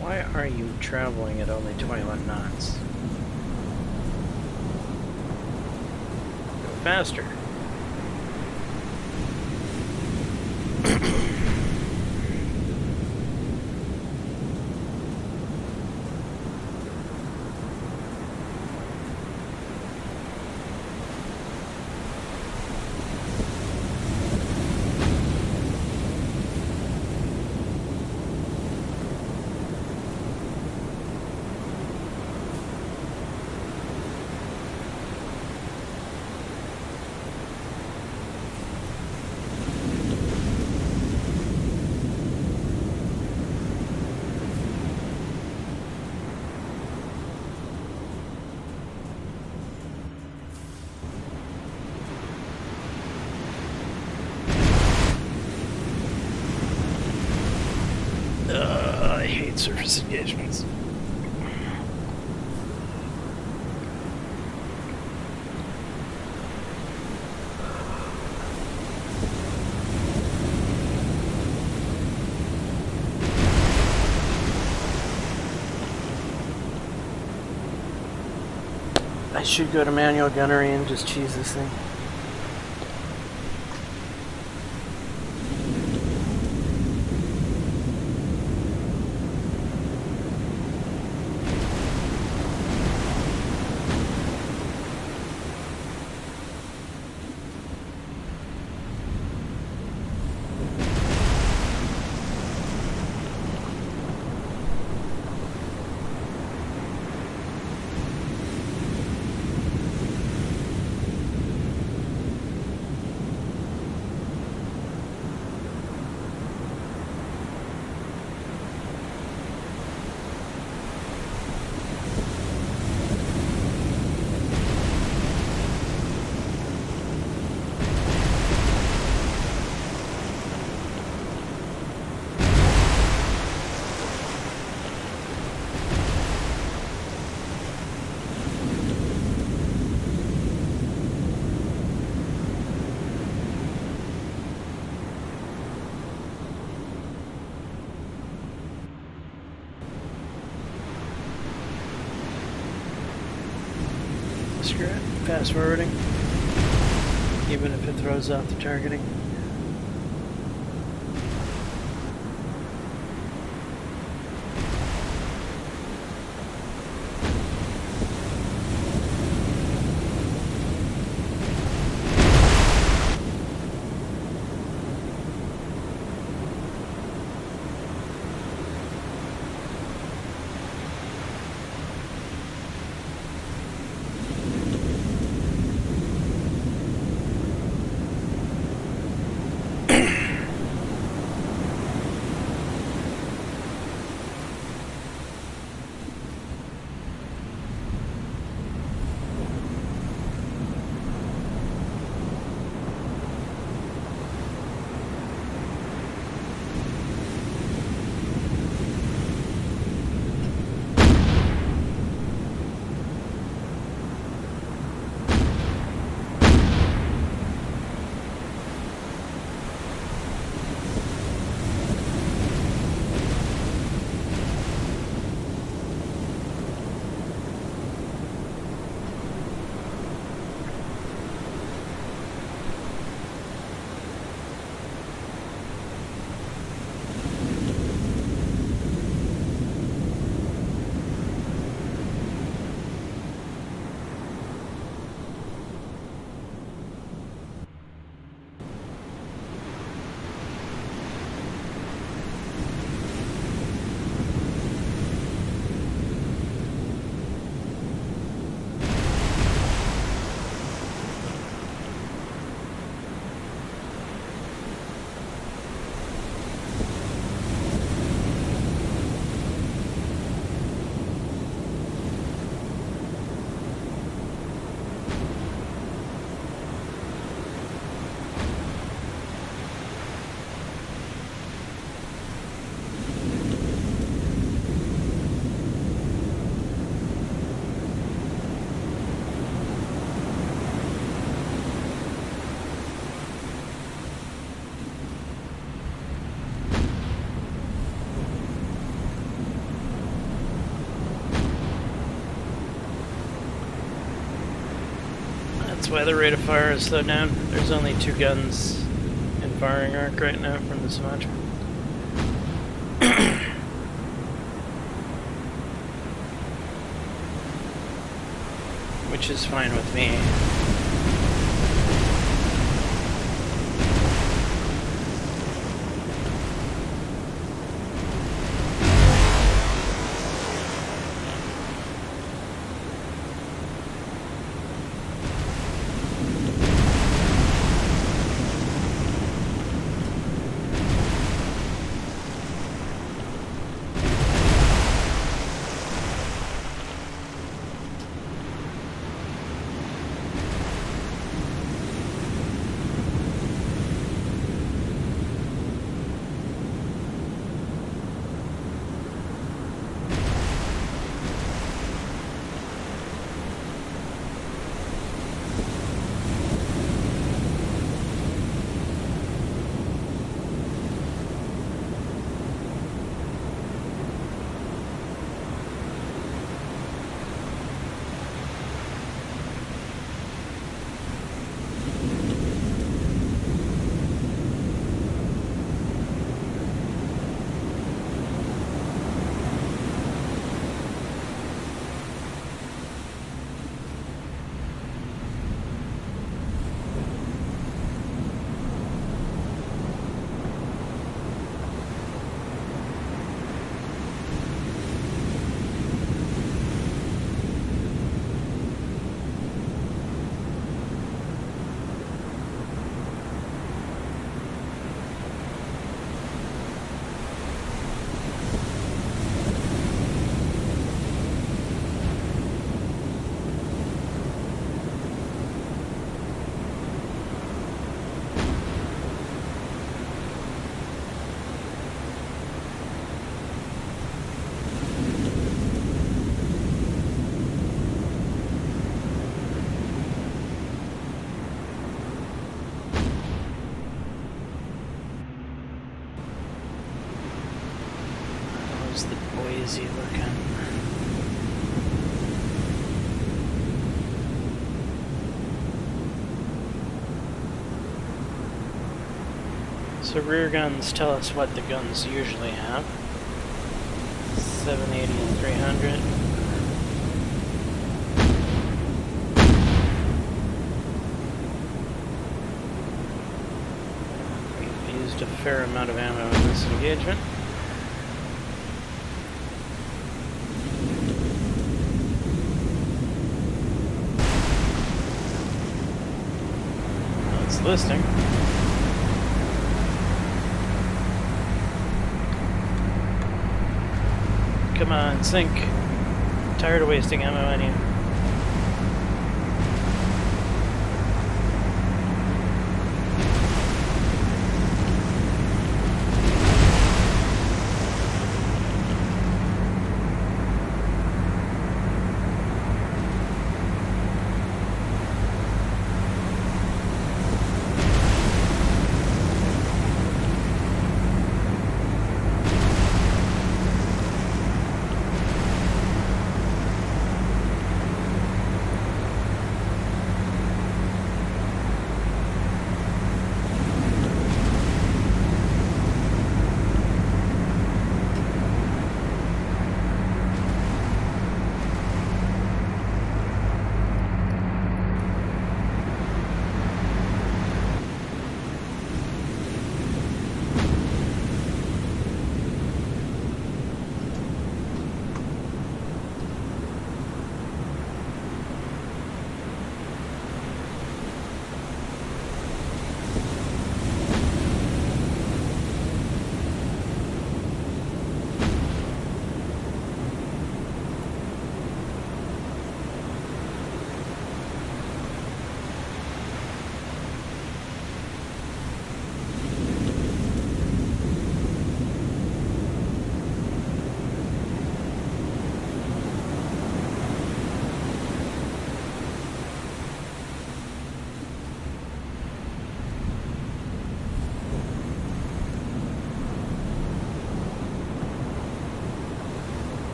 Why are you traveling at only 21 knots? Go faster.
surface engagements. I should go to manual gunnery and just cheese this thing. Screw it. Fast forwarding. Even if it throws off the targeting. That's why the rate of fire is slowed down. There's only 2 guns in firing arc right now from the Sumatra. Which is fine with me.
sleazy looking. So rear guns tell us what the guns usually have. 780 and 300. We've used a fair amount of ammo in this engagement. It's listing. Come on, sink. Tired of wasting ammo on you.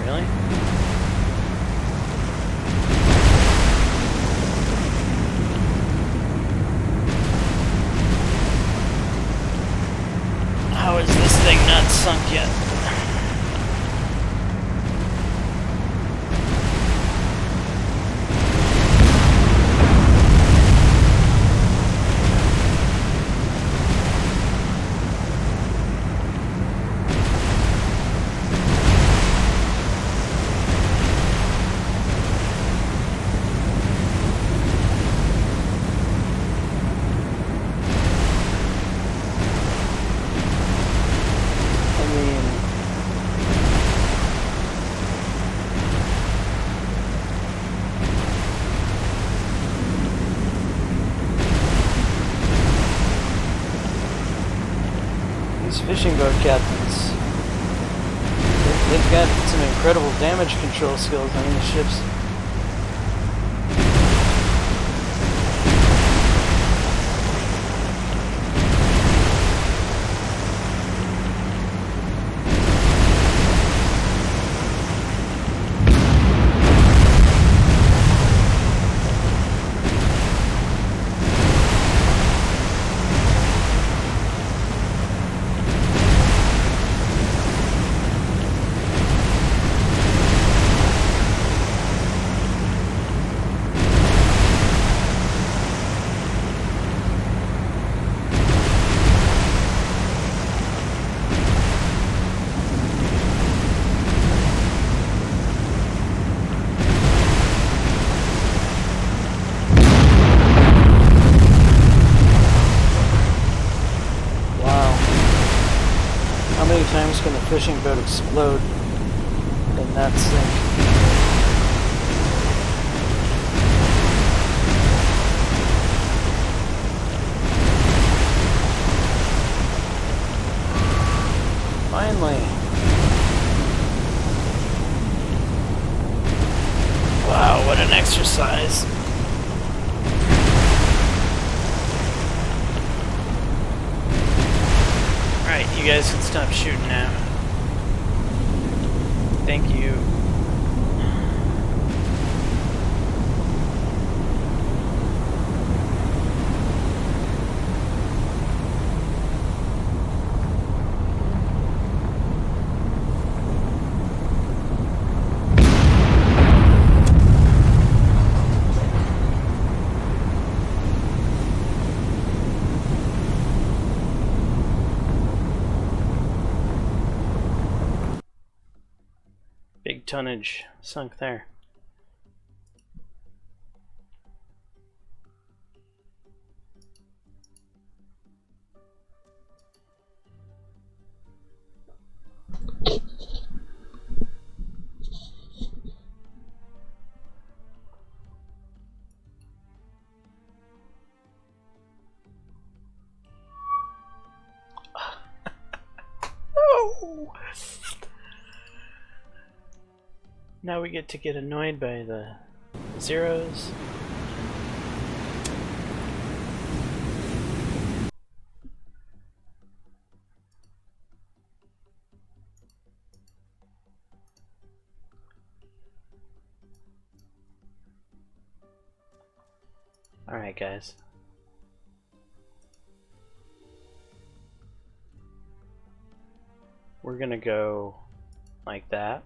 Really? How is this thing not sunk yet? These fishing boat captains, they've got some incredible damage control skills on these ships. How many times can a fishing boat explode and not sink? you guys can stop shooting now. Thank you. Big tonnage sunk there. Oh! Now we get to get annoyed by the zeros. Alright, guys. We're gonna go like that.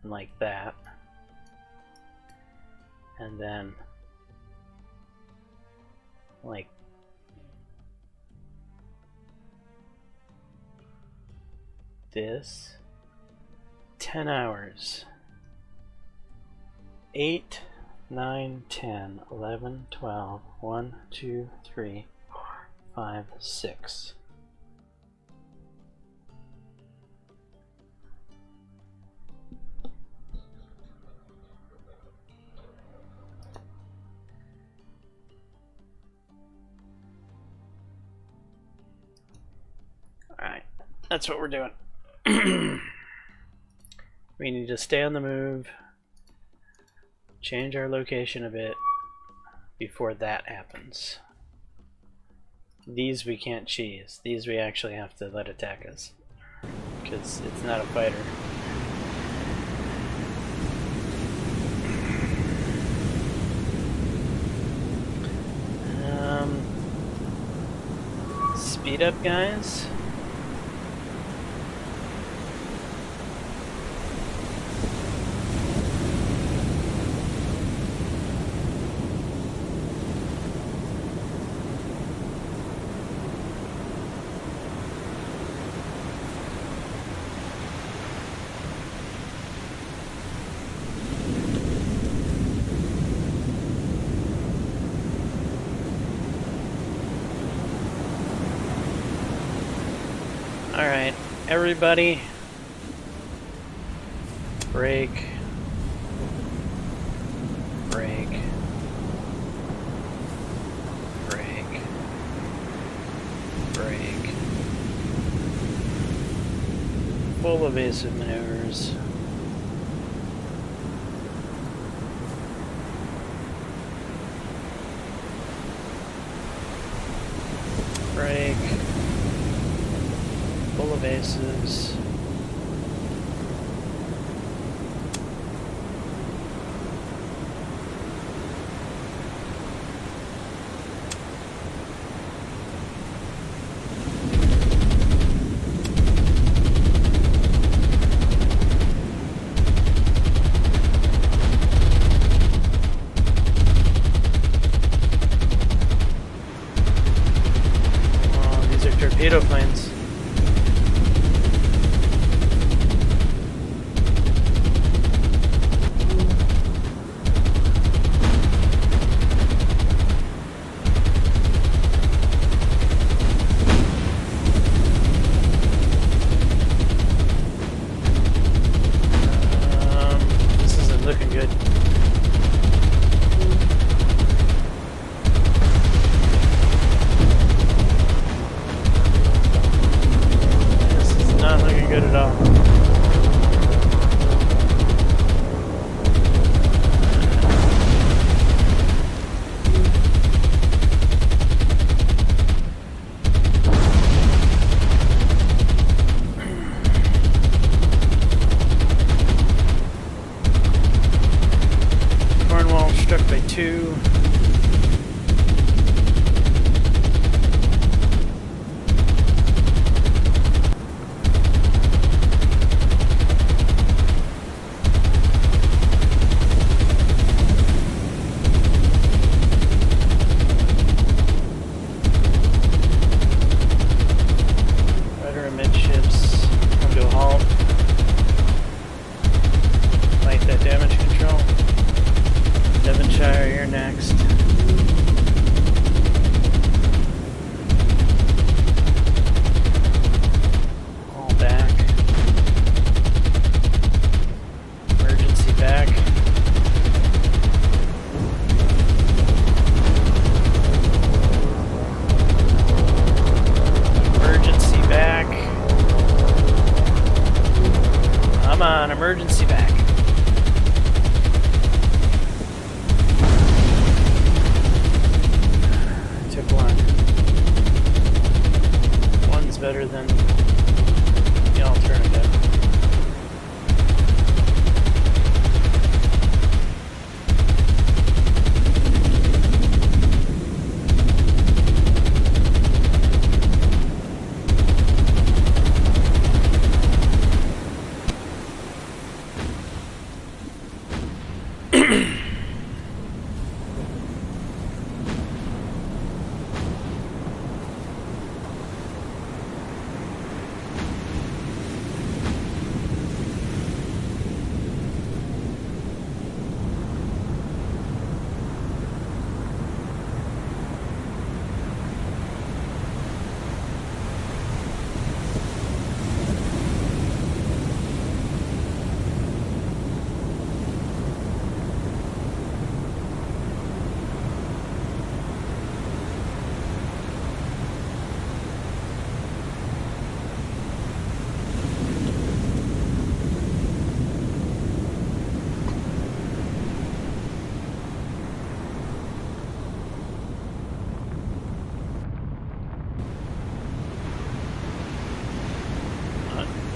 And like that. And then like this. 10 hours. 8, 9, 10, 11, 12, 1, 2, 3, 4, 5, 6. Alright, that's what we're doing. We need to stay on the move, change our location a bit before that happens. These we can't cheese. These we actually have to let attack us, because it's not a fighter. Speed up, guys. Alright, everybody, break, break, break, break, full evasive maneuvers. Break. Full evasives. Oh, these are torpedo planes. Looking good.
by 2. Rudder amidships come to a halt. Light that damage control. Devonshire, you're next. All back. Emergency back. Emergency back. Come on, emergency back. Took one. One's better than the alternative.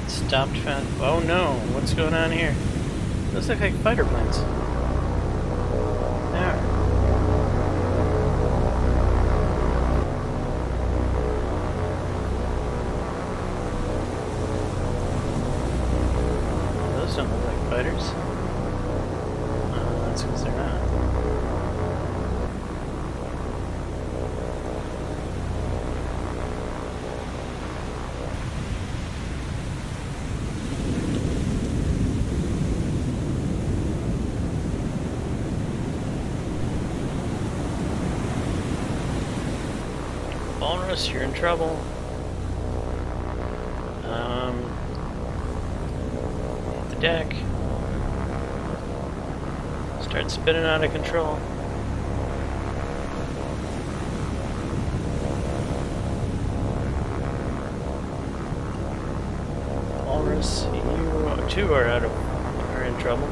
Stopped fast. Oh no, what's going on here? Those look like fighter planes. There. Those don't look like fighters. That's because they're not. Walrus, you're in trouble. The deck. Start spinning out of control. Walrus, you too are in trouble.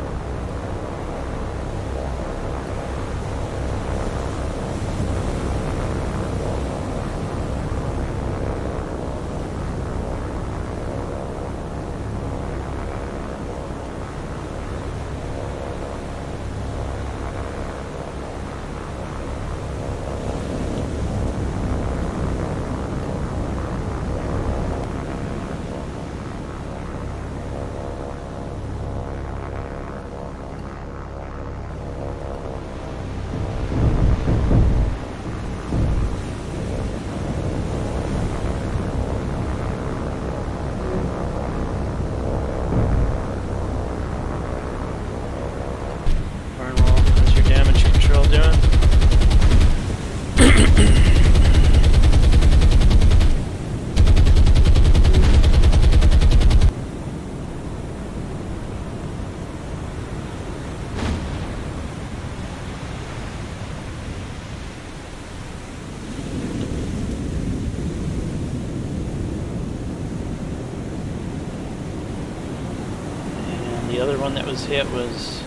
The other one that was hit was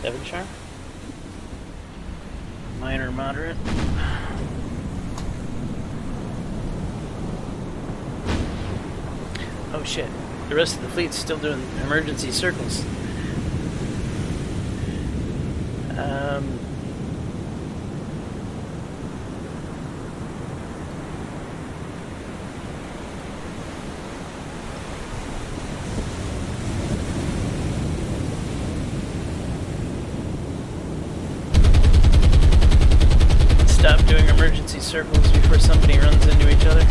Devonshire. Minor, moderate. Oh shit. The rest of the fleet's still doing emergency circles. Stop doing emergency circles before somebody runs into each other.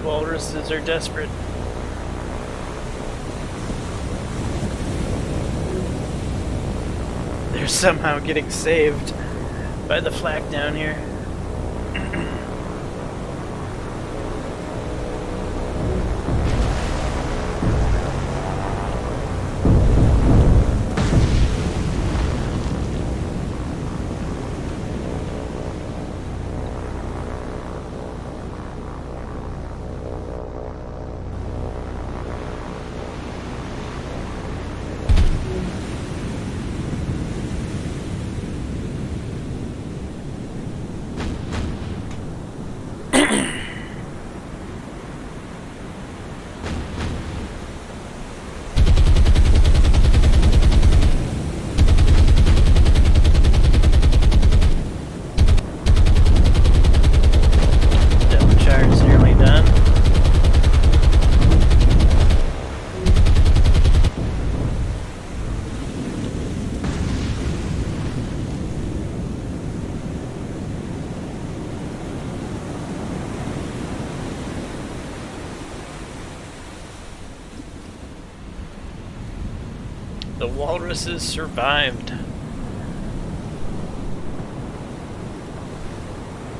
Walruses are desperate. They're somehow getting saved by the flak down here. The walruses survived.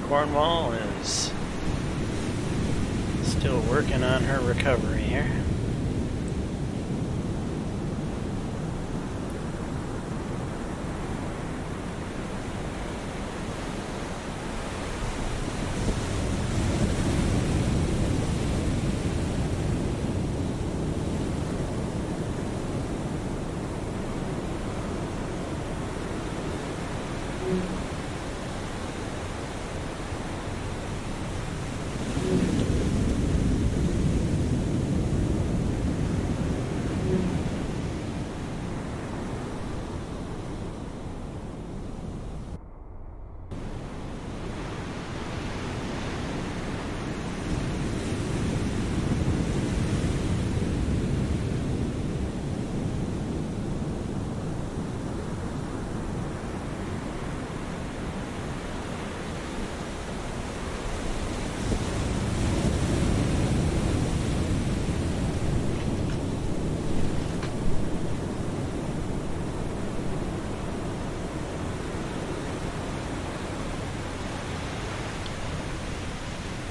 Cornwall is still working on her recovery here.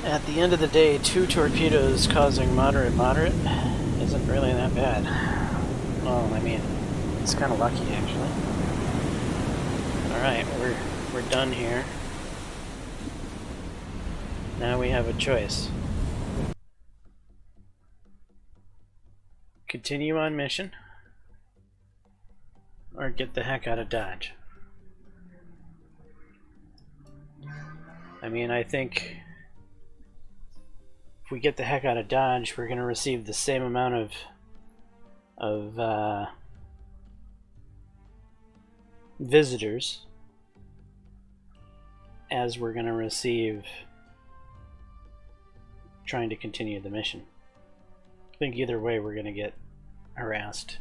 At the end of the day, 2 torpedoes causing moderate isn't really that bad. Well, I mean, it's kind of lucky actually. Alright, we're done here. Now we have a choice. Continue on mission, or get the heck out of Dodge. I mean, I think if we get the heck out of Dodge, we're going to receive the same amount of visitors as we're going to receive trying to continue the mission. I think either way we're going to get harassed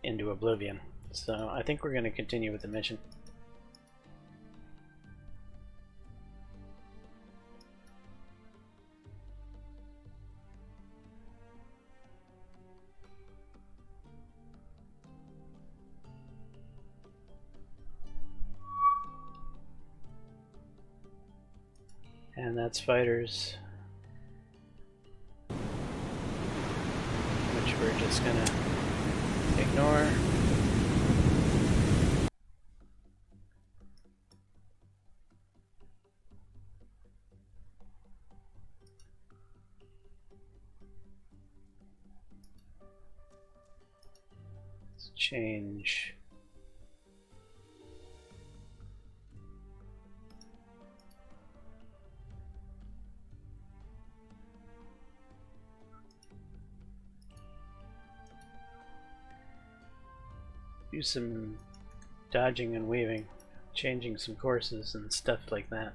into oblivion. So I think we're going to continue with the mission. And that's fighters, which we're just gonna ignore. Let's change. Do some dodging and weaving, changing some courses and stuff like that.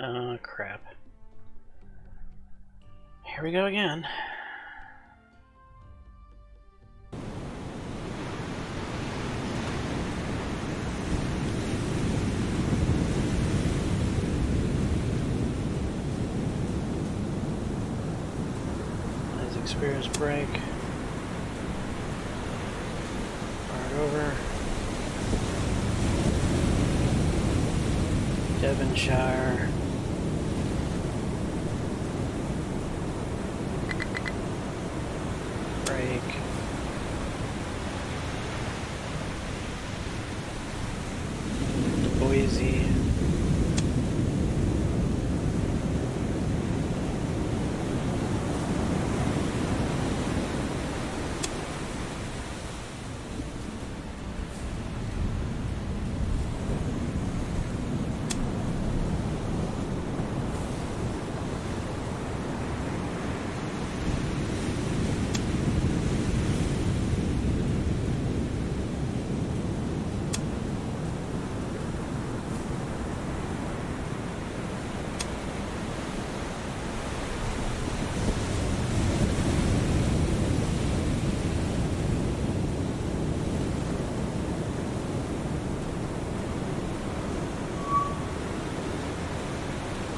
Oh, crap. Here we go again. Let's experience break. Start over. Devonshire. Break. Boise.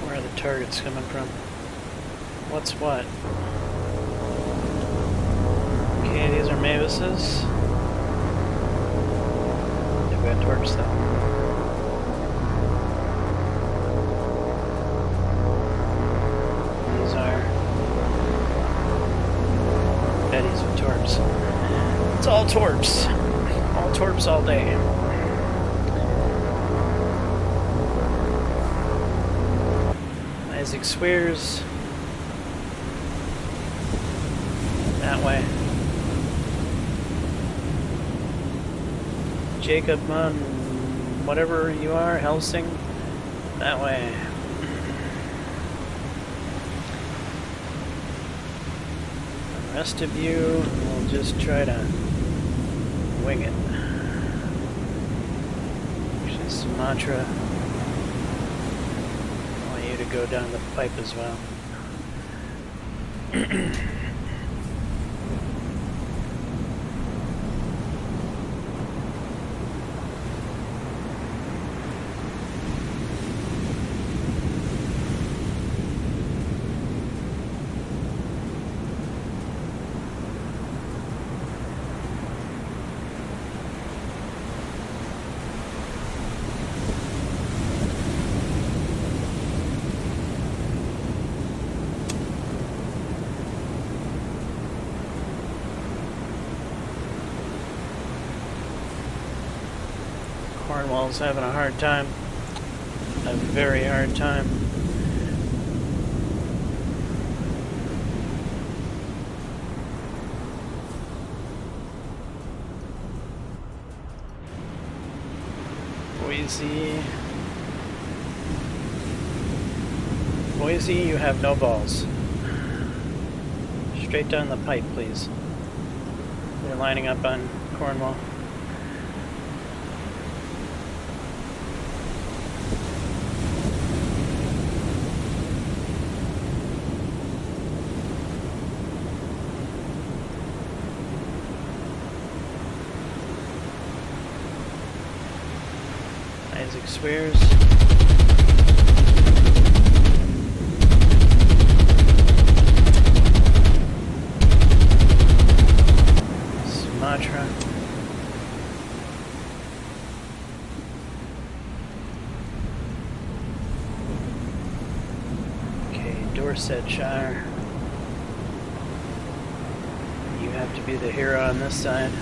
Where are the targets coming from? What's what? Okay, these are Mavis's. They've got torch though. These are torps. It's all torps. All torps all day. Isaac Swears. That way. Jacob Munn, whatever you are, Helsing. That way. The rest of you will just try to wing it. Actually, Sumatra. I want you to go down the pipe as well. Cornwall's having a hard time. A very hard time. Boise, you have no balls. Straight down the pipe, please. They're lining up on Cornwall. Isaac Swears. Sumatra. Okay, Dorsetshire. You have to be the hero on this side.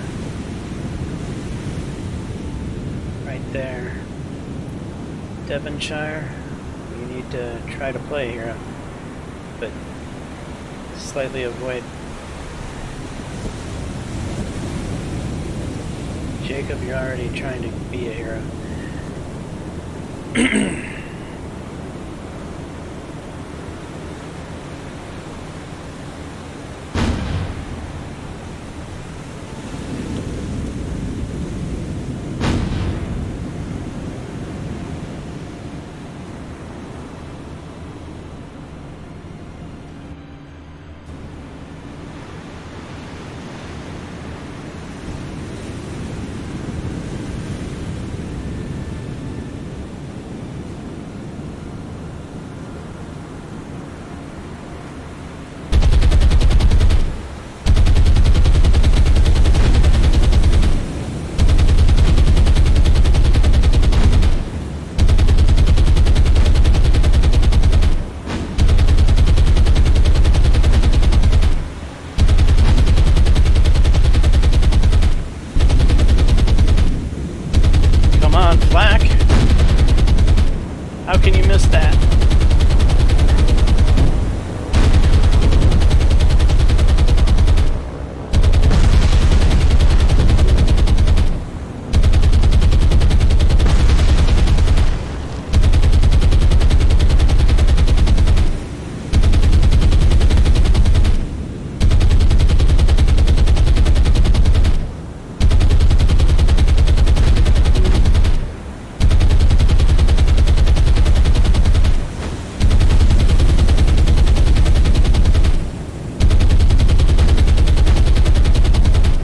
Right there. Devonshire, you need to try to play hero, but slightly avoid. Jacob, you're already trying to be a hero. How can you miss that?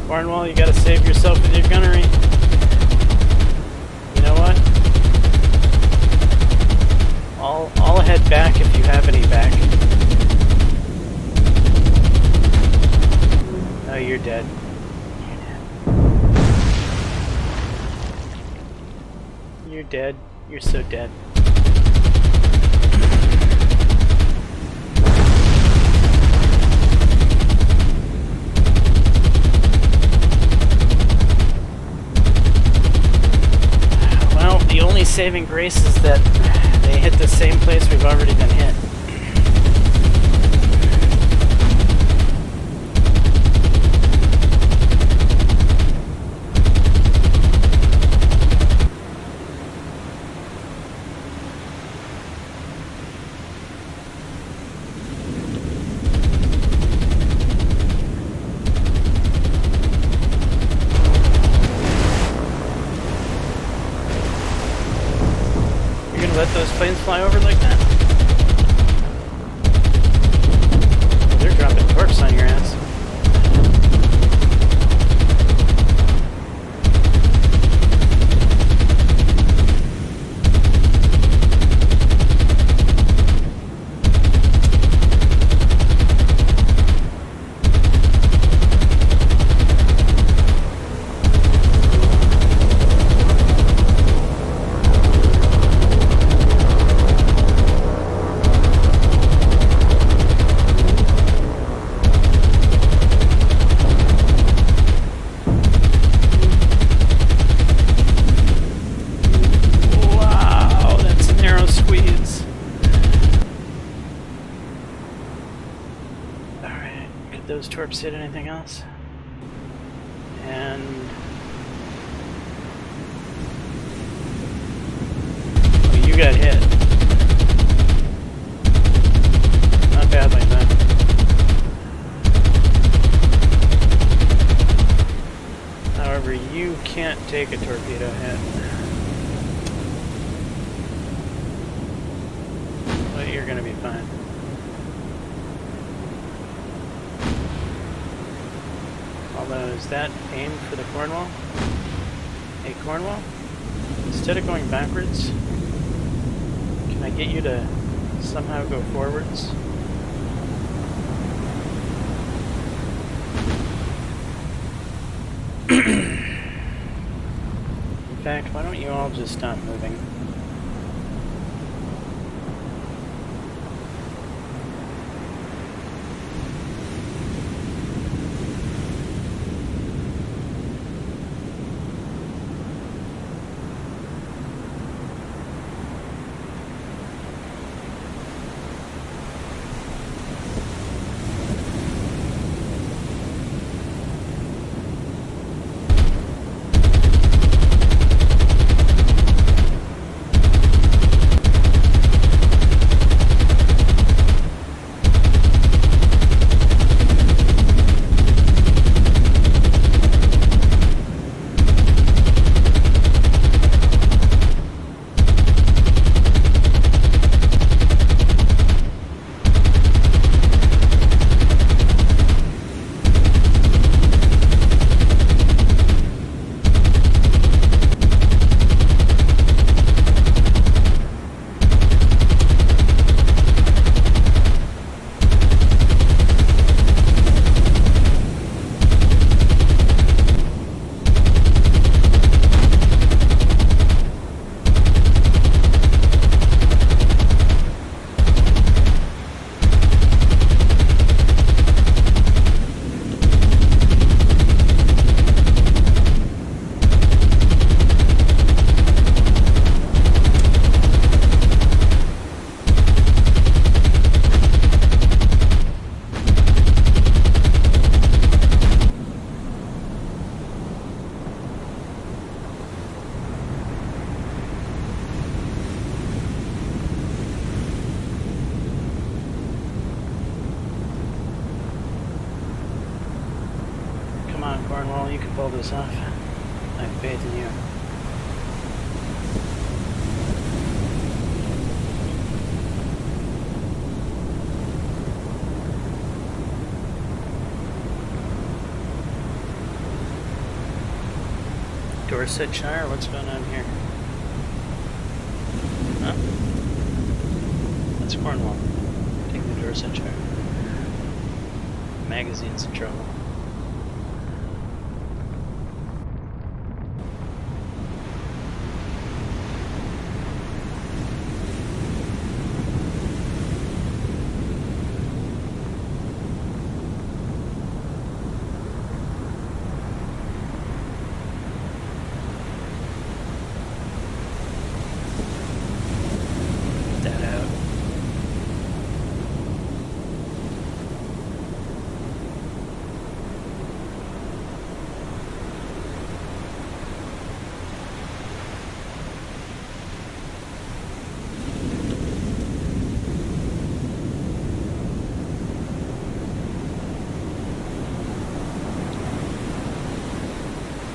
Cornwall, you gotta save yourself with your gunnery. You know what? I'll head back if you have any back. Oh, you're dead. You're dead. You're so dead. saving grace is that they hit the same place we've already been hit. Let those planes fly over like that? Oh, they're dropping torps on your ass. Those torps hit anything else? And oh, you got hit. Not badly, though. However, you can't take a torpedo hit. But you're gonna be fine. Although, is that aimed for the Cornwall? Hey, Cornwall? Instead of going backwards, can I get you to somehow go forwards? In fact, why don't you all just stop moving? Cornwall, you can pull this off. I have faith in you. Dorsetshire, what's going on here? Huh? That's Cornwall. Take the Dorsetshire. Magazine's in trouble.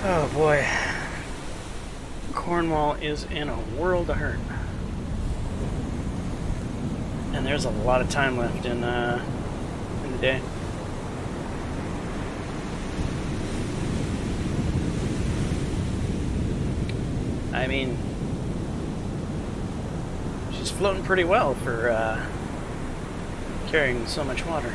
Oh boy. Cornwall is in a world of hurt. And there's a lot of time left in the day. I mean, she's floating pretty well for carrying so much water.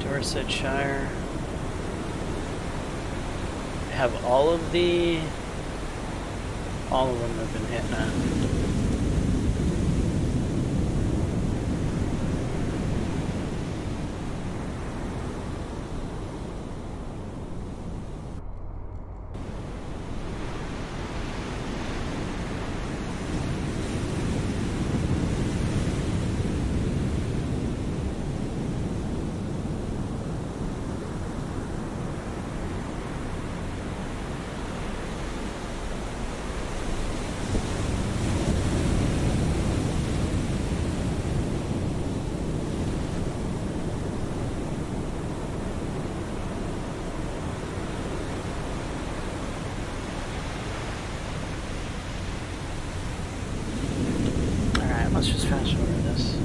Dorsetshire. Have all of them have been hit now. Let's just fast forward this.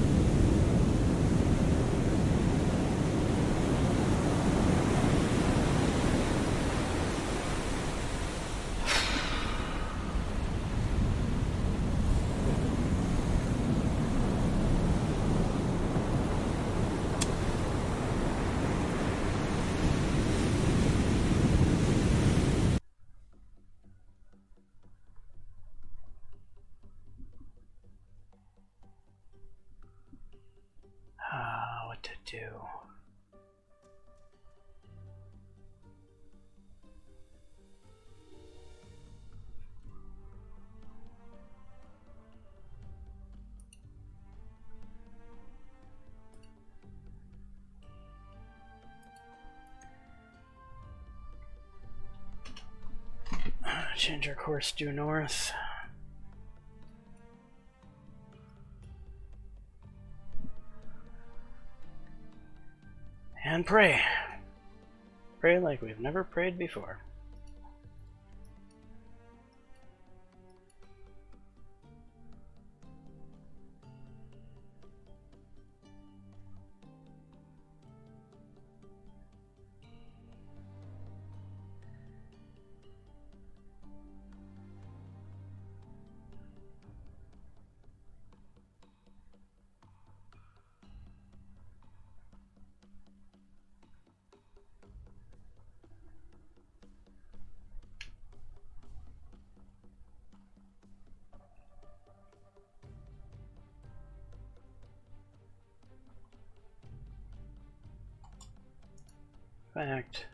What to do? Change our course due north. And pray. Pray like we've never prayed before. Fact.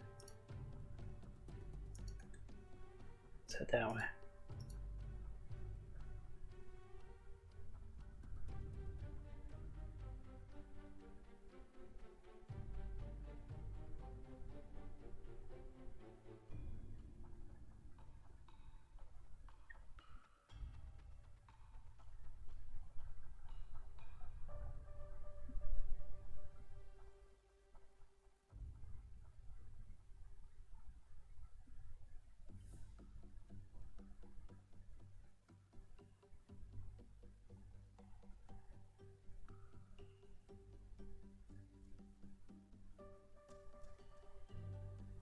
Let's head that way.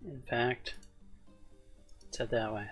In fact, let's head that way.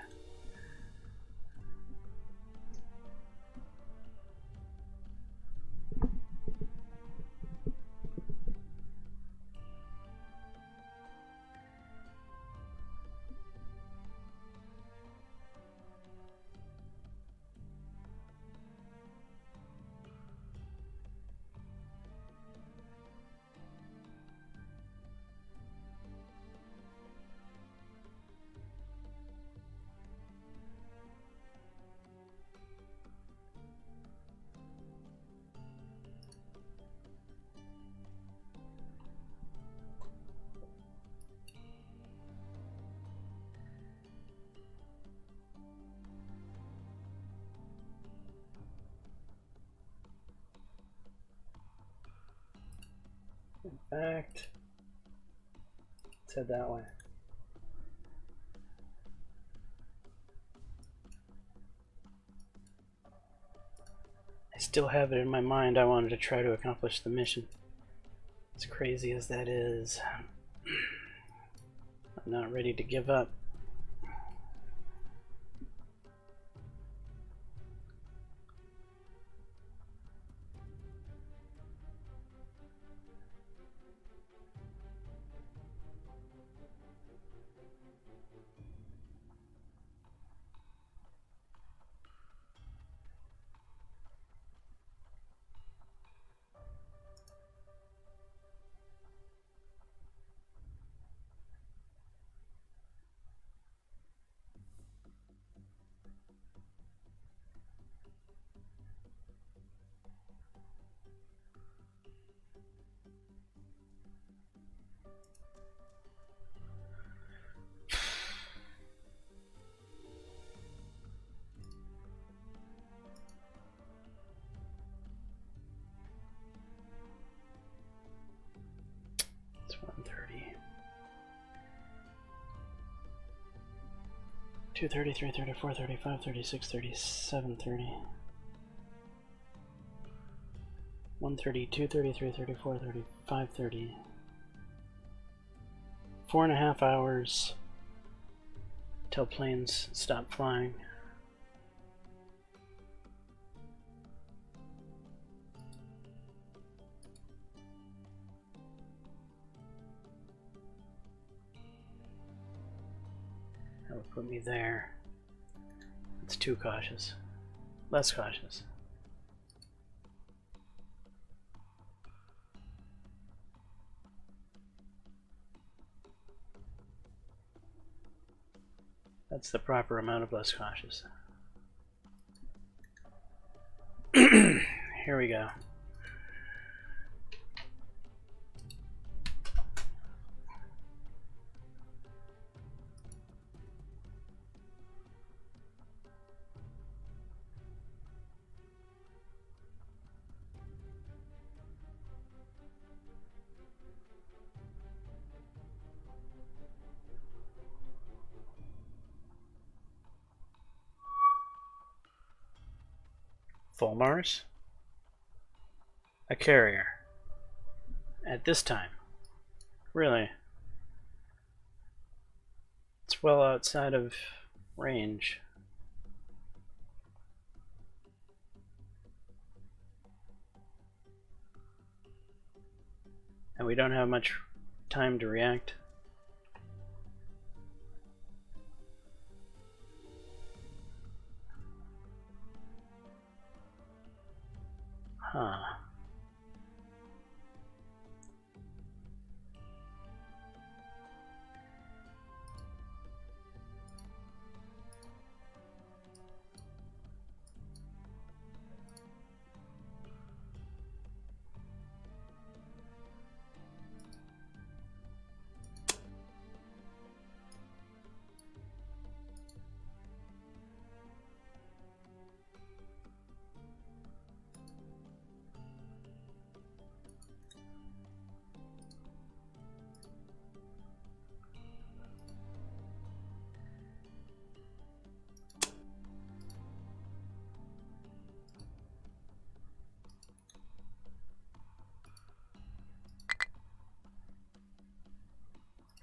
Fact. Let's head that way. I still have it in my mind I wanted to try to accomplish the mission. As crazy as that is, I'm not ready to give up. It's 1:30. 2:30, 3:30, 4:30, 5:30, 6:30, 7:30. 1:30, 2:30, 3:30, 4:30, 5:30. 4.5 hours till planes stop flying. That would put me there. It's too cautious. Less cautious. That's the proper amount of less cautious. Here we go. Full Mars? A carrier. At this time. Really? It's well outside of range. And we don't have much time to react. Huh.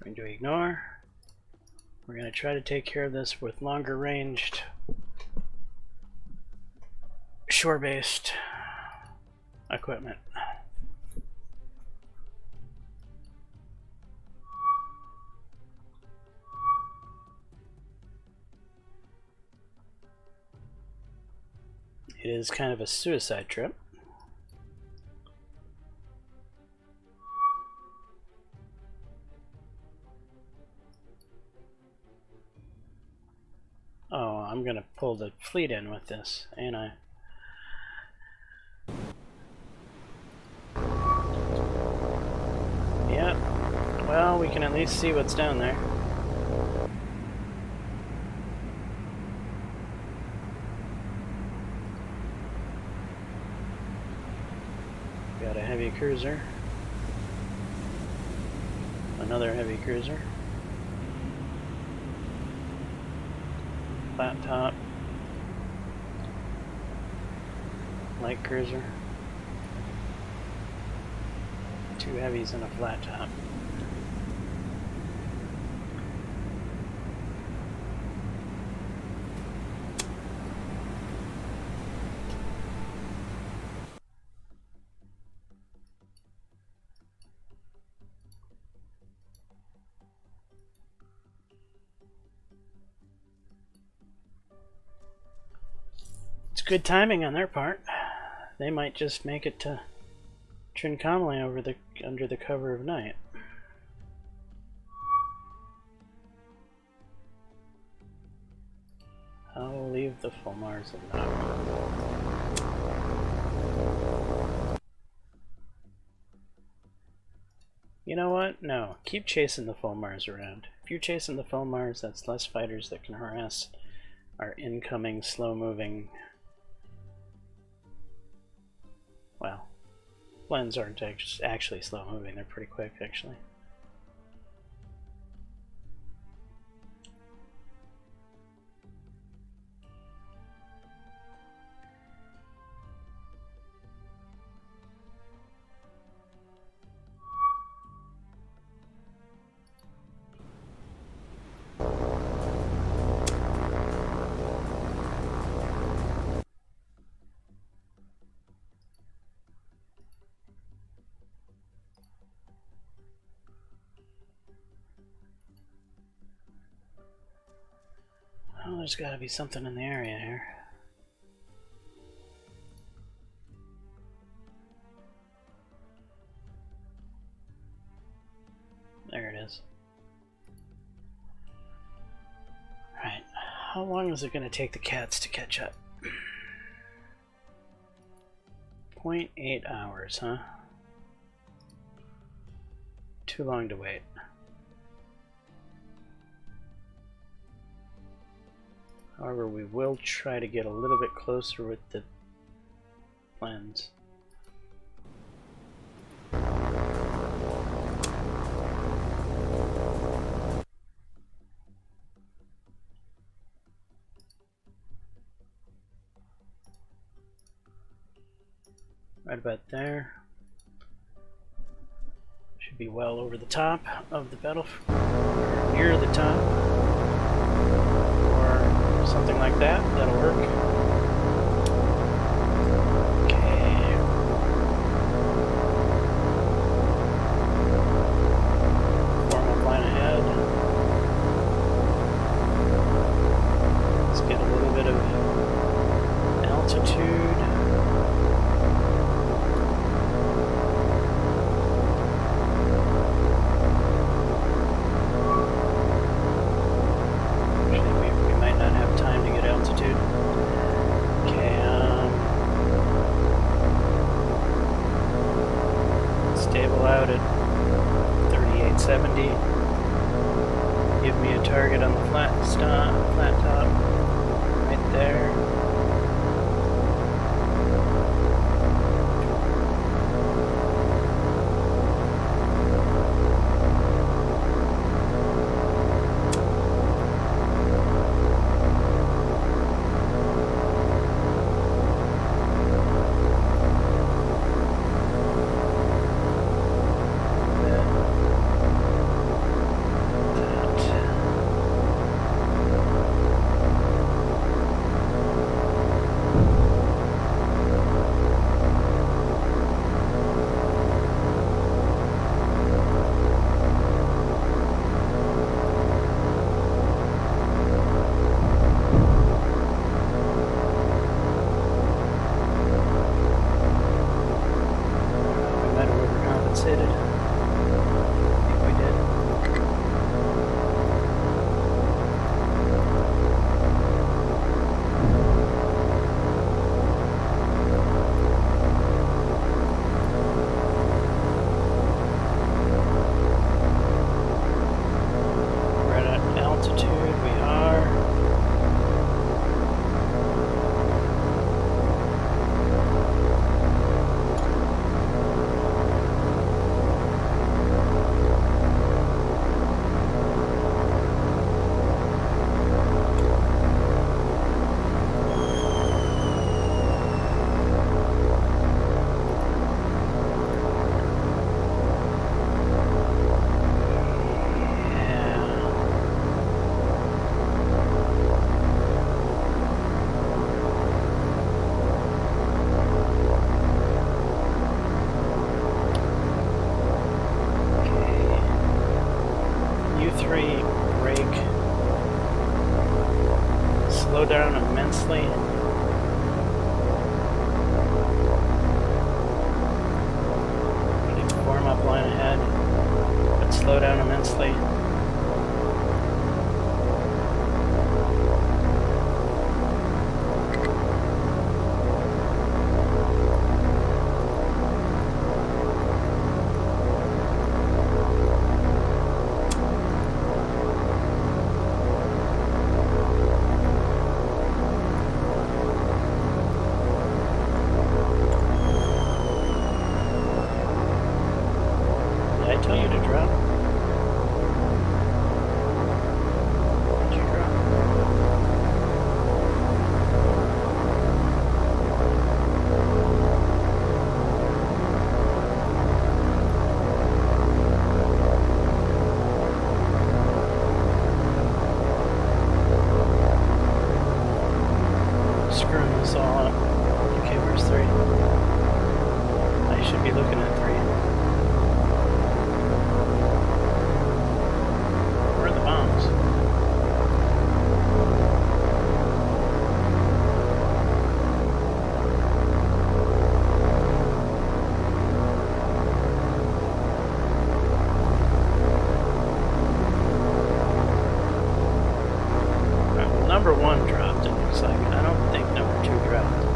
Going to ignore. We're going to try to take care of this with longer ranged shore-based equipment. It is kind of a suicide trip. Oh, I'm gonna pull the fleet in with this, ain't I? Yep. Well, we can at least see what's down there. Got a heavy cruiser. another heavy cruiser. Flat top. Light cruiser. 2 heavies and a flat top. It's good timing on their part. They might just make it to Trincomalee under the cover of night. I'll leave the full Mars of now. You know what? No. Keep chasing the full Mars around. If you're chasing the full Mars, that's less fighters that can harass our incoming slow-moving... Well, planes aren't actually slow-moving. They're pretty quick, actually. Oh, there's got to be something in the area here. There it is. Alright, how long is it going to take the cats to catch up? 0.8 hours, huh? Too long to wait. However, we will try to get a little bit closer with the lens. Right about there. Should be well over the top of the battlefield, near the top. Something like that, that'll work. Okay. Form up line ahead. Let's get a little bit of altitude. Out at 3870. Give me a target on the flat top, right there. this all up. Okay, where's 3? I should be looking at 3. Where are the bombs? Number 1 dropped, it looks like. I don't think number 2 dropped.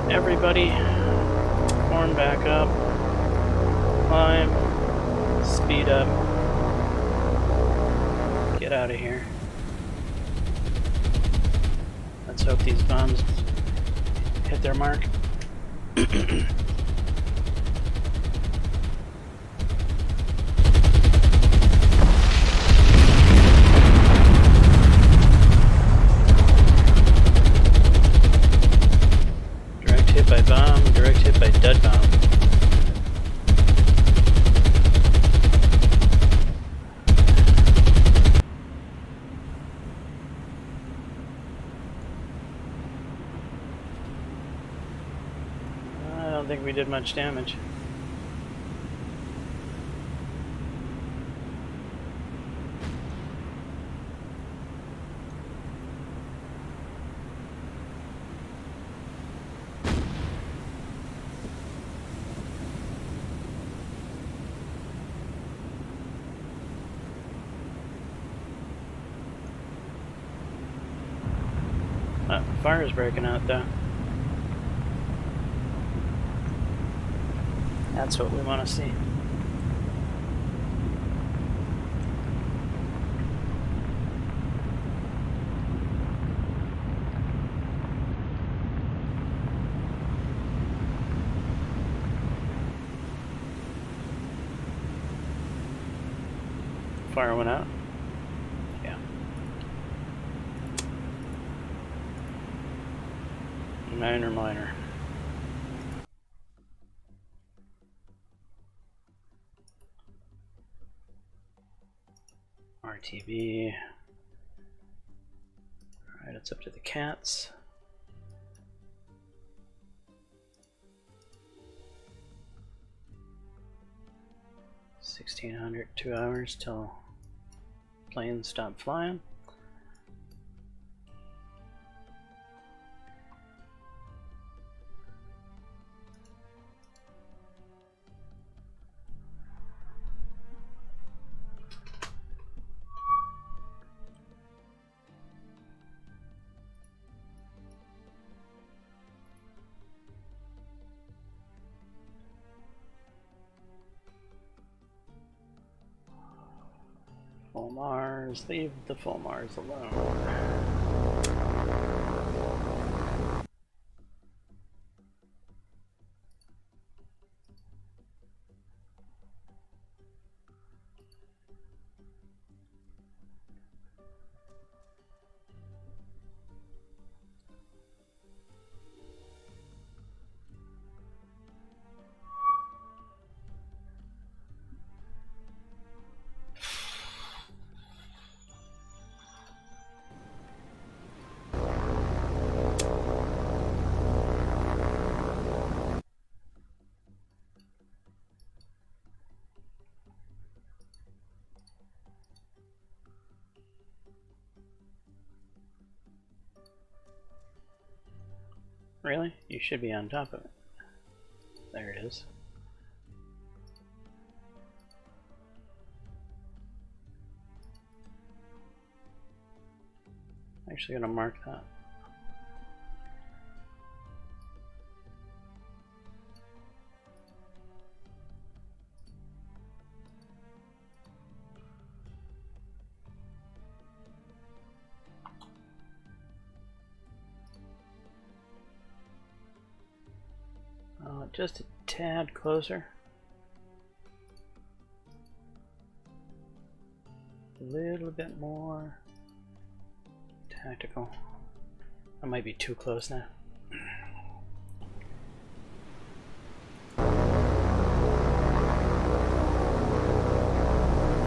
Everybody, form back up, climb, speed up, get out of here. Let's hope these bombs hit their mark. By bomb, direct hit by dud bomb. I don't think we did much damage. Fire's breaking out though. That's what we want to see. Fire went out. Yeah. Minor. RTB. Alright, it's up to the cats. $1,600, 2 hours till planes stop flying. Full Mars, leave the full Mars alone. Really? You should be on top of it. There it is. I'm actually gonna mark that. just a tad closer. A little bit more tactical. I might be too close now.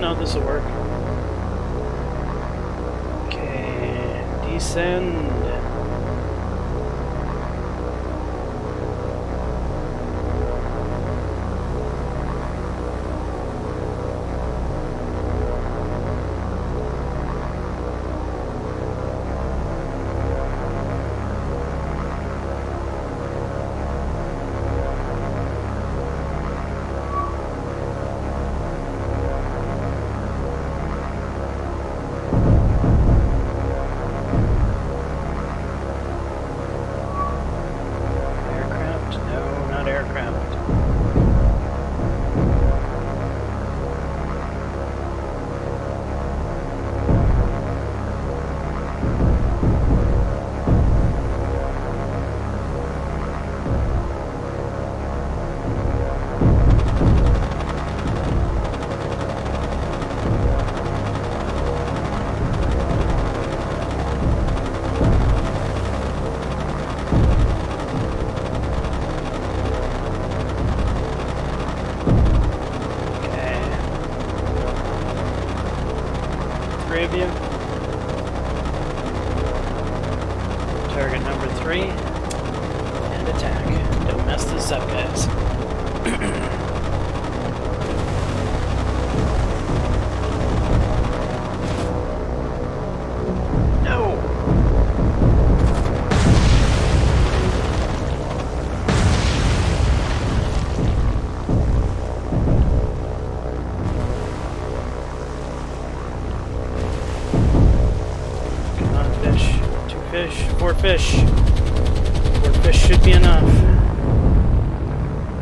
No, this will work. Okay, descend. Target number 3, and attack. Don't mess this up, guys. No! Come on, fish. 2 fish. 4 fish. 4 fish should be enough.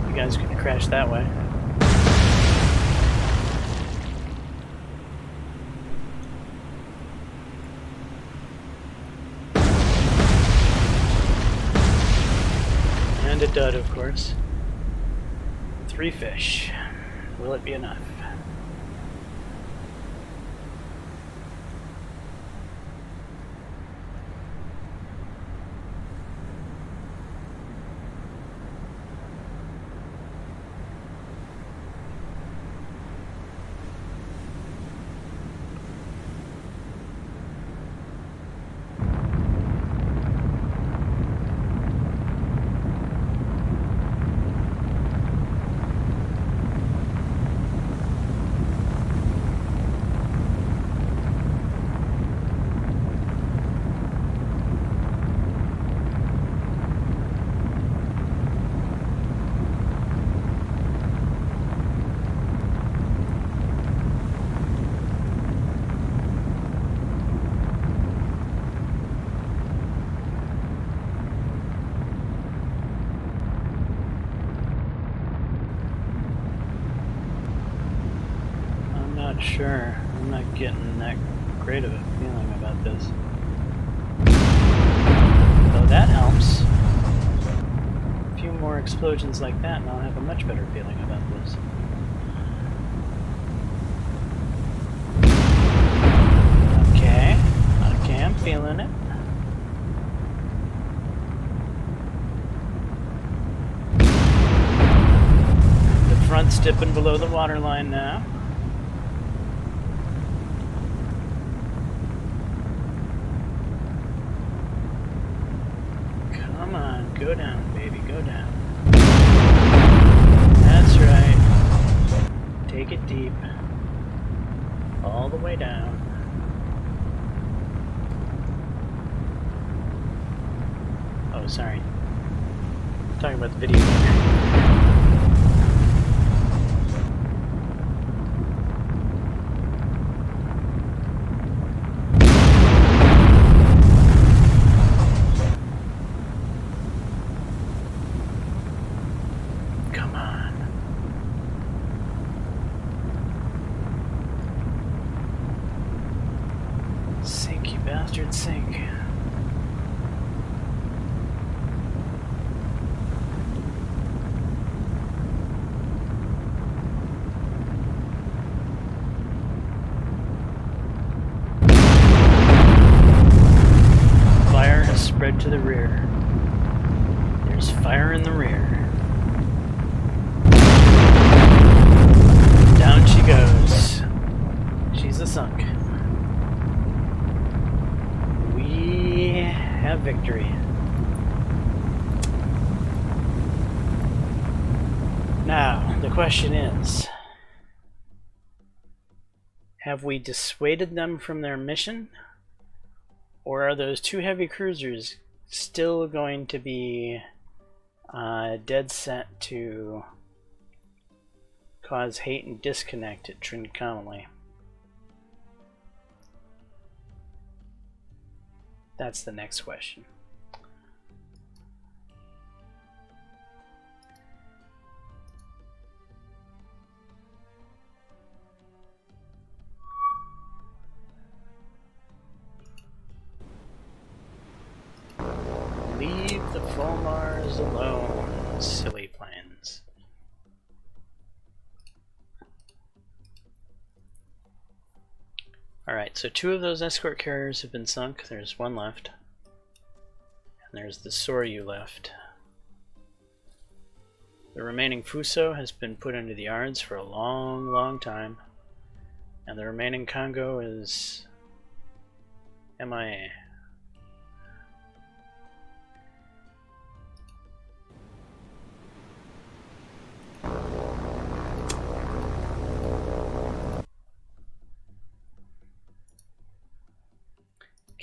You guys could crash that way. And a dud, of course. 3 fish. Will it be enough? Not sure. I'm not getting that great of a feeling about this. Though that helps. A few more explosions like that and I'll have a much better feeling about this. Okay. Okay, I'm feeling it. The front's dipping below the waterline now. Come on, go down, baby, go down. That's right. Take it deep. All the way down. Oh, sorry. I'm talking about the video game here. Sink, you bastard, sink. to the rear. There's fire in the rear. Down she goes. She's a sunk. We have victory. Now, the question is, have we dissuaded them from their mission? Or are those two heavy cruisers still going to be dead set to cause hate and disconnect at Trincomalee? That's the next question. Leave the Fulmars alone, silly planes. Alright, so two of those escort carriers have been sunk. There's one left. And there's the Soryu left. The remaining Fuso has been put into the yards for a long, long time. And the remaining Congo is MIA.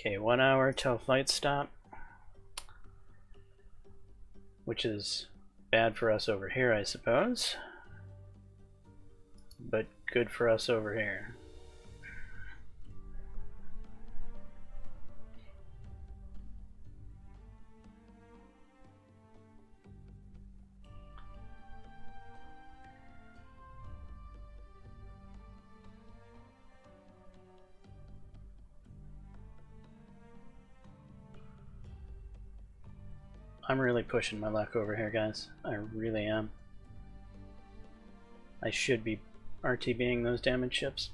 Okay, 1 hour till flight stop, which is bad for us over here, I suppose, but good for us over here. I'm really pushing my luck over here, guys. I really am. I should be RTBing those damaged ships.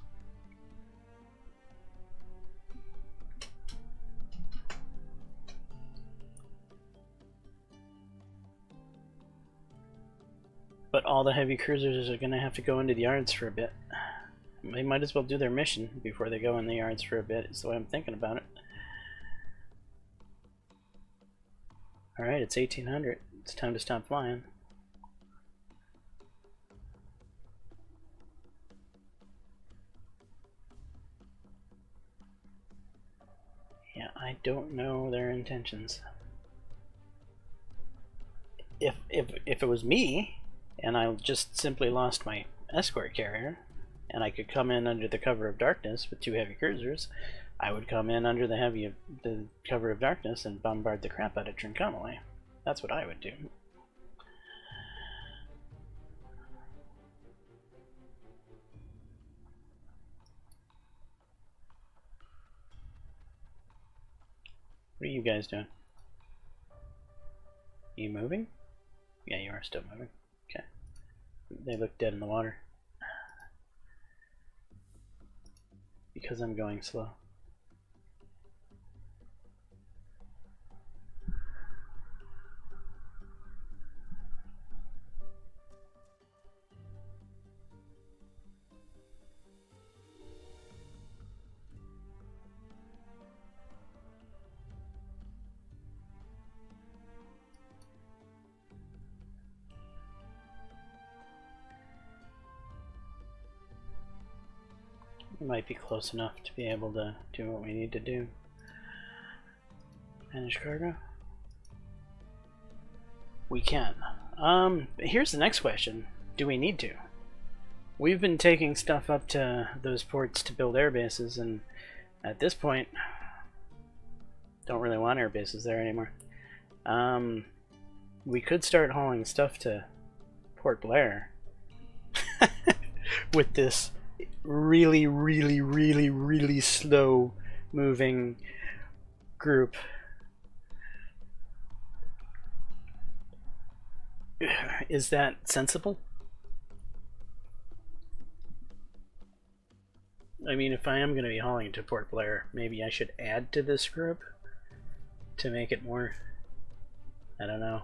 But all the heavy cruisers are going to have to go into the yards for a bit. They might as well do their mission before they go in the yards for a bit, is the way I'm thinking about it. Alright, it's 1800. It's time to stop flying. Yeah, I don't know their intentions. If it was me, and I just simply lost my escort carrier, and I could come in under the cover of darkness with two heavy cruisers, I would come in under the cover of darkness and bombard the crap out of Trincomalee. That's what I would do. What are you guys doing? Are you moving? Yeah, you are still moving. Okay. They look dead in the water. Because I'm going slow. We might be close enough to be able to do what we need to do. Manage cargo? We can. Here's the next question. Do we need to? We've been taking stuff up to those ports to build air bases, and at this point, don't really want air bases there anymore. We could start hauling stuff to Port Blair with this really, really, really, really slow moving group. Is that sensible? I mean, if I am going to be hauling to Port Blair, maybe I should add to this group to make it more, I don't know,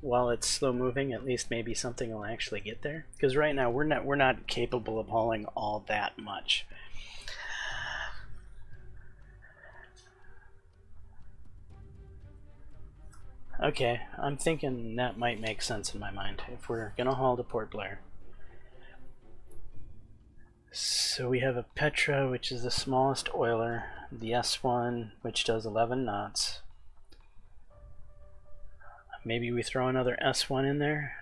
while it's slow moving, at least maybe something will actually get there. Because right now we're not capable of hauling all that much. Okay, I'm thinking that might make sense in my mind if we're gonna haul to Port Blair. So we have a Petra, which is the smallest oiler, the S1, which does 11 knots. Maybe we throw another S1 in there,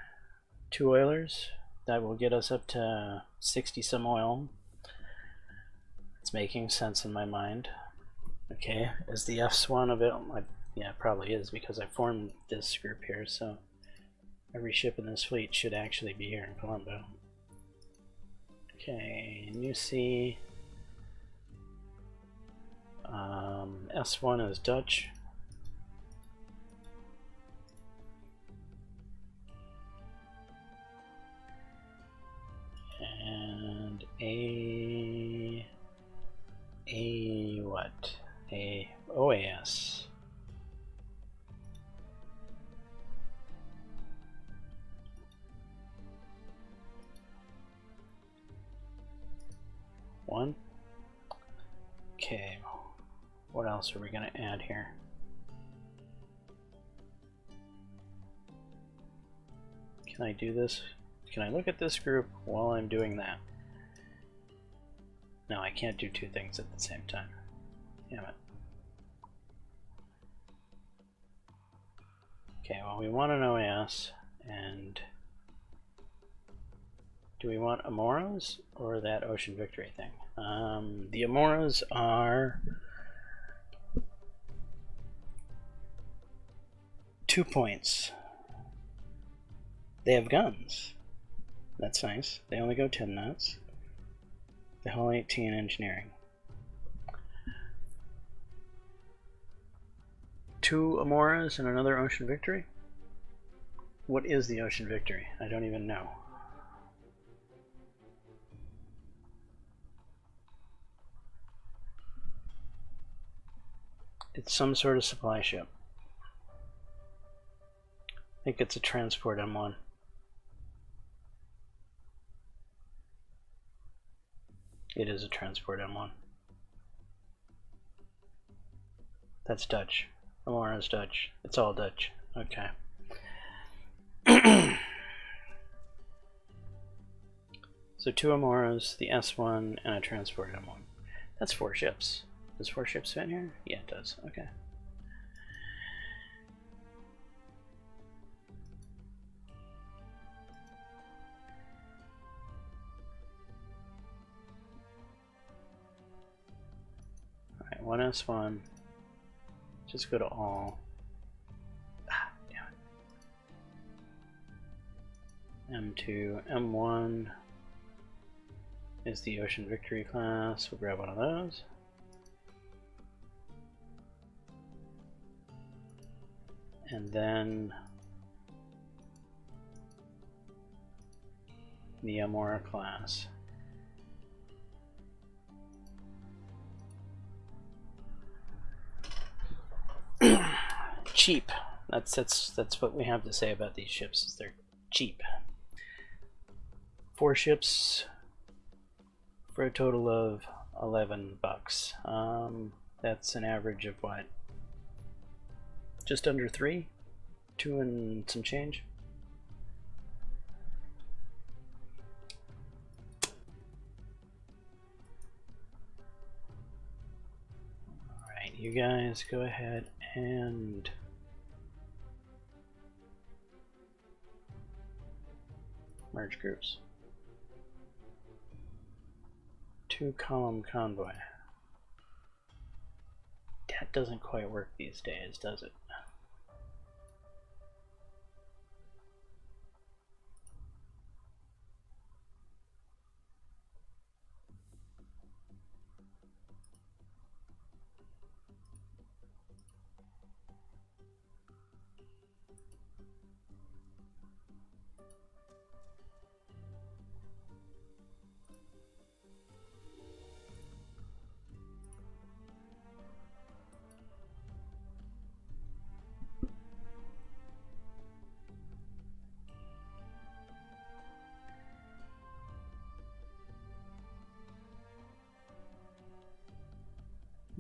2 oilers. That will get us up to 60 some oil. It's making sense in my mind. Okay, is the S1 available? Yeah, it probably is, because I formed this group here, so every ship in this fleet should actually be here in Colombo. Okay, new sea. S1 is Dutch. And a what? A OAS. One. Okay. What else are we going to add here? Can I do this? Can I look at this group while I'm doing that? No, I can't do 2 things at the same time. Damn it. Okay, well, we want an OAS, and do we want Amoros or that Ocean Victory thing? The Amoros are 2 points. They have guns. That's nice. They only go 10 knots. They haul 18 engineering. 2 Amoras and another Ocean Victory? What is the Ocean Victory? I don't even know. It's some sort of supply ship. I think it's a transport M1. It is a transport M1. That's Dutch. Amora is Dutch. It's all Dutch. Okay. So 2 Amoras, the S1, and a transport M1. That's 4 ships. Does 4 ships fit here? Yeah, it does. Okay. Alright, 1 S1. Just go to all. Ah, damn it. M2, M1 is the Ocean Victory class. We'll grab one of those. And then the Amora class. Cheap. That's what we have to say about these ships, is they're cheap. 4 ships for a total of $11. That's an average of what? Just under 3? 2 and some change? Alright, you guys go ahead and merge groups. 2-column convoy. That doesn't quite work these days, does it?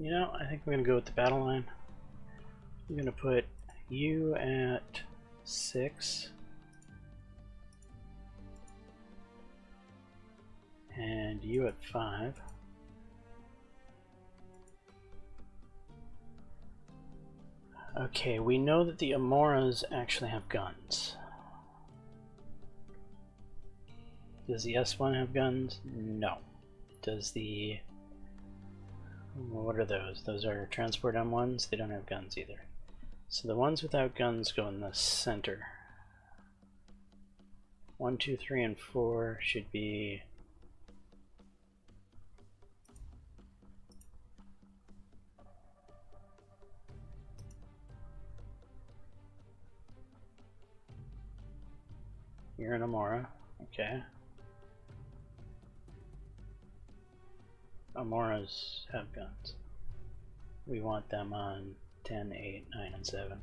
You know, I think I'm gonna go with the battle line. I'm gonna put you at 6 and you at 5. Okay, we know that the Amoras actually have guns. Does the S1 have guns? No. Does the... what are those? Those are transport M1s? They don't have guns either. So the ones without guns go in the center. 1, 2, 3, and 4 should be... You're an Amora. Okay. Amoras have guns. We want them on 10, 8, 9, and 7.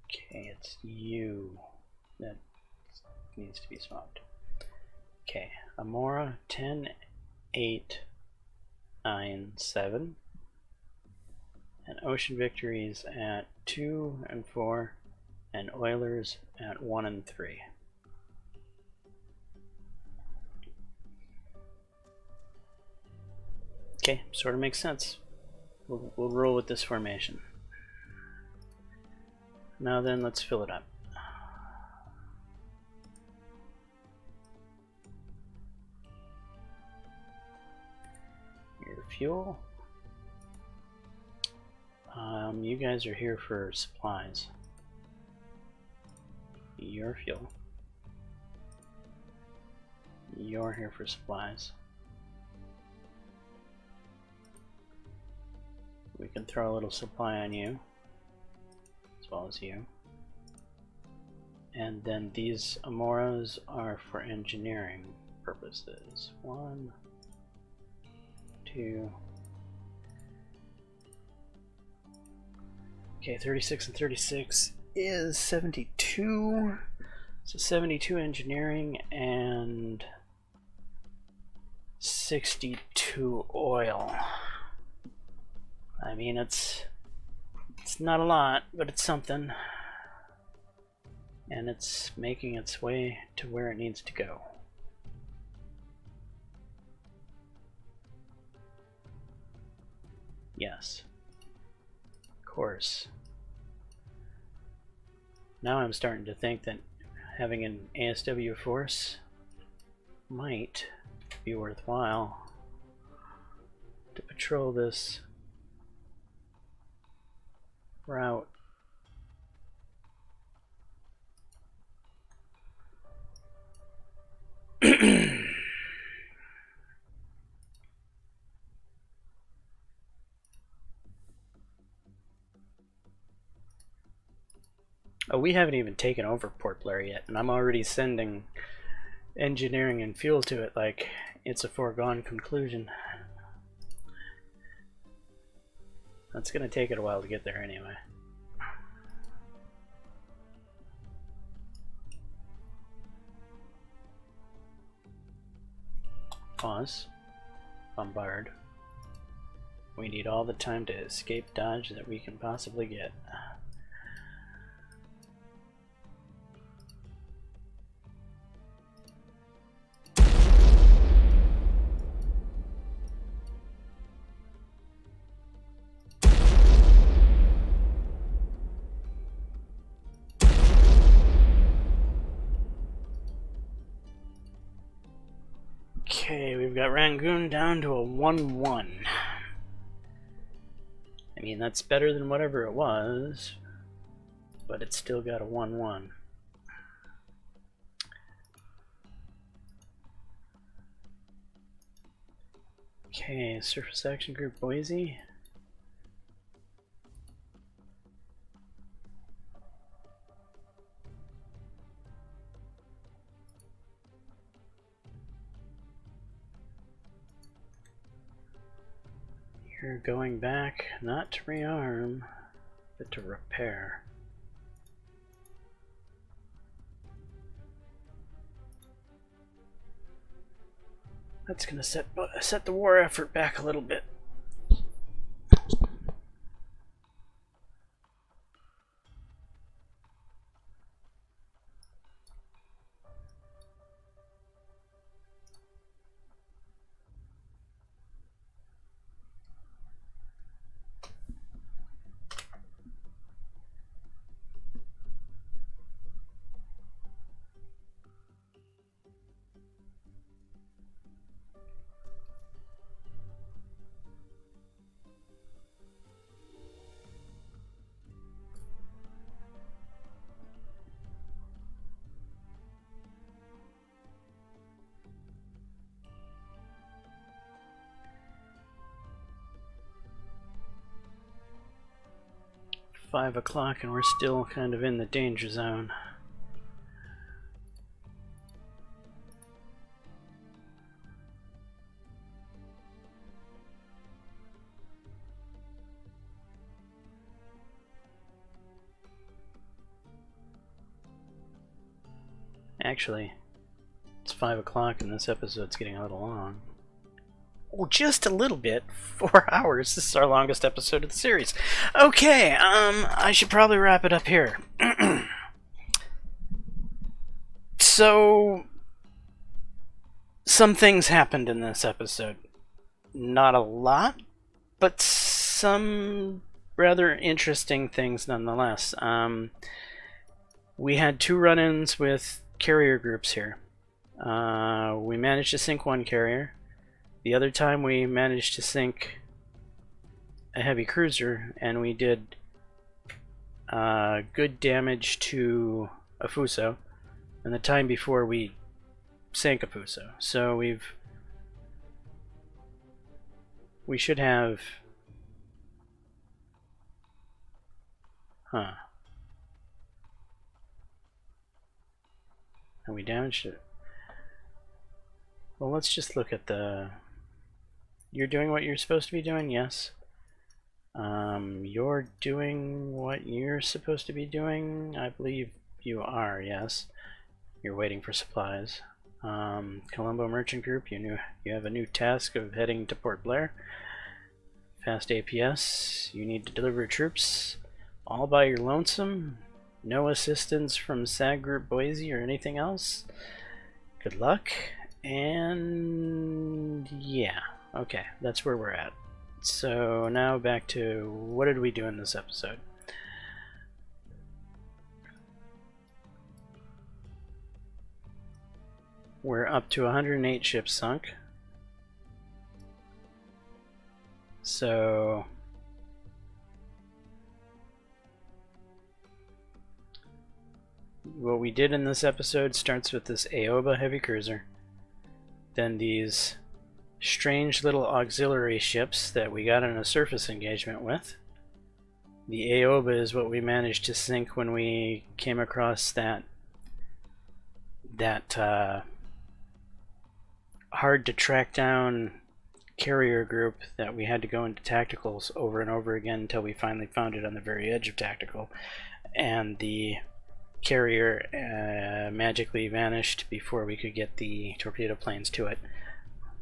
Okay, it's you that needs to be swapped. Okay, Amora 10, 8, 9, 7. And Ocean Victories at 2 and 4, and Oilers at 1 and 3. Okay, sort of makes sense. We'll roll with this formation. Now then, let's fill it up. Your fuel. You guys are here for supplies. Your fuel. You're here for supplies. We can throw a little supply on you, as well as you. And then these Amoras are for engineering purposes. 1, 2. Okay, 36 and 36 is 72. So 72 engineering and 62 oil. I mean, it's not a lot, but it's something. And it's making its way to where it needs to go. Yes. Of course. Now I'm starting to think that having an ASW force might be worthwhile to patrol this route. Oh, we haven't even taken over Port Blair yet, and I'm already sending engineering and fuel to it like it's a foregone conclusion. That's gonna take it a while to get there anyway. Pause. Bombard. We need all the time to escape dodge that we can possibly get. Okay, we've got Rangoon down to a 1-1. I mean, that's better than whatever it was, but it's still got a 1-1. Okay, Surface Action Group Boise. You're going back, not to rearm, but to repair. That's gonna set the war effort back a little bit. 5 o'clock and we're still kind of in the danger zone. Actually, it's 5 o'clock and this episode's getting a little long. Oh, just a little bit. 4 hours. This is our longest episode of the series. Okay, I should probably wrap it up here. So, some things happened in this episode. Not a lot, but some rather interesting things nonetheless. We had 2 run-ins with carrier groups here. We managed to sink 1 carrier. The other time we managed to sink a heavy cruiser, and we did good damage to a Fuso, and the time before we sank a Fuso. So we should have... And we damaged it. Well, let's just look at the... You're doing what you're supposed to be doing? Yes. You're doing what you're supposed to be doing? I believe you are, yes. You're waiting for supplies. Colombo Merchant Group, you have a new task of heading to Port Blair. Fast APS, you need to deliver troops all by your lonesome. No assistance from SAG Group Boise or anything else. Good luck. And yeah, okay, that's where we're at. So now back to what did we do in this episode? We're up to 108 ships sunk. So what we did in this episode starts with this Aoba heavy cruiser, then these strange little auxiliary ships that we got in a surface engagement with. The Aoba is what we managed to sink when we came across that hard to track down carrier group that we had to go into tacticals over and over again until we finally found it on the very edge of tactical, and the carrier magically vanished before we could get the torpedo planes to it,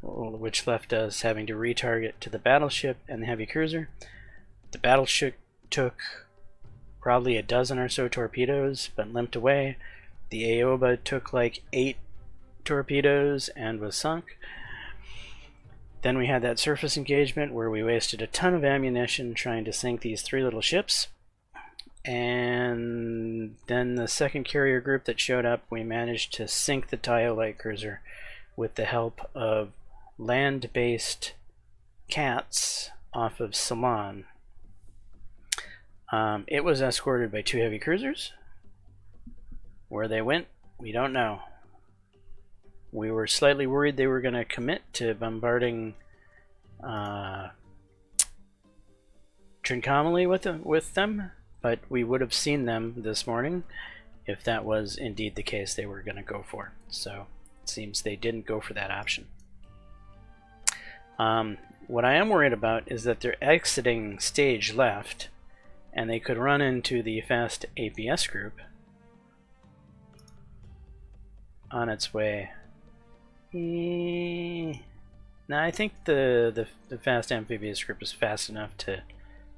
which left us having to retarget to the battleship and the heavy cruiser. The battleship took probably a dozen or so torpedoes but limped away. The Aoba took like 8 torpedoes and was sunk. Then we had that surface engagement where we wasted a ton of ammunition trying to sink these 3 little ships. And then the second carrier group that showed up, we managed to sink the Tayo light cruiser with the help of land-based cats off of Ceylon. It was escorted by 2 heavy cruisers. Where they went, we don't know. We were slightly worried they were going to commit to bombarding Trincomalee with them, but we would have seen them this morning if that was indeed the case they were going to go for. So it seems they didn't go for that option. What I am worried about is that they're exiting stage left, and they could run into the fast APS group on its way. Now I think the fast amphibious group is fast enough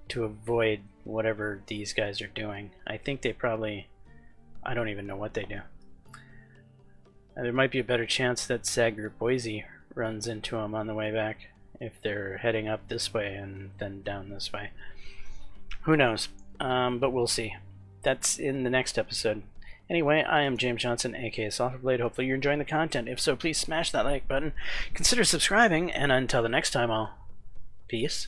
to avoid whatever these guys are doing. I think they probably, I don't even know what they do. There might be a better chance that SAG Group Boise runs into them on the way back if they're heading up this way and then down this way. Who knows? But we'll see. That's in the next episode. Anyway, I am James Johnson, aka Sulphurblade. Hopefully you're enjoying the content. If so, please smash that like button. Consider subscribing, and until the next time, I'll peace.